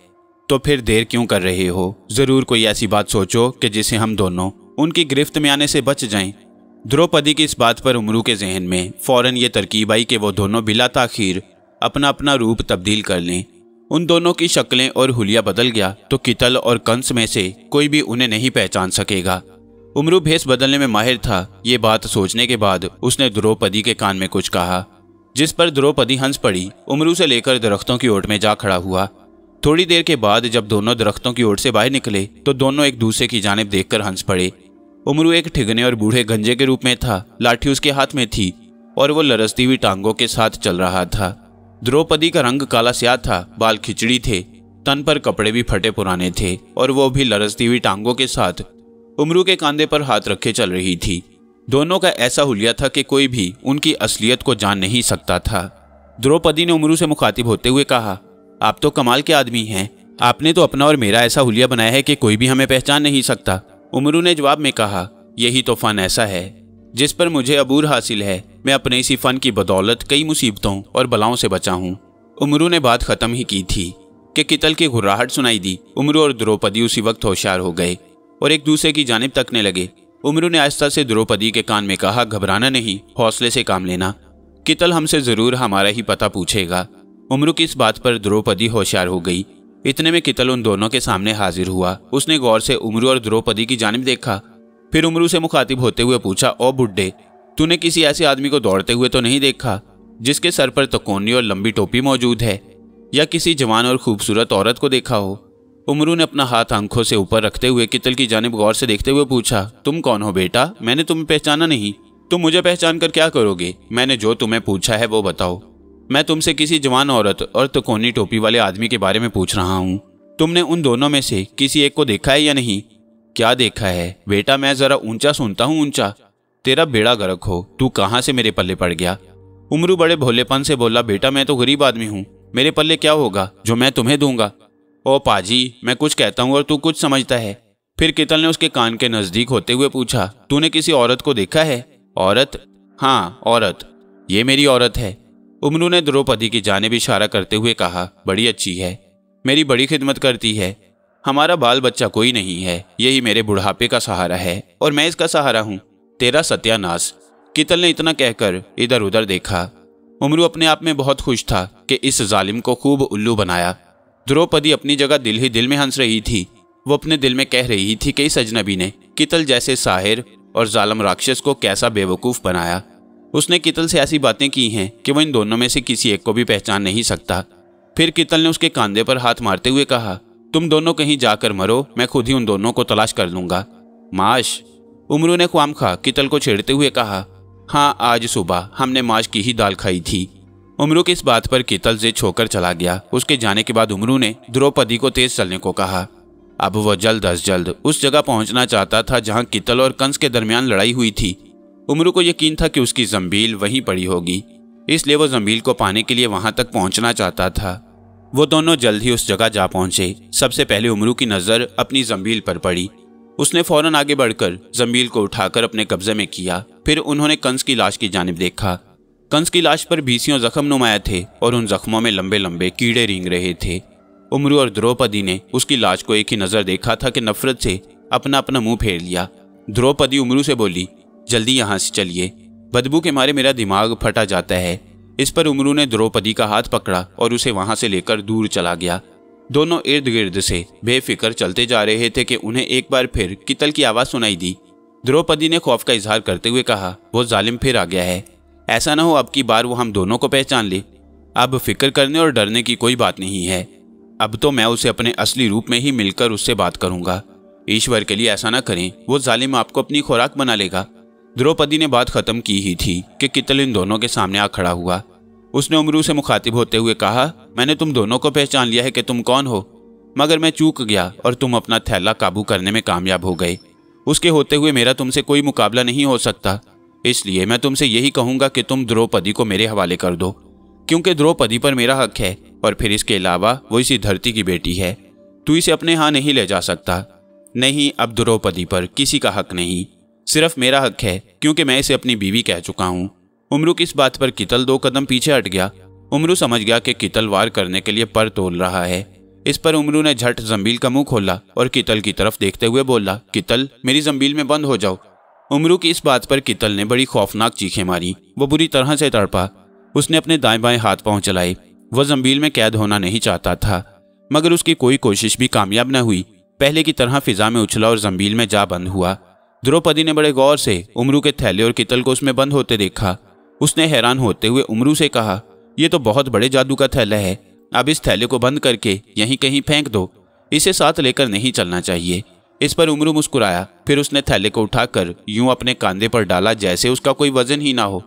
तो फिर देर क्यों कर रहे हो? जरूर कोई ऐसी बात सोचो कि जिसे हम दोनों उनकी गिरफ्त में आने से बच जाएं। द्रौपदी की इस बात पर उमरू के जहन में फौरन ये तरकीब आई कि वो दोनों बिला ताखीर अपना अपना रूप तब्दील कर लें। उन दोनों की शक्लें और हुलिया बदल गया तो कितल और कंस में से कोई भी उन्हें नहीं पहचान सकेगा। उमरू भेस बदलने में माहिर था। ये बात सोचने के बाद उसने द्रौपदी के कान में कुछ कहा, जिस पर द्रौपदी हंस पड़ी। उमरू से लेकर दरख्तों की ओट में जा खड़ा हुआ। थोड़ी देर के बाद जब दोनों दरख्तों की ओट से बाहर निकले तो दोनों एक दूसरे की जानिब देखकर हंस पड़े। उमरू एक ठिगने और बूढ़े गंजे के रूप में था। लाठी उसके हाथ में थी और वो लरसती हुई टांगों के साथ चल रहा था। द्रौपदी का रंग काला स्याह था, बाल खिचड़ी थे, तन पर कपड़े भी फटे पुराने थे और वो भी लरसती हुई टांगों के साथ उमरू के कांधे पर हाथ रखे चल रही थी। दोनों का ऐसा हुलिया था कि कोई भी उनकी असलियत को जान नहीं सकता था। द्रौपदी ने उमरू से मुखातिब होते हुए कहा, आप तो कमाल के आदमी हैं। आपने तो अपना और मेरा ऐसा हुलिया बनाया है कि कोई भी हमें पहचान नहीं सकता। उमरू ने जवाब में कहा, यही तो फन ऐसा है जिस पर मुझे अबूर हासिल है। मैं अपने इसी फन की बदौलत कई मुसीबतों और बलाओं से बचा हूँ। उमरू ने बात खत्म ही की थी कि कितल की घुर्राहट सुनाई दी। उमरू और द्रौपदी उसी वक्त होशियार हो गए और एक दूसरे की जानिब तकने लगे। उमरू ने आहिस्ता से द्रौपदी के कान में कहा, घबराना नहीं, हौसले से काम लेना। कितल हमसे जरूर हमारा ही पता पूछेगा। उमरू की इस बात पर द्रौपदी होशियार हो गई। इतने में कितल उन दोनों के सामने हाजिर हुआ। उसने गौर से उमरू और द्रौपदी की जानिब देखा, फिर उमरू से मुखातिब होते हुए पूछा, ओ बुड्ढे, तूने किसी ऐसे आदमी को दौड़ते हुए तो नहीं देखा जिसके सर पर तकोनी और लंबी टोपी मौजूद है, या किसी जवान और खूबसूरत औरत को देखा हो? उमरू ने अपना हाथ आंखों से ऊपर रखते हुए कितल की जानिब गौर से देखते हुए पूछा, तुम कौन हो बेटा? मैंने तुम्हें पहचाना नहीं। तुम मुझे पहचान कर क्या करोगे? मैंने जो तुम्हें पूछा है वो बताओ। मैं तुमसे किसी जवान औरत और तकोनी टोपी वाले आदमी के बारे में पूछ रहा हूँ। तुमने उन दोनों में से किसी एक को देखा है या नहीं? क्या देखा है बेटा? मैं जरा ऊंचा सुनता हूँ, ऊंचा। तेरा बेड़ा गर्क हो, तू कहाँ से मेरे पल्ले पड़ गया? उमरू बड़े भोलेपन से बोला, बेटा मैं तो गरीब आदमी हूँ, मेरे पल्ले क्या होगा जो मैं तुम्हें दूंगा? ओ पाजी, मैं कुछ कहता हूँ और तू कुछ समझता है। फिर कितल ने उसके कान के नजदीक होते हुए पूछा, तूने किसी औरत को देखा है? औरत? हाँ औरत, ये मेरी औरत है। उमरू ने द्रौपदी की जानिब इशारा करते हुए कहा, बड़ी अच्छी है, मेरी बड़ी खिदमत करती है। हमारा बाल बच्चा कोई नहीं है, यही मेरे बुढ़ापे का सहारा है और मैं इसका सहारा हूँ। तेरा सत्यानाश। कितल ने इतना कहकर इधर उधर देखा। उमरू अपने आप में बहुत खुश था कि इस जालिम को खूब उल्लू बनाया। द्रौपदी अपनी जगह दिल ही दिल में हंस रही थी। वो अपने दिल में कह रही थी कि इस अजनबी ने कितल जैसे साहिर और जालिम राक्षस को कैसा बेवकूफ़ बनाया। उसने कितल से ऐसी बातें की हैं कि वो इन दोनों में से किसी एक को भी पहचान नहीं सकता। फिर कितल ने उसके कंधे पर हाथ मारते हुए कहा, तुम दोनों कहीं जाकर मरो, मैं खुद ही उन दोनों को तलाश कर लूंगा। माश। उमरू ने ख्वामखा कितल को छेड़ते हुए कहा, हाँ आज सुबह हमने माश की ही दाल खाई थी। उमरू की इस बात पर कितल से छोकर चला गया। उसके जाने के बाद उमरू ने द्रौपदी को तेज चलने को कहा। अब वह जल्द अज जल्द उस जगह पहुंचना चाहता था जहां कितल और कंस के दरमियान लड़ाई हुई थी। उमरू को यकीन था कि उसकी जंबील वहीं पड़ी होगी, इसलिए वो जंबील को पाने के लिए वहां तक पहुंचना चाहता था। वो दोनों जल्द ही उस जगह जा पहुंचे। सबसे पहले उमरू की नज़र अपनी जंबील पर पड़ी। उसने फौरन आगे बढ़कर जंबील को उठाकर अपने कब्जे में किया। फिर उन्होंने कंस की लाश की जानिब देखा। कंस की लाश पर बीसियों जख्म नुमाया थे और उन जख्मों में लंबे लंबे कीड़े रेंग रहे थे। उमरू और द्रौपदी ने उसकी लाश को एक ही नज़र देखा था कि नफरत से अपना अपना मुंह फेर लिया। द्रौपदी उमरू से बोली, जल्दी यहाँ से चलिए, बदबू के मारे मेरा दिमाग फटा जाता है। इस पर उमरू ने द्रौपदी का हाथ पकड़ा और उसे वहां से लेकर दूर चला गया। दोनों इर्द गिर्द से बेफिक्र चलते जा रहे थे कि उन्हें एक बार फिर कितल की आवाज़ सुनाई दी। द्रौपदी ने खौफ का इजहार करते हुए कहा, वो जालिम फिर आ गया है, ऐसा ना हो अब की बार वो हम दोनों को पहचान ले। अब फिक्र करने और डरने की कोई बात नहीं है। अब तो मैं उसे अपने असली रूप में ही मिलकर उससे बात करूंगा। ईश्वर के लिए ऐसा ना करें, वो जालिम आपको अपनी खुराक बना लेगा। द्रौपदी ने बात खत्म की ही थी कि कितल इन दोनों के सामने आ खड़ा हुआ। उसने उमरू से मुखातिब होते हुए कहा, मैंने तुम दोनों को पहचान लिया है कि तुम कौन हो, मगर मैं चूक गया और तुम अपना थैला काबू करने में कामयाब हो गए। उसके होते हुए मेरा तुमसे कोई मुकाबला नहीं हो सकता, इसलिए मैं तुमसे यही कहूँगा कि तुम द्रौपदी को मेरे हवाले कर दो, क्योंकि द्रौपदी पर मेरा हक है और फिर इसके अलावा वो इसी धरती की बेटी है। तू इसे अपने यहाँ नहीं ले जा सकता। नहीं, अब द्रौपदी पर किसी का हक नहीं। सिर्फ मेरा हक है क्योंकि मैं इसे अपनी बीवी कह चुका हूँ। उमरू की इस बात पर कितल 2 कदम पीछे हट गया। उमरू समझ गया कि कितल वार करने के लिए पर तोल रहा है। इस पर उमरू ने झट जंबील का मुंह खोला और कितल की तरफ देखते हुए बोला, कितल मेरी जंबील में बंद हो जाओ। उमरू की इस बात पर कितल ने बड़ी खौफनाक चीखें मारी। वो बुरी तरह से तड़पा। उसने अपने दाएं बाएं हाथ पांव चलाए। वह जंबील में कैद होना नहीं चाहता था, मगर उसकी कोई कोशिश भी कामयाब न हुई। पहले की तरह फिजा में उछला और जंबील में जा बंद हुआ। द्रौपदी ने बड़े गौर से उमरू के थैले और कितल को उसमें बंद होते देखा। उसने हैरान होते हुए उमरू से कहा, यह तो बहुत बड़े जादू का थैला है। अब इस थैले को बंद करके यहीं कहीं फेंक दो। इसे साथ लेकर नहीं चलना चाहिए। इस पर उमरू मुस्कुराया। फिर उसने थैले को उठाकर यूं अपने कांधे पर डाला जैसे उसका कोई वजन ही ना हो।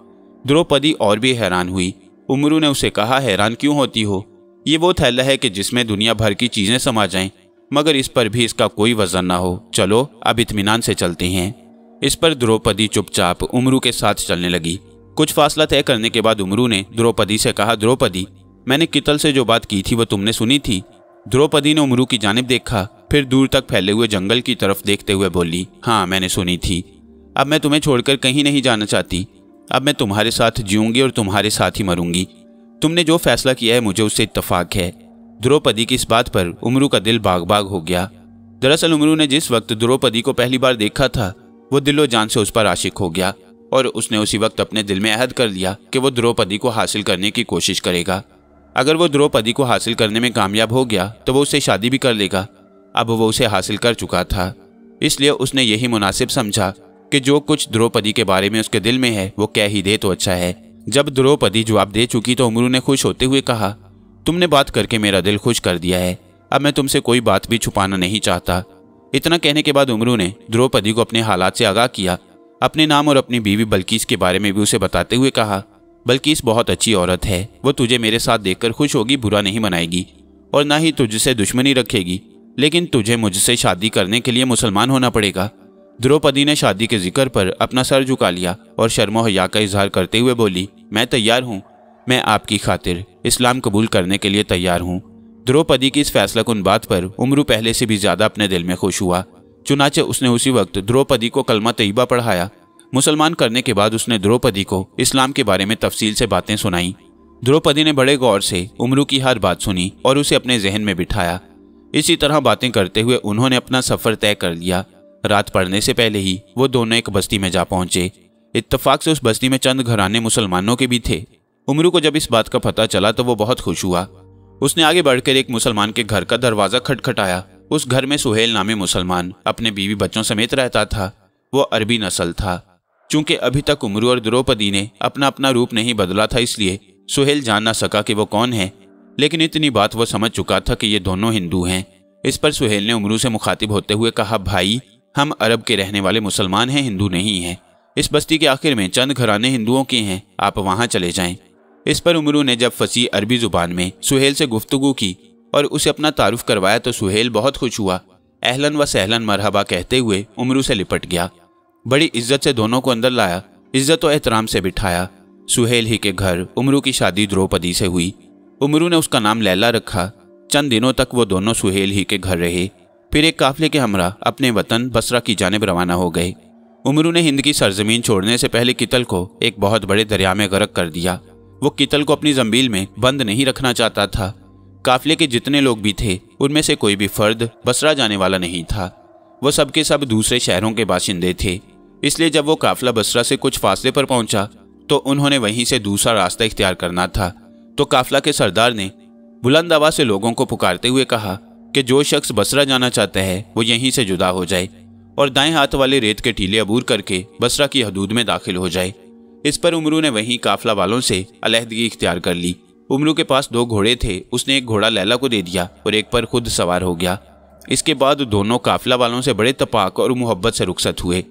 द्रौपदी और भी हैरान हुई। उमरू ने उसे कहा, हैरान क्यों होती हो? ये वो थैला है कि जिसमें दुनिया भर की चीजें समा जाएं, मगर इस पर भी इसका कोई वजन ना हो। चलो अब इत्मीनान से चलते हैं। इस पर द्रौपदी चुपचाप उमरू के साथ चलने लगी। कुछ फासला तय करने के बाद उमरू ने द्रौपदी से कहा, द्रौपदी मैंने कितल से जो बात की थी वो तुमने सुनी थी? द्रौपदी ने उमरू की जानिब देखा, फिर दूर तक फैले हुए जंगल की तरफ देखते हुए बोली, हाँ मैंने सुनी थी। अब मैं तुम्हें छोड़कर कहीं नहीं जाना चाहती। अब मैं तुम्हारे साथ जीऊंगी और तुम्हारे साथ ही मरूंगी। तुमने जो फैसला किया है मुझे उससे इत्तफाक है। द्रौपदी की इस बात पर उमरू का दिल बाग बाग हो गया। दरअसल उमरू ने जिस वक्त द्रौपदी को पहली बार देखा था वो दिलो जान से उस पर आशिक हो गया और उसने उसी वक्त अपने दिल में अहद कर लिया कि वो द्रौपदी को हासिल करने की कोशिश करेगा। अगर वो द्रौपदी को हासिल करने में कामयाब हो गया तो वो उससे शादी भी कर लेगा। अब वो उसे हासिल कर चुका था, इसलिए उसने यही मुनासिब समझा कि जो कुछ द्रौपदी के बारे में उसके दिल में है वो कह ही दे तो अच्छा है। जब द्रौपदी जवाब दे चुकी तो उमरू ने खुश होते हुए कहा, तुमने बात करके मेरा दिल खुश कर दिया है। अब मैं तुमसे कोई बात भी छुपाना नहीं चाहता। इतना कहने के बाद उमरू ने द्रौपदी को अपने हालात से आगाह किया। अपने नाम और अपनी बीवी बल्कीस के बारे में भी उसे बताते हुए कहा, बल्कीस बहुत अच्छी औरत है। वो तुझे मेरे साथ देखकर खुश होगी, बुरा नहीं मनाएगी और ना ही तुझसे दुश्मनी रखेगी, लेकिन तुझे मुझसे शादी करने के लिए मुसलमान होना पड़ेगा। द्रौपदी ने शादी के जिक्र पर अपना सर झुका लिया और शर्म हया का इजहार करते हुए बोली, मैं तैयार हूँ। मैं आपकी खातिर इस्लाम कबूल करने के लिए तैयार हूँ। द्रौपदी की इस फैसलाकुन बात पर उमरू पहले से भी ज्यादा अपने दिल में खुश हुआ। चुनाचे उसने उसी वक्त द्रौपदी को कलमा तैयबा पढ़ाया। मुसलमान करने के बाद उसने द्रौपदी को इस्लाम के बारे में तफसील से बातें सुनाई। द्रौपदी ने बड़े गौर से उमरू की हर बात सुनी और उसे अपने जहन में बिठाया। इसी तरह बातें करते हुए उन्होंने अपना सफर तय कर लिया। रात पड़ने से पहले ही वो दोनों एक बस्ती में जा पहुंचे। इत्तफाक से उस बस्ती में चंद घराने मुसलमानों के भी थे। उमरू को जब इस बात का पता चला तो वो बहुत खुश हुआ। उसने आगे बढ़कर एक मुसलमान के घर का दरवाजा खटखटाया। उस घर में सुहेल नामे मुसलमान अपने बीवी बच्चों समेत रहता था। वो अरबी नस्ल था। चूंकि अभी तक उमरू और द्रौपदी ने अपना अपना रूप नहीं बदला था, इसलिए सुहेल जान ना सका कि वो कौन है, लेकिन इतनी बात वो समझ चुका था कि ये दोनों हिंदू हैं। इस पर सुहेल ने उमरू से मुखातिब होते हुए कहा, भाई हम अरब के रहने वाले मुसलमान हैं, हिंदू नहीं हैं। इस बस्ती के आखिर में चंद घराने हिंदुओं के हैं, आप वहां चले जाएं। इस पर उमरू ने जब फसी अरबी जुबान में सुहेल से गुफ्तगू की और उसे अपना तारुफ करवाया तो सुहेल बहुत खुश हुआ। अहलन व सहलन मरहबा कहते हुए उमरू से लिपट गया। बड़ी इज्जत से दोनों को अंदर लाया, इज्जत और एहतराम से बिठाया। सुहेल ही के घर उमरू की शादी द्रौपदी से हुई। उमरू ने उसका नाम लैला रखा। चंद दिनों तक वो दोनों सुहेल ही के घर रहे। फिर एक काफले के हमरा अपने वतन बसरा की जानिब रवाना हो गए। उमरू ने हिंद की सरजमीन छोड़ने से पहले कितल को एक बहुत बड़े दरिया में गर्क कर दिया। वो कितल को अपनी जंबील में बंद नहीं रखना चाहता था। काफले के जितने लोग भी थे उनमें से कोई भी फर्द बसरा जाने वाला नहीं था। वो सब के सब दूसरे शहरों के बाशिंदे थे। इसलिए जब वो काफला बसरा से कुछ फासले पर पहुंचा तो उन्होंने वहीं से दूसरा रास्ता इख्तियार करना था। तो काफला के सरदार ने बुलंद आवाज से लोगों को पुकारते हुए कहा कि जो शख्स बसरा जाना चाहता है वो यहीं से जुदा हो जाए और दाएं हाथ वाले रेत के टीले अबूर करके बसरा की हदूद में दाखिल हो जाए। इस पर उमरू ने वहीं काफला वालों से अलहदगी इख्तियार कर ली। उमरू के पास 2 घोड़े थे। उसने एक घोड़ा लैला को दे दिया और एक पर खुद सवार हो गया। इसके बाद दोनों काफला वालों से बड़े तपाक और मोहब्बत से रुखसत हुए।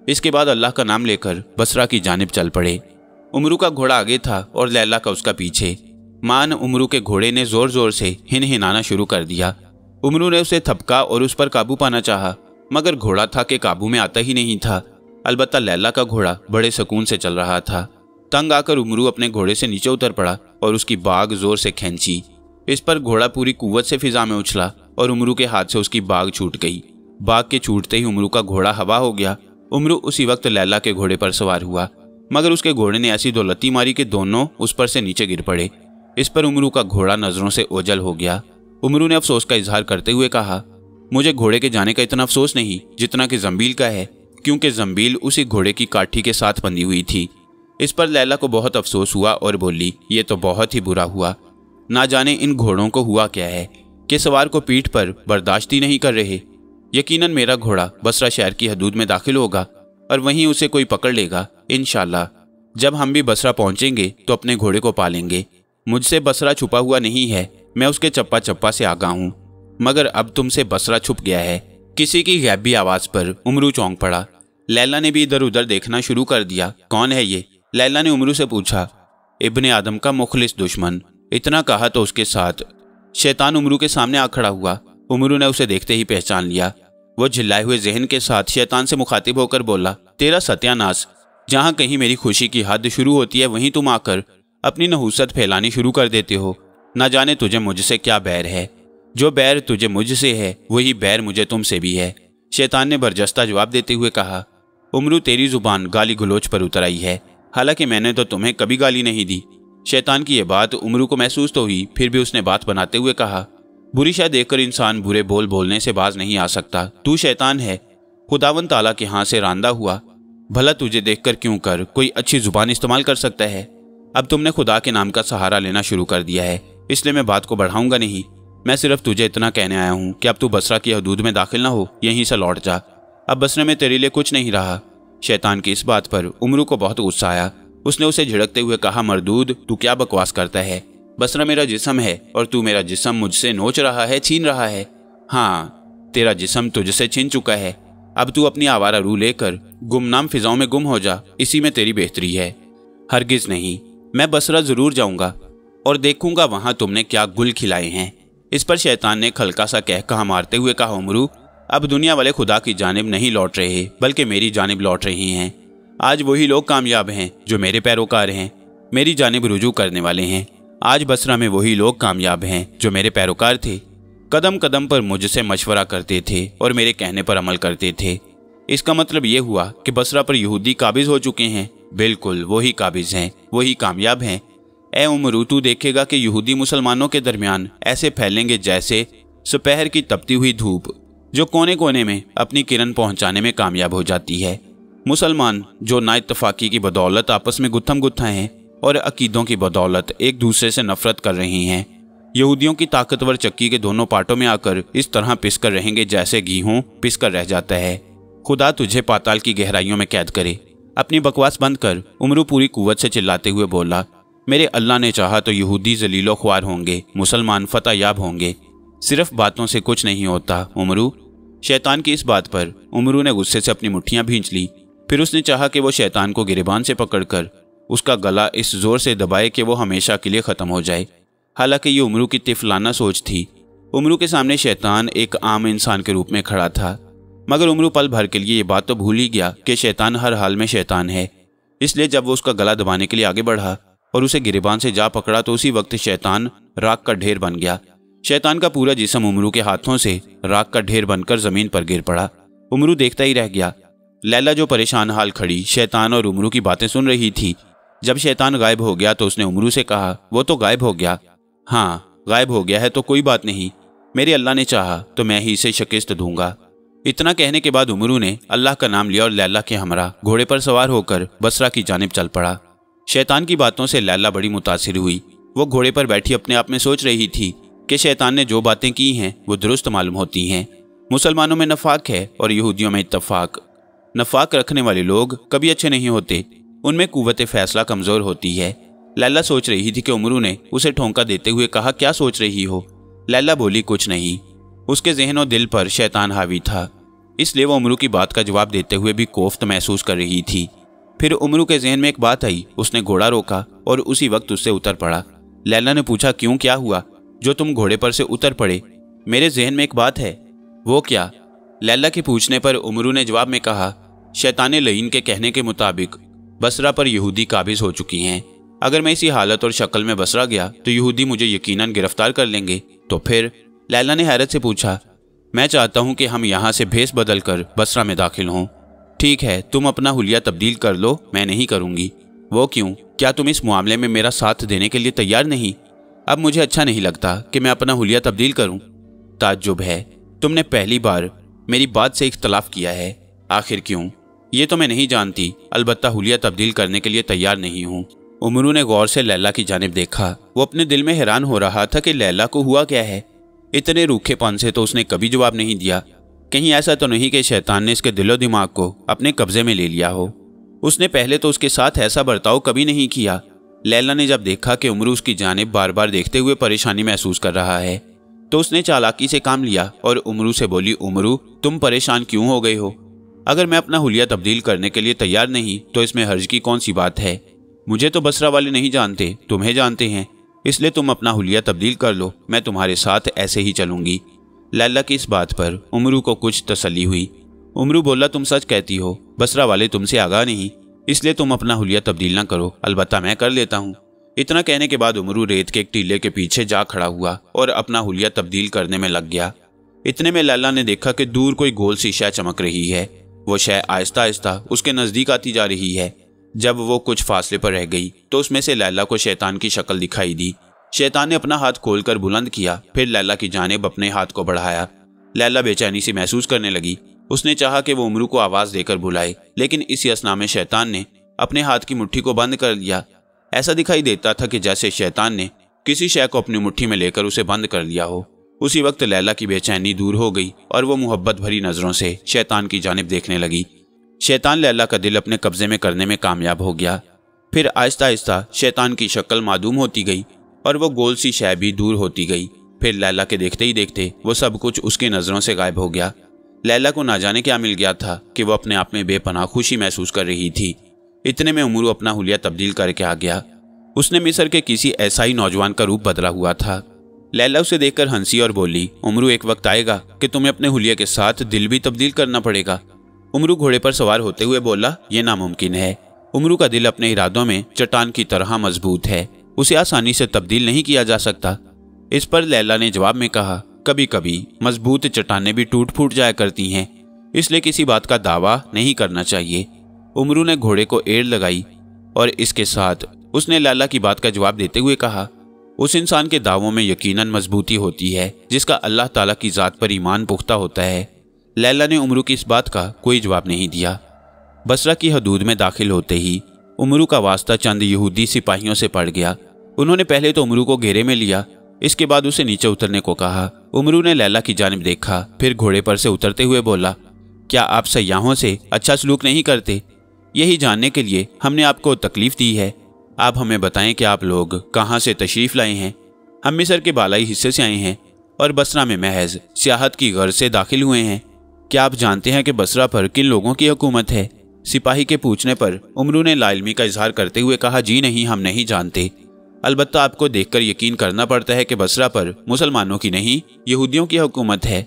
इसके बाद अल्लाह का नाम लेकर बसरा की जानिब चल पड़े। उमरू का घोड़ा आगे था और लैला का उसका पीछे। मान उमरू के घोड़े ने जोर जोर से हिनहिनाना शुरू कर दिया। उमरू ने उसे थपका और उस पर काबू पाना चाहा, मगर घोड़ा था कि काबू में आता ही नहीं था। अलबत्ता लैला का घोड़ा बड़े सुकून से चल रहा था। तंग आकर उमरू अपने घोड़े से नीचे उतर पड़ा और उसकी बाग जोर से खींची। इस पर घोड़ा पूरी कुव्वत से फिजा में उछला और उमरू के हाथ से उसकी बाग छूट गई। बाग के छूटते ही उमरू का घोड़ा हवा हो गया उमरू उसी वक्त लैला के घोड़े पर सवार हुआ, मगर उसके घोड़े ने ऐसी दौलती मारी कि दोनों उस पर से नीचे गिर पड़े। इस पर उमरू का घोड़ा नजरों से ओझल हो गया। उमरू ने अफसोस का इजहार करते हुए कहा, मुझे घोड़े के जाने का इतना अफसोस नहीं जितना कि जंबील का है, क्योंकि जंबील उसी घोड़े की काठी के साथ बंधी हुई थी। इस पर लैला को बहुत अफसोस हुआ और बोली, ये तो बहुत ही बुरा हुआ। ना जाने इन घोड़ों को हुआ क्या है कि सवार को पीठ पर बर्दाश्त ही नहीं कर रहे। यकीनन मेरा घोड़ा बसरा शहर की हदूद में दाखिल होगा और वहीं उसे कोई पकड़ लेगा। इंशाल्लाह जब हम भी बसरा पहुंचेंगे तो अपने घोड़े को पालेंगे। मुझसे बसरा छुपा हुआ नहीं है, मैं उसके चप्पा चप्पा से आगा हूँ, मगर अब तुमसे बसरा छुप गया है। किसी की गैबी आवाज पर उमरू चौंक पड़ा। लैला ने भी इधर उधर देखना शुरू कर दिया। कौन है ये? लैला ने उमरू से पूछा। इब्ने आदम का मुखलिस दुश्मन। इतना कहा तो उसके साथ शैतान उमरू के सामने आ खड़ा हुआ। उमरू ने उसे देखते ही पहचान लिया। वो झिल्लाए हुए जहन के साथ शैतान से मुखातिब होकर बोला, तेरा सत्यानाश। जहाँ कहीं मेरी खुशी की हद शुरू होती है वहीं तुम आकर अपनी नहूसत फैलानी शुरू कर देते हो। न जाने तुझे मुझसे क्या बैर है। जो बैर तुझे मुझसे है वही बैर मुझे तुमसे भी है। शैतान ने बरजस्ता जवाब देते हुए कहा, उमरू तेरी जुबान गाली गलोच पर उतर आई है, हालांकि मैंने तो तुम्हें कभी गाली नहीं दी। शैतान की यह बात उमरू को महसूस तो हुई, फिर भी उसने बात बनाते हुए कहा, बुरी शाय देखकर इंसान बुरे बोल बोलने से बाज नहीं आ सकता। तू शैतान है, खुदावन ताला के हाथ से रांदा हुआ। भला तुझे देखकर क्यों कर कोई अच्छी जुबान इस्तेमाल कर सकता है। अब तुमने खुदा के नाम का सहारा लेना शुरू कर दिया है, इसलिए मैं बात को बढ़ाऊंगा नहीं। मैं सिर्फ तुझे इतना कहने आया हूँ कि अब तू बसरा की हदूद में दाखिल ना हो, यहीं से लौट जा। अब बसरे में तेरे लिए कुछ नहीं रहा। शैतान की इस बात पर उमरू को बहुत गुस्सा आया। उसने उसे झिड़कते हुए कहा, मरदूद तू क्या बकवास करता है। बसरा मेरा जिस्म है और तू मेरा जिस्म मुझसे नोच रहा है, छीन रहा है। हाँ, तेरा जिस्म तुझसे छीन चुका है। अब तू अपनी आवारा रूह लेकर गुमनाम फिजाओं में गुम हो जा, इसी में तेरी बेहतरी है। हरगिज नहीं, मैं बसरा जरूर जाऊंगा और देखूंगा वहां तुमने क्या गुल खिलाए हैं। इस पर शैतान ने खलका सा कह कहा मारते हुए कहा, उमरू अब दुनिया वाले खुदा की जानिब नहीं लौट रहे बल्कि मेरी जानिब लौट रही हैं। आज वही लोग कामयाब हैं जो मेरे पैरोकार हैं, मेरी जानिब रुजू करने वाले हैं। आज बसरा में वही लोग कामयाब हैं जो मेरे पैरोकार थे, कदम कदम पर मुझसे मशवरा करते थे और मेरे कहने पर अमल करते थे। इसका मतलब ये हुआ कि बसरा पर यहूदी काबिज हो चुके हैं। बिल्कुल वही काबिज हैं, वही कामयाब हैं। ए उमरू तू देखेगा कि यहूदी मुसलमानों के दरमियान ऐसे फैलेंगे जैसे दोपहर की तपती हुई धूप जो कोने कोने में अपनी किरण पहुंचाने में कामयाब हो जाती है। मुसलमान जो ना इत्तफाकी की बदौलत आपस में गुत्थम गुत्था हैं और अकीदों की बदौलत एक दूसरे से नफरत कर रही हैं, यहूदियों की ताकतवर चक्की के दोनों पार्टों में आकर इस तरह पिस कर रहेंगे जैसे गेहूं पिस कर रह जाता है। खुदा तुझे पाताल की गहराइयों में कैद करे। अपनी बकवास बंद कर, उमरू पूरी कुव्वत से चिल्लाते हुए बोला। मेरे अल्लाह ने चाहा तो यहूदी जलीलो ख्वार होंगे, मुसलमान फतह याब होंगे। सिर्फ बातों से कुछ नहीं होता उमरू। शैतान की इस बात पर उमरू ने गुस्से से अपनी मुट्ठियां भींच ली। फिर उसने चाहा कि वो शैतान को गिरेबान से पकड़कर उसका गला इस जोर से दबाए कि वो हमेशा के लिए ख़त्म हो जाए। हालांकि ये उमरू की तिफलाना सोच थी। उमरू के सामने शैतान एक आम इंसान के रूप में खड़ा था, मगर उमरू पल भर के लिए ये बात तो भूल ही गया कि शैतान हर हाल में शैतान है। इसलिए जब वो उसका गला दबाने के लिए आगे बढ़ा और उसे गिरेबान से जा पकड़ा तो उसी वक्त शैतान राख का ढेर बन गया। शैतान का पूरा जिस्म उमरू के हाथों से राख का ढेर बनकर जमीन पर गिर पड़ा। उमरू देखता ही रह गया। लैला जो परेशान हाल खड़ी शैतान और उमरू की बातें सुन रही थी। जब शैतान गायब हो गया तो उसने उमरू से कहा, वो तो गायब हो गया। हाँ, गायब हो गया है तो कोई बात नहीं, मेरे अल्लाह ने चाहा तो मैं ही इसे शिकस्त दूंगा। इतना कहने के बाद उमरू ने अल्लाह का नाम लिया और लैला के हमरा घोड़े पर सवार होकर बसरा की जानिब चल पड़ा। शैतान की बातों से लैला बड़ी मुतासिर हुई। वो घोड़े पर बैठी अपने आप में सोच रही थी कि शैतान ने जो बातें की हैं वो दुरुस्त मालूम होती हैं। मुसलमानों में नफाक है और यहूदियों में इत्तफाक। नफाक रखने वाले लोग कभी अच्छे नहीं होते, उनमें कुव्वत फैसला कमज़ोर होती है। लैला सोच रही थी कि उमरू ने उसे ठोंका देते हुए कहा, क्या सोच रही हो? लैला बोली, कुछ नहीं। उसके जहन और दिल पर शैतान हावी था, इसलिए वो उमरू की बात का जवाब देते हुए भी कोफ्त महसूस कर रही थी। फिर उमरू के जहन में एक बात आई। उसने घोड़ा रोका और उसी वक्त उससे उतर पड़ा। लैला ने पूछा, क्यों, क्या हुआ जो तुम घोड़े पर से उतर पड़े? मेरे जहन में एक बात है। वो क्या? लैला के पूछने पर उमरू ने जवाब में कहा, शैतान लईन के कहने के मुताबिक बसरा पर यहूदी काबिज हो चुकी हैं। अगर मैं इसी हालत और शक्ल में बसरा गया तो यहूदी मुझे यकीनन गिरफ्तार कर लेंगे। तो फिर? लैला ने हैरत से पूछा। मैं चाहता हूं कि हम यहाँ से भेस बदल कर बसरा में दाखिल हों। ٹھیک ہے، تم اپنا حلیہ تبدیل کر لو، میں نہیں کروں گی۔ وہ کیوں؟ کیا تم اس معاملے میں میرا ساتھ دینے کے لیے تیار نہیں؟ اب مجھے اچھا نہیں لگتا کہ میں اپنا حلیہ تبدیل کروں۔ تعجب ہے، تم نے پہلی بار میری بات سے اختلاف کیا ہے، آخر کیوں؟ یہ تو میں نہیں جانتی، البتہ حلیہ تبدیل کرنے کے لیے تیار نہیں ہوں۔ امرو نے غور سے لیلا کی جانب دیکھا۔ وہ اپنے دل میں حیران ہو رہا تھا کہ لیلا کو ہوا کیا ہے۔ اتنے روکھے پن سے تو اس نے کبھی جواب نہیں دیا۔ کہیں ایسا تو نہیں کہ شیطان نے اس کے دل و دماغ کو اپنے قبضے میں لے لیا ہو۔ اس نے پہلے تو اس کے ساتھ ایسا برتاؤ کبھی نہیں کیا۔ لیلا نے جب دیکھا کہ امرو اس کی جانب بار بار دیکھتے ہوئے پریشانی محسوس کر رہا ہے تو اس نے چالاکی سے کام لیا اور امرو سے بولی، امرو تم پریشان کیوں ہو گئے ہو؟ اگر میں اپنا حلیہ تبدیل کرنے کے لیے تیار نہیں تو اس میں حرج کی کون سی بات ہے؟ مجھے تو بصرہ والے نہیں جانتے، تمہیں جانتے ہیں، اس لیے تم اپنا حلیہ تبدیل کر لو، میں تمہارے ساتھ ایسے ہی چلوں گی۔ لیلا کی اس بات پر امرو کو کچھ تسلی ہوئی۔ امرو بولا، تم سچ کہتی ہو، بصرہ والے تم سے آگاہ نہیں، اس لیے تم اپنا حلیہ تبدیل نہ کرو، البتہ میں کر لیتا ہوں۔ اتنا کہنے کے بعد امرو ریت کے ایک ٹیلے کے پیچھے جا کھڑا ہوا اور اپنا حلیہ تبدیل کرنے میں لگ گیا۔ اتنے میں لیلا نے دیکھا کہ دور کوئی گول سی شے چمک رہی ہے۔ وہ شے آہستہ آہستہ اس کے نزدیک آتی جا رہی ہے۔ جب وہ کچھ فاصلے پر رہ گئی تو اس میں سے لیلا کو شیطان کی شکل دکھائی دی۔ شیطان نے اپنا ہاتھ کھول کر بلند کیا، پھر لیلا کی جانب اپنے ہاتھ کو بڑھایا۔ لیلا بے چینی سی محسوس کرنے لگی۔ اس نے چاہا کہ وہ امرو کو آواز دے کر بلائے، لیکن اسی اثنا میں شیطان نے اپنے ہاتھ کی مٹھی کو بند کر لیا۔ ایسا دکھائی دیتا تھا کہ جیسے شیطان نے کسی شے کو اپنی مٹھی میں لے کر اسے بند کر لیا ہو۔ اسی وقت لیلا کی بے چینی دور ہو گئی اور وہ محبت بھری نظروں سے شیطان کی جانب دیکھنے لگی۔ شیطان لیلا کا دل اپنے قبضے میں کرنے میں کامیاب ہو گیا۔ پھر آہستہ آہستہ شیطان کی شکل معدوم ہوتی گئی اور وہ گول سی شے بھی دور ہوتی گئی۔ پھر لیلا کے دیکھتے ہی دیکھتے وہ سب کچھ اس کی نظروں سے غائب ہو گیا۔ لیلا کو نہ جانے کیا مل گیا تھا کہ وہ اپنے آپ میں بے پناہ خوشی محسوس کر رہی تھی۔ اتنے میں امرو اپنا حلیہ تبدیل کر کے آ گیا۔ اس نے مصر کے کسی عیسائی نوجوان کا روپ بدلا ہوا تھا۔ لیلا اسے دیکھ کر ہنسی اور بولی، امرو ایک وقت آئے گا کہ تمہیں اپنے حلیہ کے ساتھ دل بھی تبدیل کرنا پڑے گا۔ امرو گھوڑے پر سوار ہوتے ہوئے بولا، یہ ناممکن ہے۔ امرو کا دل اپنے ارادوں میں چٹان کی طرح مضبوط ہے، اسے آسانی سے تبدیل نہیں کیا جا سکتا۔ اس پر لیلا نے جواب میں کہا، کبھی کبھی مضبوط چٹانیں بھی ٹوٹ پھوٹ جایا کرتی ہیں، اس لیے کسی بات کا دعویٰ نہیں کرنا چاہیے۔ امرو نے گھوڑے کو ایڑ لگائی اور اس کے ساتھ اس نے لیلا کی بات کا جواب دیتے ہوئے کہا، اس انسان کے دعووں میں یقیناً مضبوطی ہوتی ہے جس کا اللہ تعالیٰ کی ذات پر ایمان پختہ ہوتا ہے۔ لیلا نے امرو کی اس بات کا کوئی جواب نہیں دیا۔ بصرہ کی حدود میں داخل ہوتے ہی امرو کا واسطہ چند یہودی سپاہیوں سے پڑ گیا۔ انہوں نے پہلے تو امرو کو گھیرے میں لیا، اس کے بعد اسے نیچے اترنے کو کہا۔ امرو نے لیلا کی جانب دیکھا، پھر گھوڑے پر سے اترتے ہوئے بولا، کیا آپ سیاحوں سے اچھا سلوک نہیں کرتے؟ یہی جاننے کے لیے ہم نے آپ کو تکلیف دی ہے۔ آپ ہمیں بتائیں کہ آپ لوگ کہاں سے تشریف لائے ہیں؟ ہم مصر کے بالائی حصے سے آئے ہیں اور بصرہ میں محض سیاحت کی غرض سے داخل ہوئے ہیں۔ کیا آپ جانتے ہیں کہ بصرہ پر کن لوگوں کی حکومت ہے؟ سپاہی کے پوچھنے پر امرو نے لا علمی کا اظہار کرتے ہوئے کہا، جی نہیں، ہم نہیں جانتے، البتہ آپ کو دیکھ کر یقین کرنا پڑتا ہے کہ بصرہ پر مسلمانوں کی نہیں یہودیوں کی حکومت ہے۔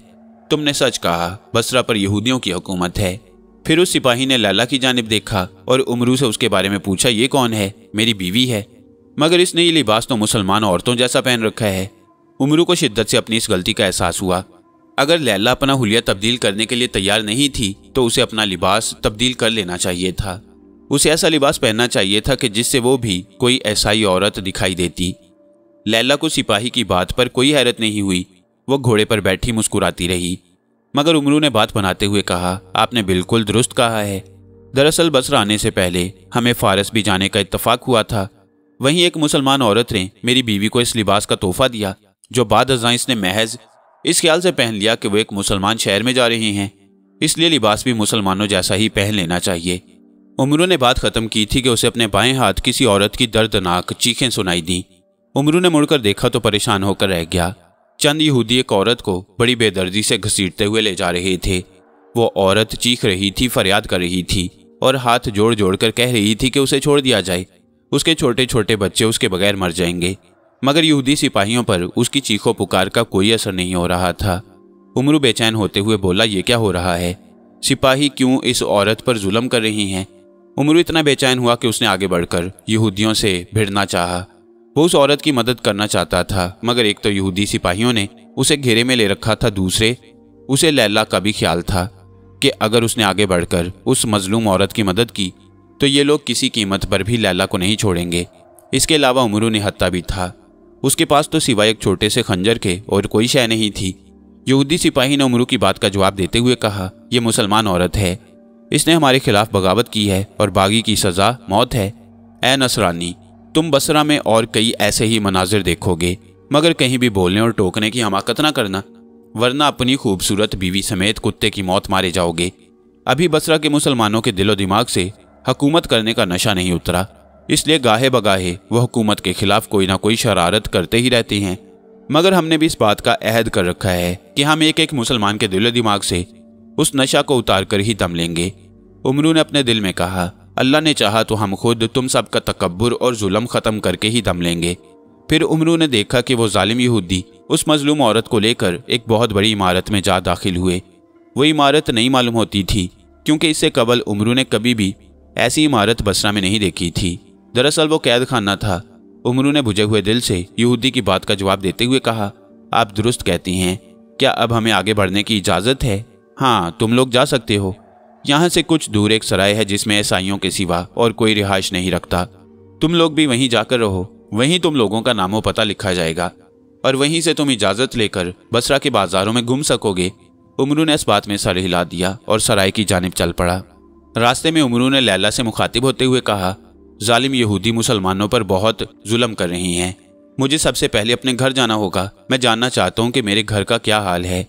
تم نے سچ کہا، بصرہ پر یہودیوں کی حکومت ہے۔ پھر اس سپاہی نے لیلا کی جانب دیکھا اور امرو سے اس کے بارے میں پوچھا، یہ کون ہے؟ میری بیوی ہے، مگر اس نے یہ لباس تو مسلمان عورتوں جیسا پہن رکھا ہے۔ امرو کو شدت سے اپنی اس غلطی کا احساس ہوا۔ اگر لیلا اپنا حلیہ تبدیل کرنے کے لیے تیار نہیں تھی تو اسے اپنا لباس تبدیل کر لینا چاہیے تھا۔ اسے ایسا لباس پہننا چاہیے تھا کہ جس سے وہ بھی کوئی عیسائی عورت دکھائی دیتی۔ لیلا کو سپاہی کی بات پر کوئی حیرت نہیں ہوئی، وہ گھوڑے پر بیٹھی مسکراتی رہی۔ مگر امرو نے بات بناتے ہوئے کہا، آپ نے بالکل درست کہا ہے، دراصل بصرہ آنے سے پہلے ہمیں فارس بھی جانے کا اتفاق ہوا تھا۔ وہیں ایک مسلمان عورت نے میری بیوی کو اس لباس کا تحفہ دیا جو بعد ازاں اس نے محض اس خیال سے پہن لیا کہ وہ ایک مسلمان شہر میں جا رہے ہیں، اس لیے لباس بھی مسلمانوں جیسا ہی پہن لینا چاہیے۔ امرو نے بات ختم کی تھی کہ اسے اپنے بائیں ہاتھ کسی عورت کی دردناک چیخیں سنائی دیں۔ امرو نے مڑ کر دیکھا تو پریشان ہو کر رہ گیا۔ چند یہودی ایک عورت کو بڑی بے دردی سے گھسیٹتے ہوئے لے جا رہے تھے۔ وہ عورت چیخ رہی تھی، فریاد کر رہی تھی اور ہاتھ جوڑ جوڑ کر کہہ رہی تھی کہ اسے چھوڑ دیا جائے، اس کے چھوٹے چھوٹے بچے اس کے بغیر مر جائیں گے۔ مگر یہودی سپاہیوں پر اس کی چیخو پکار کا کوئی اثر نہیں ہو رہا تھا۔ امرو بے چین ہوتے ہوئے بولا، یہ کیا ہو رہا ہے؟ سپاہی کیوں اس عورت پر ظلم کر رہی ہیں؟ امرو اتنا بے چین ہوا کہ اس نے آگے بڑھ کر یہودیوں سے بھیڑنا چاہا۔ وہ اس عورت کی مدد کرنا چاہتا تھا، مگر ایک تو یہودی سپاہیوں نے اسے گھیرے میں لے رکھا تھا، دوسرے اسے لیلا کا بھی خیال تھا۔ कि अगर उसने आगे बढ़कर उस मजलूम औरत की मदद की तो ये लोग किसी कीमत पर भी लैला को नहीं छोड़ेंगे। इसके अलावा उमरू निहत्था भी था। उसके पास तो सिवाय एक छोटे से खंजर के और कोई शय नहीं थी। यहूदी सिपाही ने उमरू की बात का जवाब देते हुए कहा, यह मुसलमान औरत है, इसने हमारे खिलाफ बगावत की है और बागी की सज़ा मौत है। ए नसरानी, तुम बसरा में और कई ऐसे ही मनाजिर देखोगे, मगर कहीं भी बोलने और टोकने की हमाकत ना करना, वरना अपनी खूबसूरत बीवी समेत कुत्ते की मौत मारे जाओगे। अभी बसरा के मुसलमानों के दिलो दिमाग से हुकूमत करने का नशा नहीं उतरा, इसलिए गाहे बगाहे वह हुकूमत के खिलाफ कोई ना कोई शरारत करते ही रहते हैं। मगर हमने भी इस बात का अहद कर रखा है कि हम एक एक मुसलमान के दिलो दिमाग से उस नशा को उतार कर ही दम लेंगे। उमरू ने अपने दिल में कहा, अल्लाह ने चाहा तो हम खुद तुम सबका तकब्बुर और जुल्म ख़त्म करके ही दम लेंगे। फिर उमरू ने देखा कि वो जालिम यहूदी उस मजलूम औरत को लेकर एक बहुत बड़ी इमारत में जा दाखिल हुए। वो इमारत नहीं मालूम होती थी, क्योंकि इससे कबल उमरू ने कभी भी ऐसी इमारत बसरा में नहीं देखी थी। दरअसल वो कैद खाना था। उमरू ने बुझे हुए दिल से यहूदी की बात का जवाब देते हुए कहा, आप दुरुस्त कहती हैं, क्या अब हमें आगे बढ़ने की इजाज़त है? हाँ, तुम लोग जा सकते हो। यहाँ से कुछ दूर एक सराय है जिसमें ईसाइयों के सिवा और कोई रिहाइश नहीं रखता। तुम लोग भी वहीं जाकर रहो, वहीं तुम लोगों का नामो पता लिखा जाएगा और वहीं से तुम इजाज़त लेकर बसरा के बाजारों में घूम सकोगे। उमरू ने इस बात में सर हिला दिया और सराय की जानिब चल पड़ा। रास्ते में उमरू ने लैला से मुखातिब होते हुए कहा, जालिम यहूदी मुसलमानों पर बहुत जुल्म कर रही हैं। मुझे सबसे पहले अपने घर जाना होगा। मैं जानना चाहता हूँ कि मेरे घर का क्या हाल है।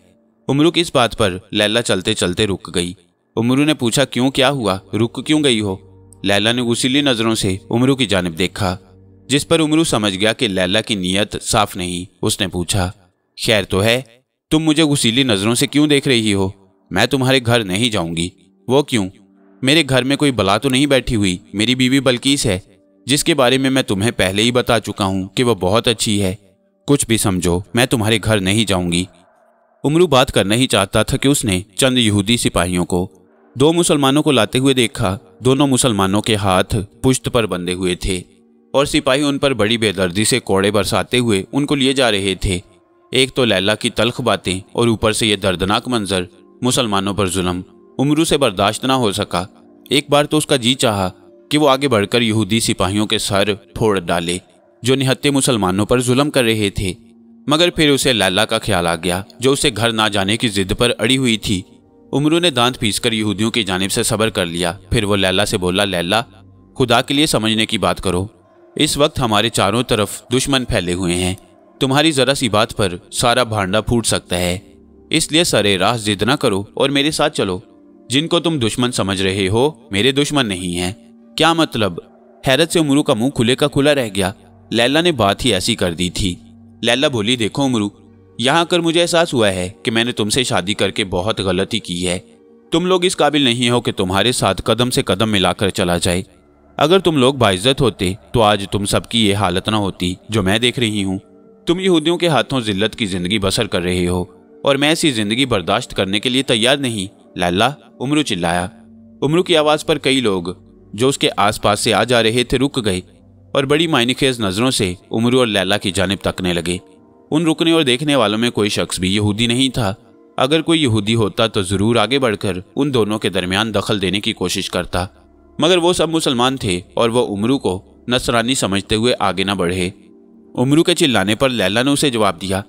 उमरू की इस बात पर लैला चलते चलते रुक गई। उमरू ने पूछा, क्यों, क्या हुआ, रुक क्यों गई हो? लैला ने गुस्सीली नज़रों से उमरू की जानिब देखा, जिस पर उमरू समझ गया कि लैला की नीयत साफ नहीं। उसने पूछा, खैर तो है, तुम मुझे गुस्सीली नज़रों से क्यों देख रही हो? मैं तुम्हारे घर नहीं जाऊंगी। वो क्यों? मेरे घर में कोई बला तो नहीं बैठी हुई? मेरी बीवी बल्कीस है, जिसके बारे में मैं तुम्हें पहले ही बता चुका हूँ कि वह बहुत अच्छी है। कुछ भी समझो, मैं तुम्हारे घर नहीं जाऊंगी। उमरू बात करना ही चाहता था कि उसने चंद यहूदी सिपाहियों को दो मुसलमानों को लाते हुए देखा। दोनों मुसलमानों के हाथ पुश्त पर बंधे हुए थे और सिपाही उन पर बड़ी बेदर्दी से कोड़े बरसाते हुए उनको लिए जा रहे थे। एक तो लैला की तल्ख बातें और ऊपर से ये दर्दनाक मंजर, मुसलमानों पर जुल्म, उमरू से बर्दाश्त ना हो सका। एक बार तो उसका जी चाहा कि वो आगे बढ़कर यहूदी सिपाहियों के सर फोड़ डाले जो निहत्थे मुसलमानों पर जुल्म कर रहे थे। मगर फिर उसे लैला का ख्याल आ गया, जो उसे घर ना जाने की जिद पर अड़ी हुई थी। उमरू ने दांत पीसकर यहूदियों की जानिब से सब्र कर लिया। फिर वो लैला से बोला, लैला, खुदा के लिए समझने की बात करो। इस वक्त हमारे चारों तरफ दुश्मन फैले हुए हैं। तुम्हारी जरा सी बात पर सारा भांडा फूट सकता है, इसलिए सरे राह जिद ना करो और मेरे साथ चलो। जिनको तुम दुश्मन समझ रहे हो, मेरे दुश्मन नहीं हैं। क्या मतलब? हैरत से उमरू का मुंह खुले का खुला रह गया। लैला ने बात ही ऐसी कर दी थी। लैला बोली, देखो उमरू, यहाँ आकर मुझे एहसास हुआ है कि मैंने तुमसे शादी करके बहुत गलती की है। तुम लोग इस काबिल नहीं हो कि तुम्हारे साथ कदम से कदम मिलाकर चला जाए। अगर तुम लोग बाइज्जत होते तो आज तुम सबकी ये हालत ना होती जो मैं देख रही हूँ। तुम यहूदियों के हाथों जिल्लत की जिंदगी बसर कर रहे हो और मैं ऐसी जिंदगी बर्दाश्त करने के लिए तैयार नहीं। लैला, उमरू चिल्लाया। उमरू की आवाज़ पर कई लोग जो उसके आसपास से आ जा रहे थे रुक गए और बड़ी मायनेखेज नज़रों से उमरू और लैला की जानिब तकने लगे। उन रुकने और देखने वालों में कोई शख्स भी यहूदी नहीं था। अगर कोई यहूदी होता तो ज़रूर आगे बढ़कर उन दोनों के दरमियान दखल देने की कोशिश करता, मगर वो सब मुसलमान थे और वो उमरू को नसरानी समझते हुए आगे न बढ़े। उमरू के चिल्लाने पर लैला ने उसे जवाब दिया,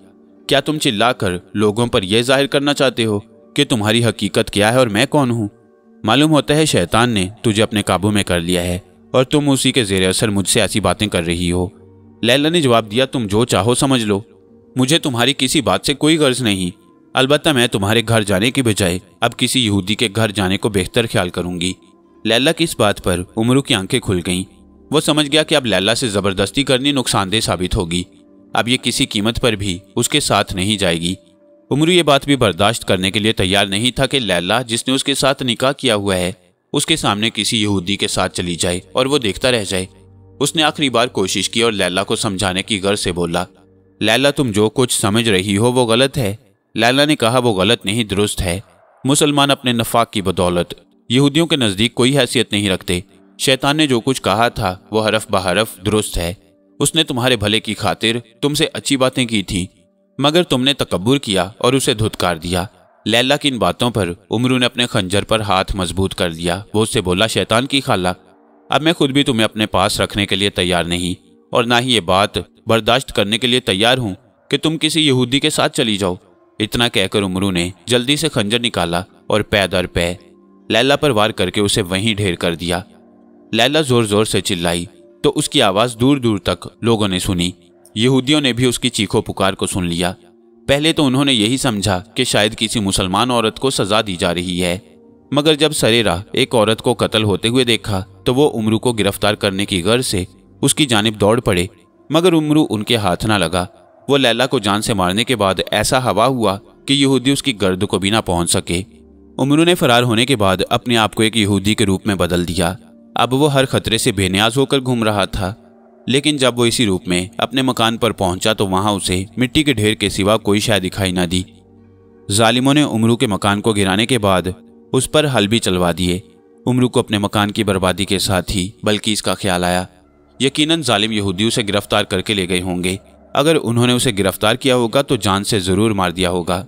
क्या तुम चिल्लाकर लोगों पर यह जाहिर करना चाहते हो कि तुम्हारी हकीकत क्या है और मैं कौन हूँ? मालूम होता है शैतान ने तुझे अपने काबू में कर लिया है और तुम उसी के ज़ेरे असर मुझसे ऐसी बातें कर रही हो। लैला ने जवाब दिया, तुम जो चाहो समझ लो, मुझे तुम्हारी किसी बात से कोई गर्ज नहीं। अलबत्ता मैं तुम्हारे घर जाने की बजाय अब किसी यहूदी के घर जाने को बेहतर ख्याल करूंगी। लैला की इस बात पर उमरू की आंखें खुल गईं। वो समझ गया कि अब लैला से ज़बरदस्ती करनी नुकसानदेह साबित होगी। अब ये किसी कीमत पर भी उसके साथ नहीं जाएगी। उमरू ये बात भी बर्दाश्त करने के लिए तैयार नहीं था कि लैला, जिसने उसके साथ निकाह किया हुआ है, उसके सामने किसी यहूदी के साथ चली जाए और वो देखता रह जाए। उसने आखिरी बार कोशिश की और लैला को समझाने की गर्ज से बोला, लैला, तुम जो कुछ समझ रही हो वो गलत है। लैला ने कहा, वो गलत नहीं, दुरुस्त है। मुसलमान अपने नफाक की बदौलत यहूदियों के नज़दीक कोई हैसियत नहीं रखते। शैतान ने जो कुछ कहा था वो हरफ बहरफ दुरुस्त है। उसने तुम्हारे भले की खातिर तुमसे अच्छी बातें की थी, मगर तुमने तकब्बुर किया और उसे धुतकार दिया। لیلا کی ان باتوں پر عمرو نے اپنے خنجر پر ہاتھ مضبوط کر دیا۔ وہ اس سے بولا، شیطان کی خالہ، اب میں خود بھی تمہیں اپنے پاس رکھنے کے لیے تیار نہیں، اور نہ ہی یہ بات برداشت کرنے کے لیے تیار ہوں کہ تم کسی یہودی کے ساتھ چلی جاؤ۔ اتنا کہہ کر عمرو نے جلدی سے خنجر نکالا اور پے در پے لیلا پر وار کر کے اسے وہیں ڈھیر کر دیا۔ لیلا زور زور سے چلائی تو اس کی آواز دور دور تک لوگوں نے سنی۔ یہودیوں نے بھی اس کی چیخو پکار کو سن لیا۔ پہلے تو انہوں نے یہی سمجھا کہ شاید کسی مسلمان عورت کو سزا دی جا رہی ہے، مگر جب سرے راہ ایک عورت کو قتل ہوتے ہوئے دیکھا تو وہ عمرو کو گرفتار کرنے کی غرض سے اس کی جانب دوڑ پڑے، مگر عمرو ان کے ہاتھ نہ لگا۔ وہ لیلا کو جان سے مارنے کے بعد ایسا ہوا ہوا کہ یہودی اس کی گرد کو بھی نہ پہنچ سکے۔ عمرو نے فرار ہونے کے بعد اپنے آپ کو ایک یہودی کے روپ میں بدل دیا۔ اب وہ ہر خطرے سے بے نیاز ہو کر گھوم رہا تھا، لیکن جب وہ اسی روپ میں اپنے مکان پر پہنچا تو وہاں اسے مٹی کے ڈھیر کے سوا کوئی شے دکھائی نہ دی۔ ظالموں نے عمرو کے مکان کو گرانے کے بعد اس پر حل بھی چلوا دیے۔ عمرو کو اپنے مکان کی بربادی کے ساتھ ہی بلکہ اس کا خیال آیا، یقیناً ظالم یہودی اسے گرفتار کر کے لے گئے ہوں گے۔ اگر انہوں نے اسے گرفتار کیا ہوگا تو جان سے ضرور مار دیا ہوگا۔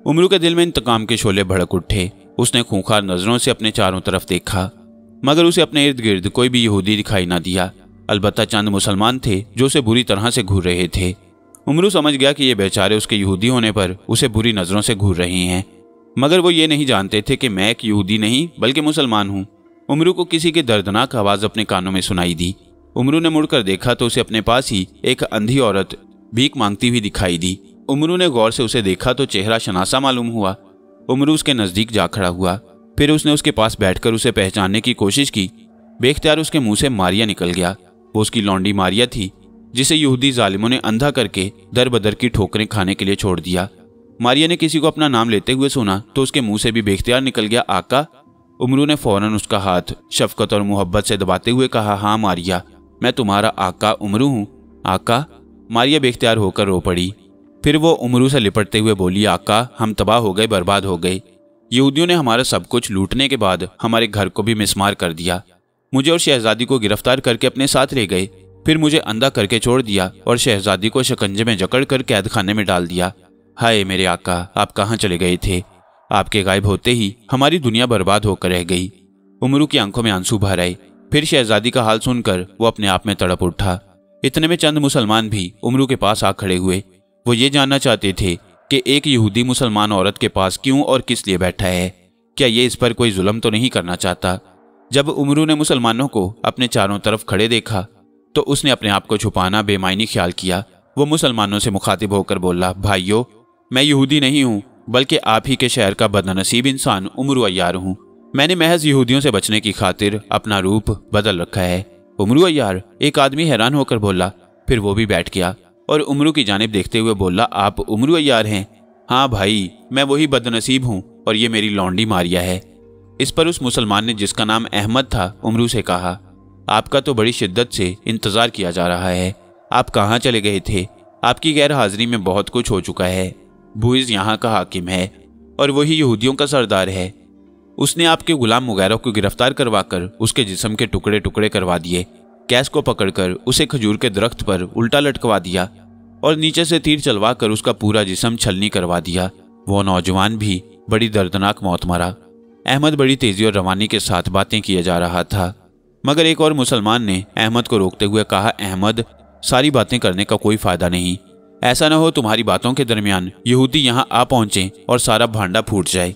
عمرو کے دل میں انتقام کے شعلے بھڑک اٹھے۔ اس نے خونخوار نظروں سے اپنے چاروں طرف دیکھا، مگر اسے اپنے ارد گرد کوئی بھی یہودی دکھائی نہ دیا۔ البتہ چند مسلمان تھے جو اسے بری طرح سے گھور رہے تھے۔ عمرو سمجھ گیا کہ یہ بیچارے اس کے یہودی ہونے پر اسے بری نظروں سے گھور رہے ہیں، مگر وہ یہ نہیں جانتے تھے کہ میں ایک یہودی نہیں بلکہ مسلمان ہوں۔ عمرو کو کسی کی دردناک آواز اپنے کانوں میں سنائی دی۔ عمرو نے مڑ کر دیکھا تو اسے اپنے پاس ہی ایک اندھی عورت بھیک مانگتی ہوئی دکھائی دی۔ عمرو نے غور سے اسے دیکھا تو چہرہ شناسا معلوم ہوا۔ عمرو اس کے نزدیک جا کھڑا ہوا، پھر اس نے اس کے پاس بیٹھ کر اسے پہچاننے کی کوشش کی۔ بے اختیار اس کے منہ سے ماریا نکل گیا۔ وہ اس کی لونڈی ماریا تھی جسے یہودی ظالموں نے اندھا کر کے در بدر کی ٹھوکریں کھانے کے لیے چھوڑ دیا۔ ماریا نے کسی کو اپنا نام لیتے ہوئے سنا تو اس کے منہ سے بھی بے اختیار نکل گیا، آقا۔ عمرو نے فوراً اس کا ہاتھ شفقت اور محبت سے دباتے ہوئے کہا، ہاں ماریا، میں تمہارا آقا عمرو ہوں۔ آقا؟ ماریا بے اختیار ہو کر رو پڑی۔ پھر وہ عمرو سے لپٹتے ہوئے بولی، آقا، ہم تباہ ہو گئے، برباد ہو گئے۔ یہودیوں نے ہمارا سب کچھ لوٹنے کے بعد ہمارے گھر کو بھی مسمار کر دیا۔ مجھے اور شہزادی کو گرفتار کر کے اپنے ساتھ لے گئے، پھر مجھے اندھا کر کے چھوڑ دیا اور شہزادی کو شکنجے میں جکڑ کر قید خانے میں ڈال دیا۔ ہائے میرے آقا، آپ کہاں چلے گئے تھے؟ آپ کے غائب ہوتے ہی ہماری دنیا برباد ہو کر رہ گئی۔ عمرو کی آنکھوں میں آنسو بھر آئے۔ پھر شہزادی کا حال سن کر وہ اپنے آپ میں تڑپ اٹھا۔ اتنے میں چند مسلمان بھی عمرو کے پاس آ کھڑے ہوئے۔ وہ یہ جاننا چاہتے تھے کہ ایک یہودی مسلمان عورت کے پاس کیوں اور کس لیے بیٹھا ہے، کیا یہ اس پر کوئی ظلم تو نہیں کرنا چاہتا؟ جب عمرو نے مسلمانوں کو اپنے چاروں طرف کھڑے دیکھا تو اس نے اپنے آپ کو چھپانا بے معنی خیال کیا۔ وہ مسلمانوں سے مخاطب ہو کر بولا، بھائیو، میں یہودی نہیں ہوں بلکہ آپ ہی کے شہر کا بدنصیب انسان عمرو عیار ہوں۔ میں نے محض یہودیوں سے بچنے کی خاطر اپنا روپ بدل رکھا ہے۔ عمرو عیار؟ ایک آدمی حیران ہو کر بولا، پھر وہ بھی بیٹھ گیا اور عمرو کی جانب دیکھتے ہوئے بولا، آپ عمرو عیار ہیں؟ ہاں بھائی، میں وہی بدنصیب ہوں اور یہ میری لونڈی ماریا ہے۔ اس پر اس مسلمان نے جس کا نام احمد تھا عمرو سے کہا، آپ کا تو بڑی شدت سے انتظار کیا جا رہا ہے، آپ کہاں چلے گئے تھے؟ آپ کی غیر حاضری میں بہت کچھ ہو چکا ہے۔ بوئز یہاں کا حاکم ہے اور وہی یہودیوں کا سردار ہے۔ اس نے آپ کے غلام مغیرہ کو گرفتار کروا کر اس کے جسم کے ٹکڑے ٹکڑے کروا دیے، کیس کو پکڑ کر اسے کھجور کے درخت پر الٹا لٹکوا دیا اور نیچے سے تیر چلوا کر اس کا پورا جسم چھلنی کروا دیا۔ وہ نوجوان بھی بڑی دردناک موت مرا۔ احمد بڑی تیزی اور روانی کے ساتھ باتیں کیے جا رہا تھا، مگر ایک اور مسلمان نے احمد کو روکتے ہوئے کہا، احمد، ساری باتیں کرنے کا کوئی فائدہ نہیں، ایسا نہ ہو تمہاری باتوں کے درمیان یہودی یہاں آ پہنچیں اور سارا بھانڈا پھوٹ جائے۔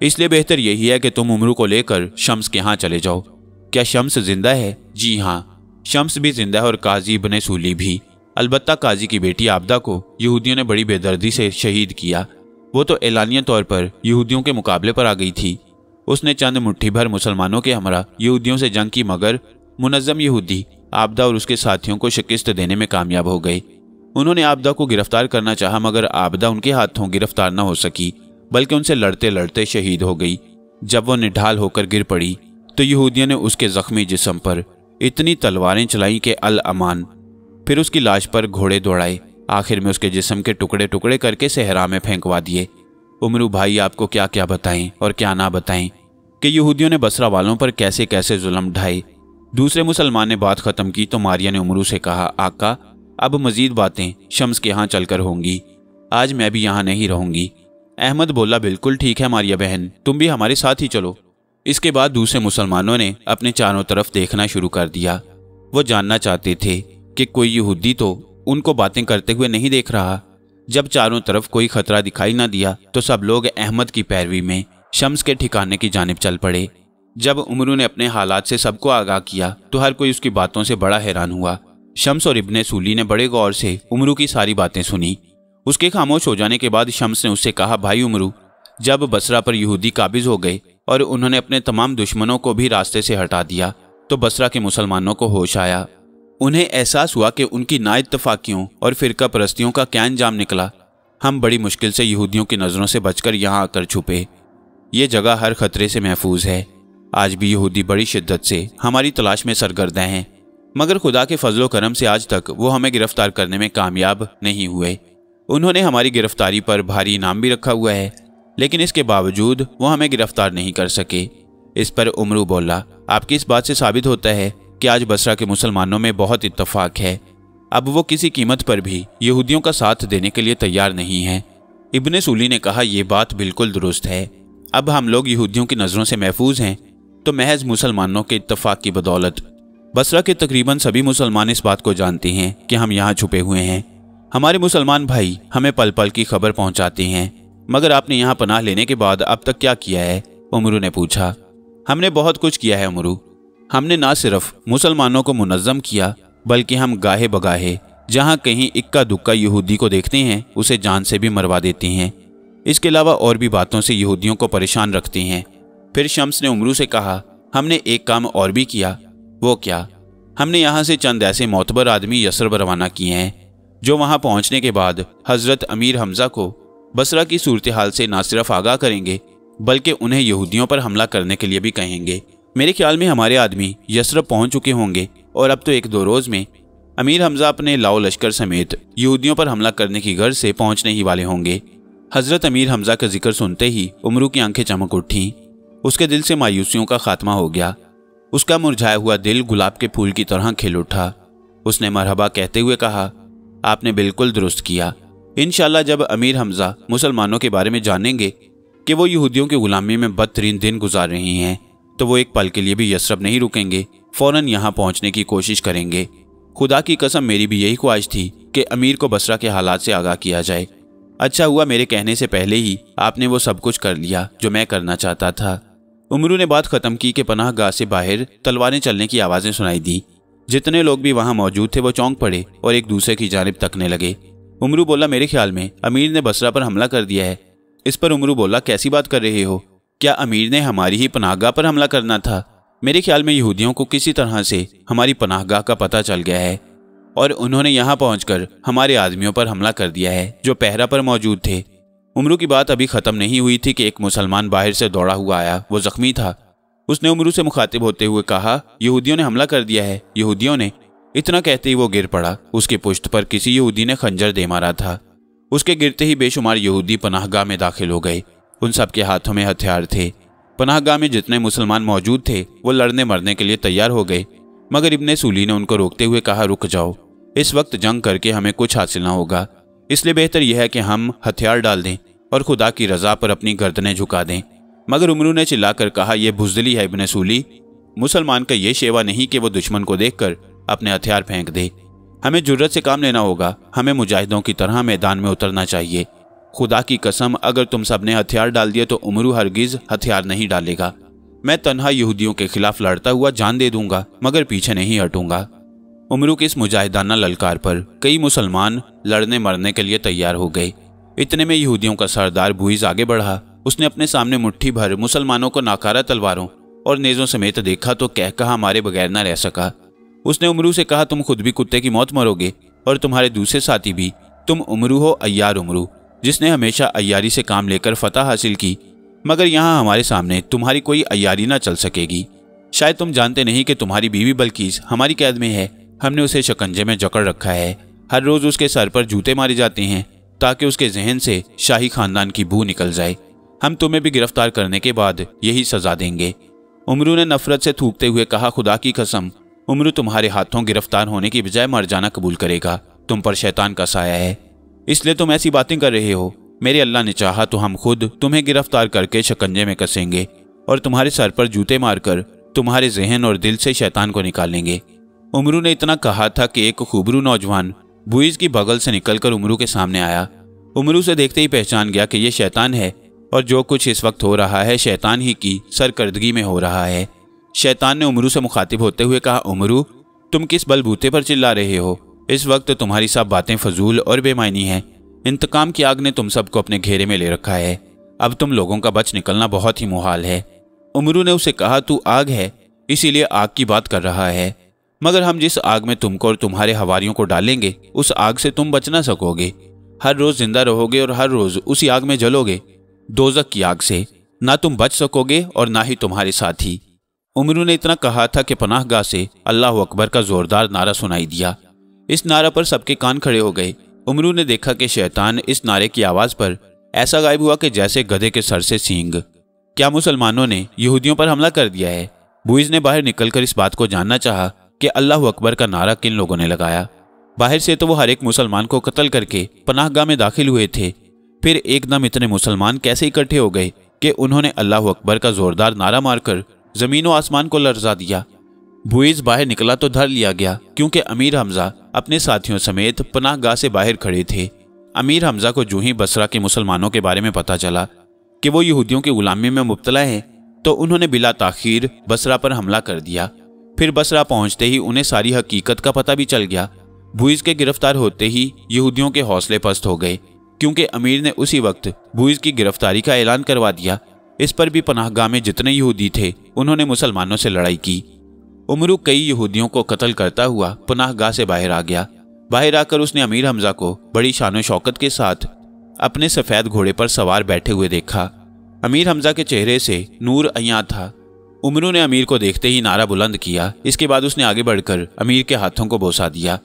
اس لیے بہتر یہی ہے کہ تم عمرو کو لے کر شمس کے ہاں چلے جاؤ۔ کیا شمس زندہ ہے؟ جی ہاں، شمس بھی زندہ ہے اور قاضی ابن سولی بھی۔ البتہ قاضی کی بیٹی عابدہ کو یہودیوں نے بڑی بے دردی سے شہید کیا۔ وہ تو اعلانیہ طور پر یہودیوں کے مقابلے پر آ گئی تھی۔ اس نے چند مٹھی بھر مسلمانوں کے ہمراہ یہودیوں سے جنگ کی، مگر منظم یہودی عابدہ اور اس کے ساتھیوں کو شکست دینے میں کامیاب ہو گئے۔ انہوں نے عابدہ کو گرفتار کرنا چاہا، مگر عابدہ ان کے ہاتھوں گرفتار نہ ہو سکی، بلکہ ان سے لڑتے لڑتے شہید ہو گئی۔ جب وہ نڈھال ہو کر گر پڑی تو یہودیوں نے اس کے زخمی جسم پر اتنی تلواریں چلائیں کہ الامان، پھر اس کی لاش پر گھوڑے دوڑائے، آخر میں اس کے جسم کے ٹکڑے ٹکڑے کر کے صحرا میں پھینکوا دیے۔ عمرو بھائی، آپ کو کیا کیا بتائیں اور کیا نہ بتائیں کہ یہودیوں نے بصرہ والوں پر کیسے کیسے ظلم ڈھائے۔ دوسرے مسلمان نے بات ختم کی تو ماریا نے عمرو سے کہا، آقا، اب مزید باتیں شمس کے ہاں چل کر ہوں گی، آج میں بھی یہاں نہیں رہوں گی۔ अहमद बोला, बिल्कुल ठीक है मारिया बहन, तुम भी हमारे साथ ही चलो। इसके बाद दूसरे मुसलमानों ने अपने चारों तरफ देखना शुरू कर दिया। वो जानना चाहते थे कि कोई यहूदी तो उनको बातें करते हुए नहीं देख रहा। जब चारों तरफ कोई खतरा दिखाई ना दिया तो सब लोग अहमद की पैरवी में शम्स के ठिकाने की जानिब चल पड़े। जब उमरू ने अपने हालात से सबको आगाह किया तो हर कोई उसकी बातों से बड़ा हैरान हुआ। शम्स और इब्ने सूली ने बड़े गौर से उमरू की सारी बातें सुनी। उसके खामोश हो जाने के बाद शम्स ने उससे कहा, भाई उमरू, जब बसरा पर यहूदी काबिज हो गए और उन्होंने अपने तमाम दुश्मनों को भी रास्ते से हटा दिया तो बसरा के मुसलमानों को होश आया। उन्हें एहसास हुआ कि उनकी नाइत्तफाकियों और फिरका परस्तियों का क्या अंजाम निकला। हम बड़ी मुश्किल से यहूदियों की नज़रों से बचकर यहाँ आकर छुपे। ये जगह हर खतरे से महफूज है। आज भी यहूदी बड़ी शिद्दत से हमारी तलाश में सरगर्दा हैं, मगर खुदा के फजलो करम से आज तक वो हमें गिरफ्तार करने में कामयाब नहीं हुए। उन्होंने हमारी गिरफ्तारी पर भारी इनाम भी रखा हुआ है, लेकिन इसके बावजूद वो हमें गिरफ्तार नहीं कर सके। इस पर उमरू बोला, आपकी इस बात से साबित होता है कि आज बसरा के मुसलमानों में बहुत इत्तफाक है। अब वो किसी कीमत पर भी यहूदियों का साथ देने के लिए तैयार नहीं है। इब्ने सूली ने कहा, यह बात बिल्कुल दुरुस्त है। अब हम लोग यहूदियों की नज़रों से महफूज हैं तो महज मुसलमानों के इत्तफाक की बदौलत। बसरा के तकरीबन सभी मुसलमान इस बात को जानते हैं कि हम यहाँ छुपे हुए हैं। हमारे मुसलमान भाई हमें पल पल की खबर पहुँचाते हैं। मगर आपने यहाँ पनाह लेने के बाद अब तक क्या किया है? उमरू ने पूछा। हमने बहुत कुछ किया है उमरू। हमने ना सिर्फ मुसलमानों को मुनज़्ज़म किया, बल्कि हम गाहे बगाहे जहाँ कहीं इक्का दुक्का यहूदी को देखते हैं उसे जान से भी मरवा देते हैं। इसके अलावा और भी बातों से यहूदियों को परेशान रखते हैं। फिर शम्स ने उमरू से कहा, हमने एक काम और भी किया। वो क्या? हमने यहाँ से चंद ऐसे मोतबर आदमी यसरब रवाना किए हैं जो वहाँ पहुँचने के बाद हज़रत अमीर हमज़ा को बसरा की सूरत हाल से ना सिर्फ आगाह करेंगे बल्कि उन्हें यहूदियों पर हमला करने के लिए भी कहेंगे। मेरे ख्याल में हमारे आदमी यसरब पहुँच चुके होंगे और अब तो एक दो रोज़ में अमीर हमज़ा अपने लाओ लश्कर समेत यहूदियों पर हमला करने की गर्ज से पहुँचने ही वाले होंगे। हज़रत अमीर हमज़ा का जिक्र सुनते ही उमरू की आंखें चमक उठीं। उसके दिल से मायूसियों का खात्मा हो गया। उसका मुरझाया हुआ दिल गुलाब के फूल की तरह खिल उठा। उसने मरहबा कहते हुए कहा, आपने बिल्कुल दुरुस्त किया। इंशाअल्लाह जब अमीर हमज़ा मुसलमानों के बारे में जानेंगे कि वो यहूदियों की गुलामी में बदतरीन दिन गुजार रही हैं तो वो एक पल के लिए भी यसरब नहीं रुकेंगे, फ़ौरन यहाँ पहुँचने की कोशिश करेंगे। खुदा की कसम मेरी भी यही ख्वाहिश थी कि अमीर को बसरा के हालात से आगाह किया जाए। अच्छा हुआ मेरे कहने से पहले ही आपने वो सब कुछ कर लिया जो मैं करना चाहता था। उमरू ने बात ख़त्म की कि पनाहगाह से बाहर तलवारें चलने की आवाज़ें सुनाई दी। जितने लोग भी वहाँ मौजूद थे वो चौंक पड़े और एक दूसरे की जानिब तकने लगे। उमरू बोला, मेरे ख्याल में अमीर ने बसरा पर हमला कर दिया है। इस पर उमरू बोला, कैसी बात कर रहे हो? क्या अमीर ने हमारी ही पनाहगाह पर हमला करना था? मेरे ख्याल में यहूदियों को किसी तरह से हमारी पनाहगाह का पता चल गया है और उन्होंने यहाँ पहुंचकर हमारे आदमियों पर हमला कर दिया है जो पहरा पर मौजूद थे। उमरू की बात अभी ख़त्म नहीं हुई थी कि एक मुसलमान बाहर से दौड़ा हुआ आया। वो ज़ख्मी था। उसने उमरू से मुखातिब होते हुए कहा, यहूदियों ने हमला कर दिया है, यहूदियों ने। इतना कहते ही वो गिर पड़ा। उसके पुश्त पर किसी यहूदी ने खंजर दे मारा था। उसके गिरते ही बेशुमार यहूदी पनाहगाह में दाखिल हो गए। उन सब के हाथों में हथियार थे। पनाहगाह में जितने मुसलमान मौजूद थे वो लड़ने मरने के लिए तैयार हो गए, मगर इब्ने सूली ने उनको रोकते हुए कहा, रुक जाओ, इस वक्त जंग करके हमें कुछ हासिल ना होगा। इसलिए बेहतर यह है कि हम हथियार डाल दें और खुदा की रजा पर अपनी गर्दनें झुका दें। मगर उमरू ने चिल्लाकर कहा, यह बुज़दिली है इब्ने सूली। मुसलमान का ये शेवा नहीं कि वो दुश्मन को देखकर अपने हथियार फेंक दे। हमें जुर्रत से काम लेना होगा। हमें मुजाहिदों की तरह मैदान में उतरना चाहिए। खुदा की कसम, अगर तुम सब ने हथियार डाल दिए तो उमरू हरगिज हथियार नहीं डालेगा। मैं तन्हा यहूदियों के खिलाफ लड़ता हुआ जान दे दूंगा, मगर पीछे नहीं हटूंगा। उमरू के इस मुजाहिदाना ललकार पर कई मुसलमान लड़ने मरने के लिए तैयार हो गए। इतने में यहूदियों का सरदार बुइज़ आगे बढ़ा। उसने अपने सामने मुट्ठी भर मुसलमानों को नाकारा तलवारों और नेज़ों समेत देखा तो कह कहा हमारे बगैर न रह सका। उसने उमरू से कहा, तुम खुद भी कुत्ते की मौत मरोगे और तुम्हारे दूसरे साथी भी। तुम उमरू हो, अय्यार उमरू, जिसने हमेशा अय्यारी से काम लेकर फतह हासिल की, मगर यहाँ हमारे सामने तुम्हारी कोई अय्यारी ना चल सकेगी। शायद तुम जानते नहीं कि तुम्हारी बीवी बल्कीस हमारी कैद में है। हमने उसे शिकंजे में जकड़ रखा है। हर रोज़ उसके सर पर जूते मारे जाते हैं ताकि उसके जहन से शाही खानदान की बू निकल जाए। हम तुम्हें भी गिरफ्तार करने के बाद यही सजा देंगे। उमरू ने नफरत से थूकते हुए कहा, खुदा की कसम, उमरू तुम्हारे हाथों गिरफ्तार होने की बजाय मर जाना कबूल करेगा। तुम पर शैतान का साया है, इसलिए तुम ऐसी बातें कर रहे हो। میرے اللہ نے چاہا تو ہم خود تمہیں گرفتار کر کے شکنجے میں کسیں گے اور تمہارے سر پر جوتے مار کر تمہارے ذہن اور دل سے شیطان کو نکال لیں گے۔ عمرو نے اتنا کہا تھا کہ ایک خوبرو نوجوان بوئز کی بغل سے نکل کر عمرو کے سامنے آیا۔ عمرو سے دیکھتے ہی پہچان گیا کہ یہ شیطان ہے اور جو کچھ اس وقت ہو رہا ہے شیطان ہی کی سرکردگی میں ہو رہا ہے۔ شیطان نے عمرو سے مخاطب ہوتے ہوئے کہا، عمرو تم کس بلبوتے پر چلا رہے ہو؟ اس وقت تمہاری سب باتیں فضول اور بے معنی ہیں۔ انتقام کی آگ نے تم سب کو اپنے گھیرے میں لے رکھا ہے، اب تم لوگوں کا بچ نکلنا بہت ہی محال ہے۔ عمرو نے اسے کہا، تو آگ ہے اسی لیے آگ کی بات کر رہا ہے، مگر ہم جس آگ میں تم کو اور تمہارے حواریوں کو ڈالیں گے اس آگ سے تم بچ نہ سکو گے۔ ہر روز زندہ رہو گے اور ہر روز اسی آگ میں جلو گے، دوزخ کی آگ سے۔ نہ تم بچ سکو گے اور نہ ہی تمہارے ساتھی۔ عمرو نے اتنا کہا تھا کہ پناہ گاہ سے اللہ اکبر کا زوردار نعرہ سنائی دیا۔ اس نعرہ پر سب کے کان کھڑے ہو گئے۔ عمرو نے دیکھا کہ شیطان اس نعرے کی آواز پر ایسا غائب ہوا کہ جیسے گدھے کے سر سے سینگ۔ کیا مسلمانوں نے یہودیوں پر حملہ کر دیا ہے؟ بوئز نے باہر نکل کر اس بات کو جاننا چاہا کہ اللہ اکبر کا نعرہ کن لوگوں نے لگایا۔ باہر سے تو وہ ہر ایک مسلمان کو قتل کر کے پناہ گاہ میں داخل ہوئے تھے، پھر ایک دم اتنے مسلمان کیسے اکٹھے ہو گئے کہ انہوں نے اللہ اکبر کا زوردار نعرہ مار کر زمین و آسمان کو لرزا دیا۔ بوئز باہر نکلا تو دھر لیا گیا کیونکہ امیر حمزہ اپنے ساتھیوں سمیت پناہ گاہ سے باہر کھڑے تھے۔ امیر حمزہ کو جو ہی بصرہ کے مسلمانوں کے بارے میں پتہ چلا کہ وہ یہودیوں کی غلامی میں مبتلا ہیں تو انہوں نے بلا تاخیر بصرہ پر حملہ کر دیا۔ پھر بصرہ پہنچتے ہی انہیں ساری حقیقت کا پتہ بھی چل گیا۔ بوئز کے گرفتار ہوتے ہی یہودیوں کے حوصلے پست ہو گئے کیونکہ امیر نے اسی وقت بوئز کی گرفتاری کا اعلان کروا دیا۔ اس پر بھی پناہ گاہ میں جتنے یہودی تھے انہوں نے مسلمانوں سے لڑائی کی۔ عمرو کئی یہودیوں کو قتل کرتا ہوا پناہ گاہ سے باہر آ گیا۔ باہر آ کر اس نے امیر حمزہ کو بڑی شان و شوکت کے ساتھ اپنے سفید گھوڑے پر سوار بیٹھے ہوئے دیکھا۔ امیر حمزہ کے چہرے سے نور عیاں تھا۔ عمرو نے امیر کو دیکھتے ہی نعرہ بلند کیا۔ اس کے بعد اس نے آگے بڑھ کر امیر کے ہاتھوں کو بوسا دیا۔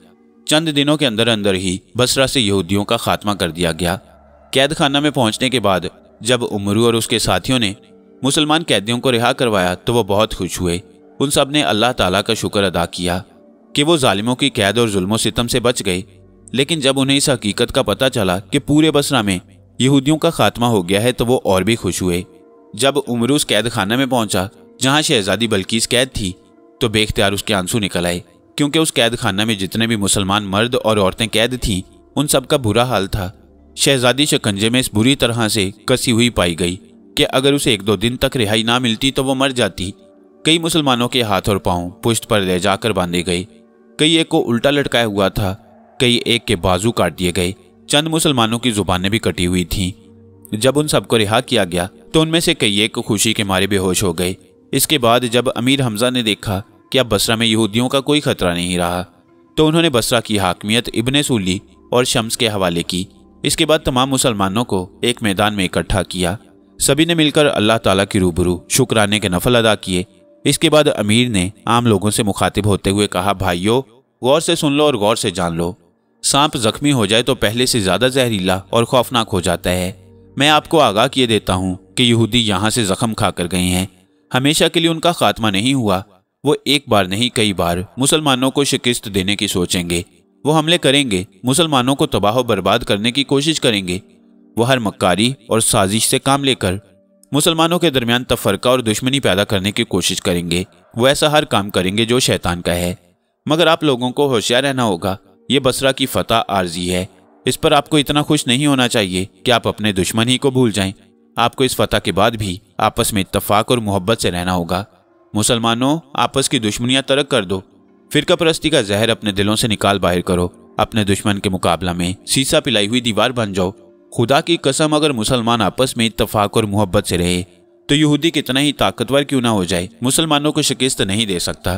چند دنوں کے اندر اندر ہی بصرہ سے یہودیوں کا خاتمہ کر دیا گیا۔ قید خانہ میں پہنچنے کے بعد جب عمرو اور اس کے ساتھیوں نے مسلمان قیدیوں کو رہا کروایا تو وہ بہت خوش ہوئے۔ ان سب نے اللہ تعالیٰ کا شکر ادا کیا کہ وہ ظالموں کی قید اور ظلم و ستم سے بچ گئے۔ لیکن جب انہیں اس حقیقت کا پتہ چلا کہ پورے بصرہ میں یہودیوں کا خاتمہ ہو گیا ہے تو وہ اور بھی خوش ہوئے۔ جب عمرو اس قید خانہ میں پہنچا جہاں شہزادی بلقیس قید تھی تو بے اختیار اس کے آنسو نکل آئے کیونکہ اس قید خانہ میں جتنے بھی مسلمان مرد اور عورتیں قید تھیں ان سب کا برا حال تھا۔ شہزادی شکنجے میں اس بری طرح سے کسی ہوئی پائی گئی کہ اگر اسے 1-2 دن تک رہائی نہ ملتی تو وہ مر جاتی۔ کئی مسلمانوں کے ہاتھ اور پاؤں پشت پر لے جا کر باندھے گئے، کئی ایک کو الٹا لٹکایا ہوا تھا، کئی ایک کے بازو کاٹ دیے گئے، چند مسلمانوں کی زبانیں بھی کٹی ہوئی تھیں۔ جب ان سب کو رہا کیا گیا تو ان میں سے کئی ایک خوشی کے مارے بے ہوش ہو گئے۔ اس کے بعد جب امیر حمزہ نے دیکھا کہ اب بصرہ میں یہودیوں کا کوئی خطرہ نہیں رہا تو انہوں نے بصرہ کی حاکمیت ابن سولی اور شمس کے حوالے کی۔ اس کے بعد تمام مسلمانوں کو ایک میدان میں اکٹھا کیا، سبھی نے مل کر اللہ تعالیٰ کی روبرو شکرانے کے نفل ادا کیے۔ اس کے بعد امیر نے عام لوگوں سے مخاطب ہوتے ہوئے کہا، بھائیو غور سے سن لو اور غور سے جان لو، سانپ زخمی ہو جائے تو پہلے سے زیادہ زہریلا اور خوفناک ہو جاتا ہے۔ میں آپ کو آگاہ کیے دیتا ہوں کہ یہودی یہاں سے زخم کھا کر گئے ہیں، ہمیشہ کے لیے ان کا خاتمہ نہیں ہوا۔ وہ ایک بار نہیں کئی بار مسلمانوں کو شکست دینے کی سوچیں گے، وہ حملے کریں گے، مسلمانوں کو تباہ و برباد کرنے کی کوشش کریں گے۔ وہ ہر مکاری اور سازش سے کام لے کر مسلمانوں کے درمیان تفرقہ اور دشمنی پیدا کرنے کی کوشش کریں گے۔ وہ ایسا ہر کام کریں گے جو شیطان کا ہے، مگر آپ لوگوں کو ہوشیار رہنا ہوگا۔ یہ بصرہ کی فتح عارضی ہے، اس پر آپ کو اتنا خوش نہیں ہونا چاہیے کہ آپ اپنے دشمن ہی کو بھول جائیں۔ آپ کو اس فتح کے بعد بھی آپس میں اتفاق اور محبت سے رہنا ہوگا۔ مسلمانوں، آپس کی دشمنیاں ترک کر دو، فرقہ پرستی کا زہر اپنے دلوں سے نکال باہر کرو، اپنے دشمن کے مقابلہ میں سیسا پلائی ہوئی دیوار بن جاؤ۔ خدا کی قسم اگر مسلمان آپس میں اتفاق اور محبت سے رہے تو یہودی کتنا ہی طاقتور کیوں نہ ہو جائے مسلمانوں کو شکست نہیں دے سکتا۔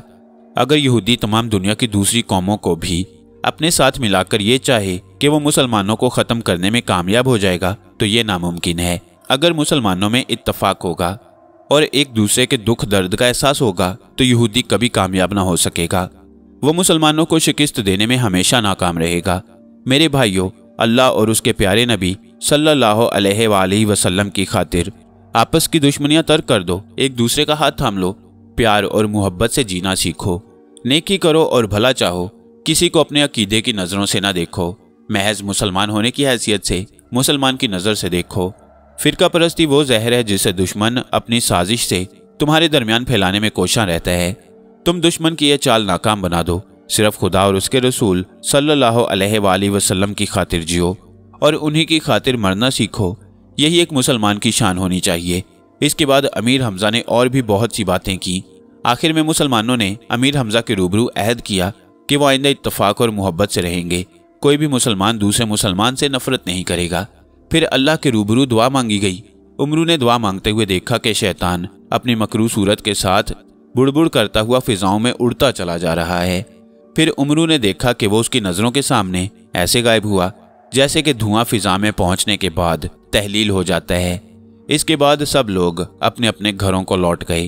اگر یہودی تمام دنیا کی دوسری قوموں کو بھی اپنے ساتھ ملا کر یہ چاہے کہ وہ مسلمانوں کو ختم کرنے میں کامیاب ہو جائے گا تو یہ ناممکن ہے۔ اگر مسلمانوں میں اتفاق ہوگا اور ایک دوسرے کے دکھ درد کا احساس ہوگا تو یہودی کبھی کامیاب نہ ہو سکے گا، وہ مسلمانوں کو شکست دینے میں ہمیشہ ناکام رہے گا۔ میرے بھائیوں، اللہ اور اس کے پیارے نبی صلی اللہ علیہ وآلہ وسلم کی خاطر آپس کی دشمنیاں ترک کر دو، ایک دوسرے کا ہاتھ تھام لو، پیار اور محبت سے جینا سیکھو، نیکی کرو اور بھلا چاہو، کسی کو اپنے عقیدے کی نظروں سے نہ دیکھو، محض مسلمان ہونے کی حیثیت سے मुसलमान की नज़र से देखो। फिरका परस्ती वो जहर है जिसे दुश्मन अपनी साजिश से तुम्हारे दरमियान फैलाने में कोशां रहता है। तुम दुश्मन की यह चाल नाकाम बना दो। सिर्फ खुदा और उसके रसूल सल्लल्लाहु अलैहि वसल्लम की खातिर जियो और उन्हीं की खातिर मरना सीखो। यही एक मुसलमान की शान होनी चाहिए। इसके बाद अमीर हमजा ने और भी बहुत सी बातें की। आखिर में मुसलमानों ने अमीर हमजा के रूबरू अहद किया कि वो आइंदा इत्तफाक और मोहब्बत से रहेंगे। कोई भी मुसलमान दूसरे मुसलमान से नफरत नहीं करेगा। फिर अल्लाह के रूबरू दुआ मांगी गई। उमरू ने दुआ मांगते हुए देखा कि शैतान अपनी मकरू सूरत के साथ बुड़बुड़ करता हुआ फिजाओं में उड़ता चला जा रहा है। फिर उमरू ने देखा कि वो उसकी नज़रों के सामने ऐसे गायब हुआ जैसे कि धुआं फिजा में पहुंचने के बाद तहलील हो जाता है। इसके बाद सब लोग अपने अपने घरों को लौट गए।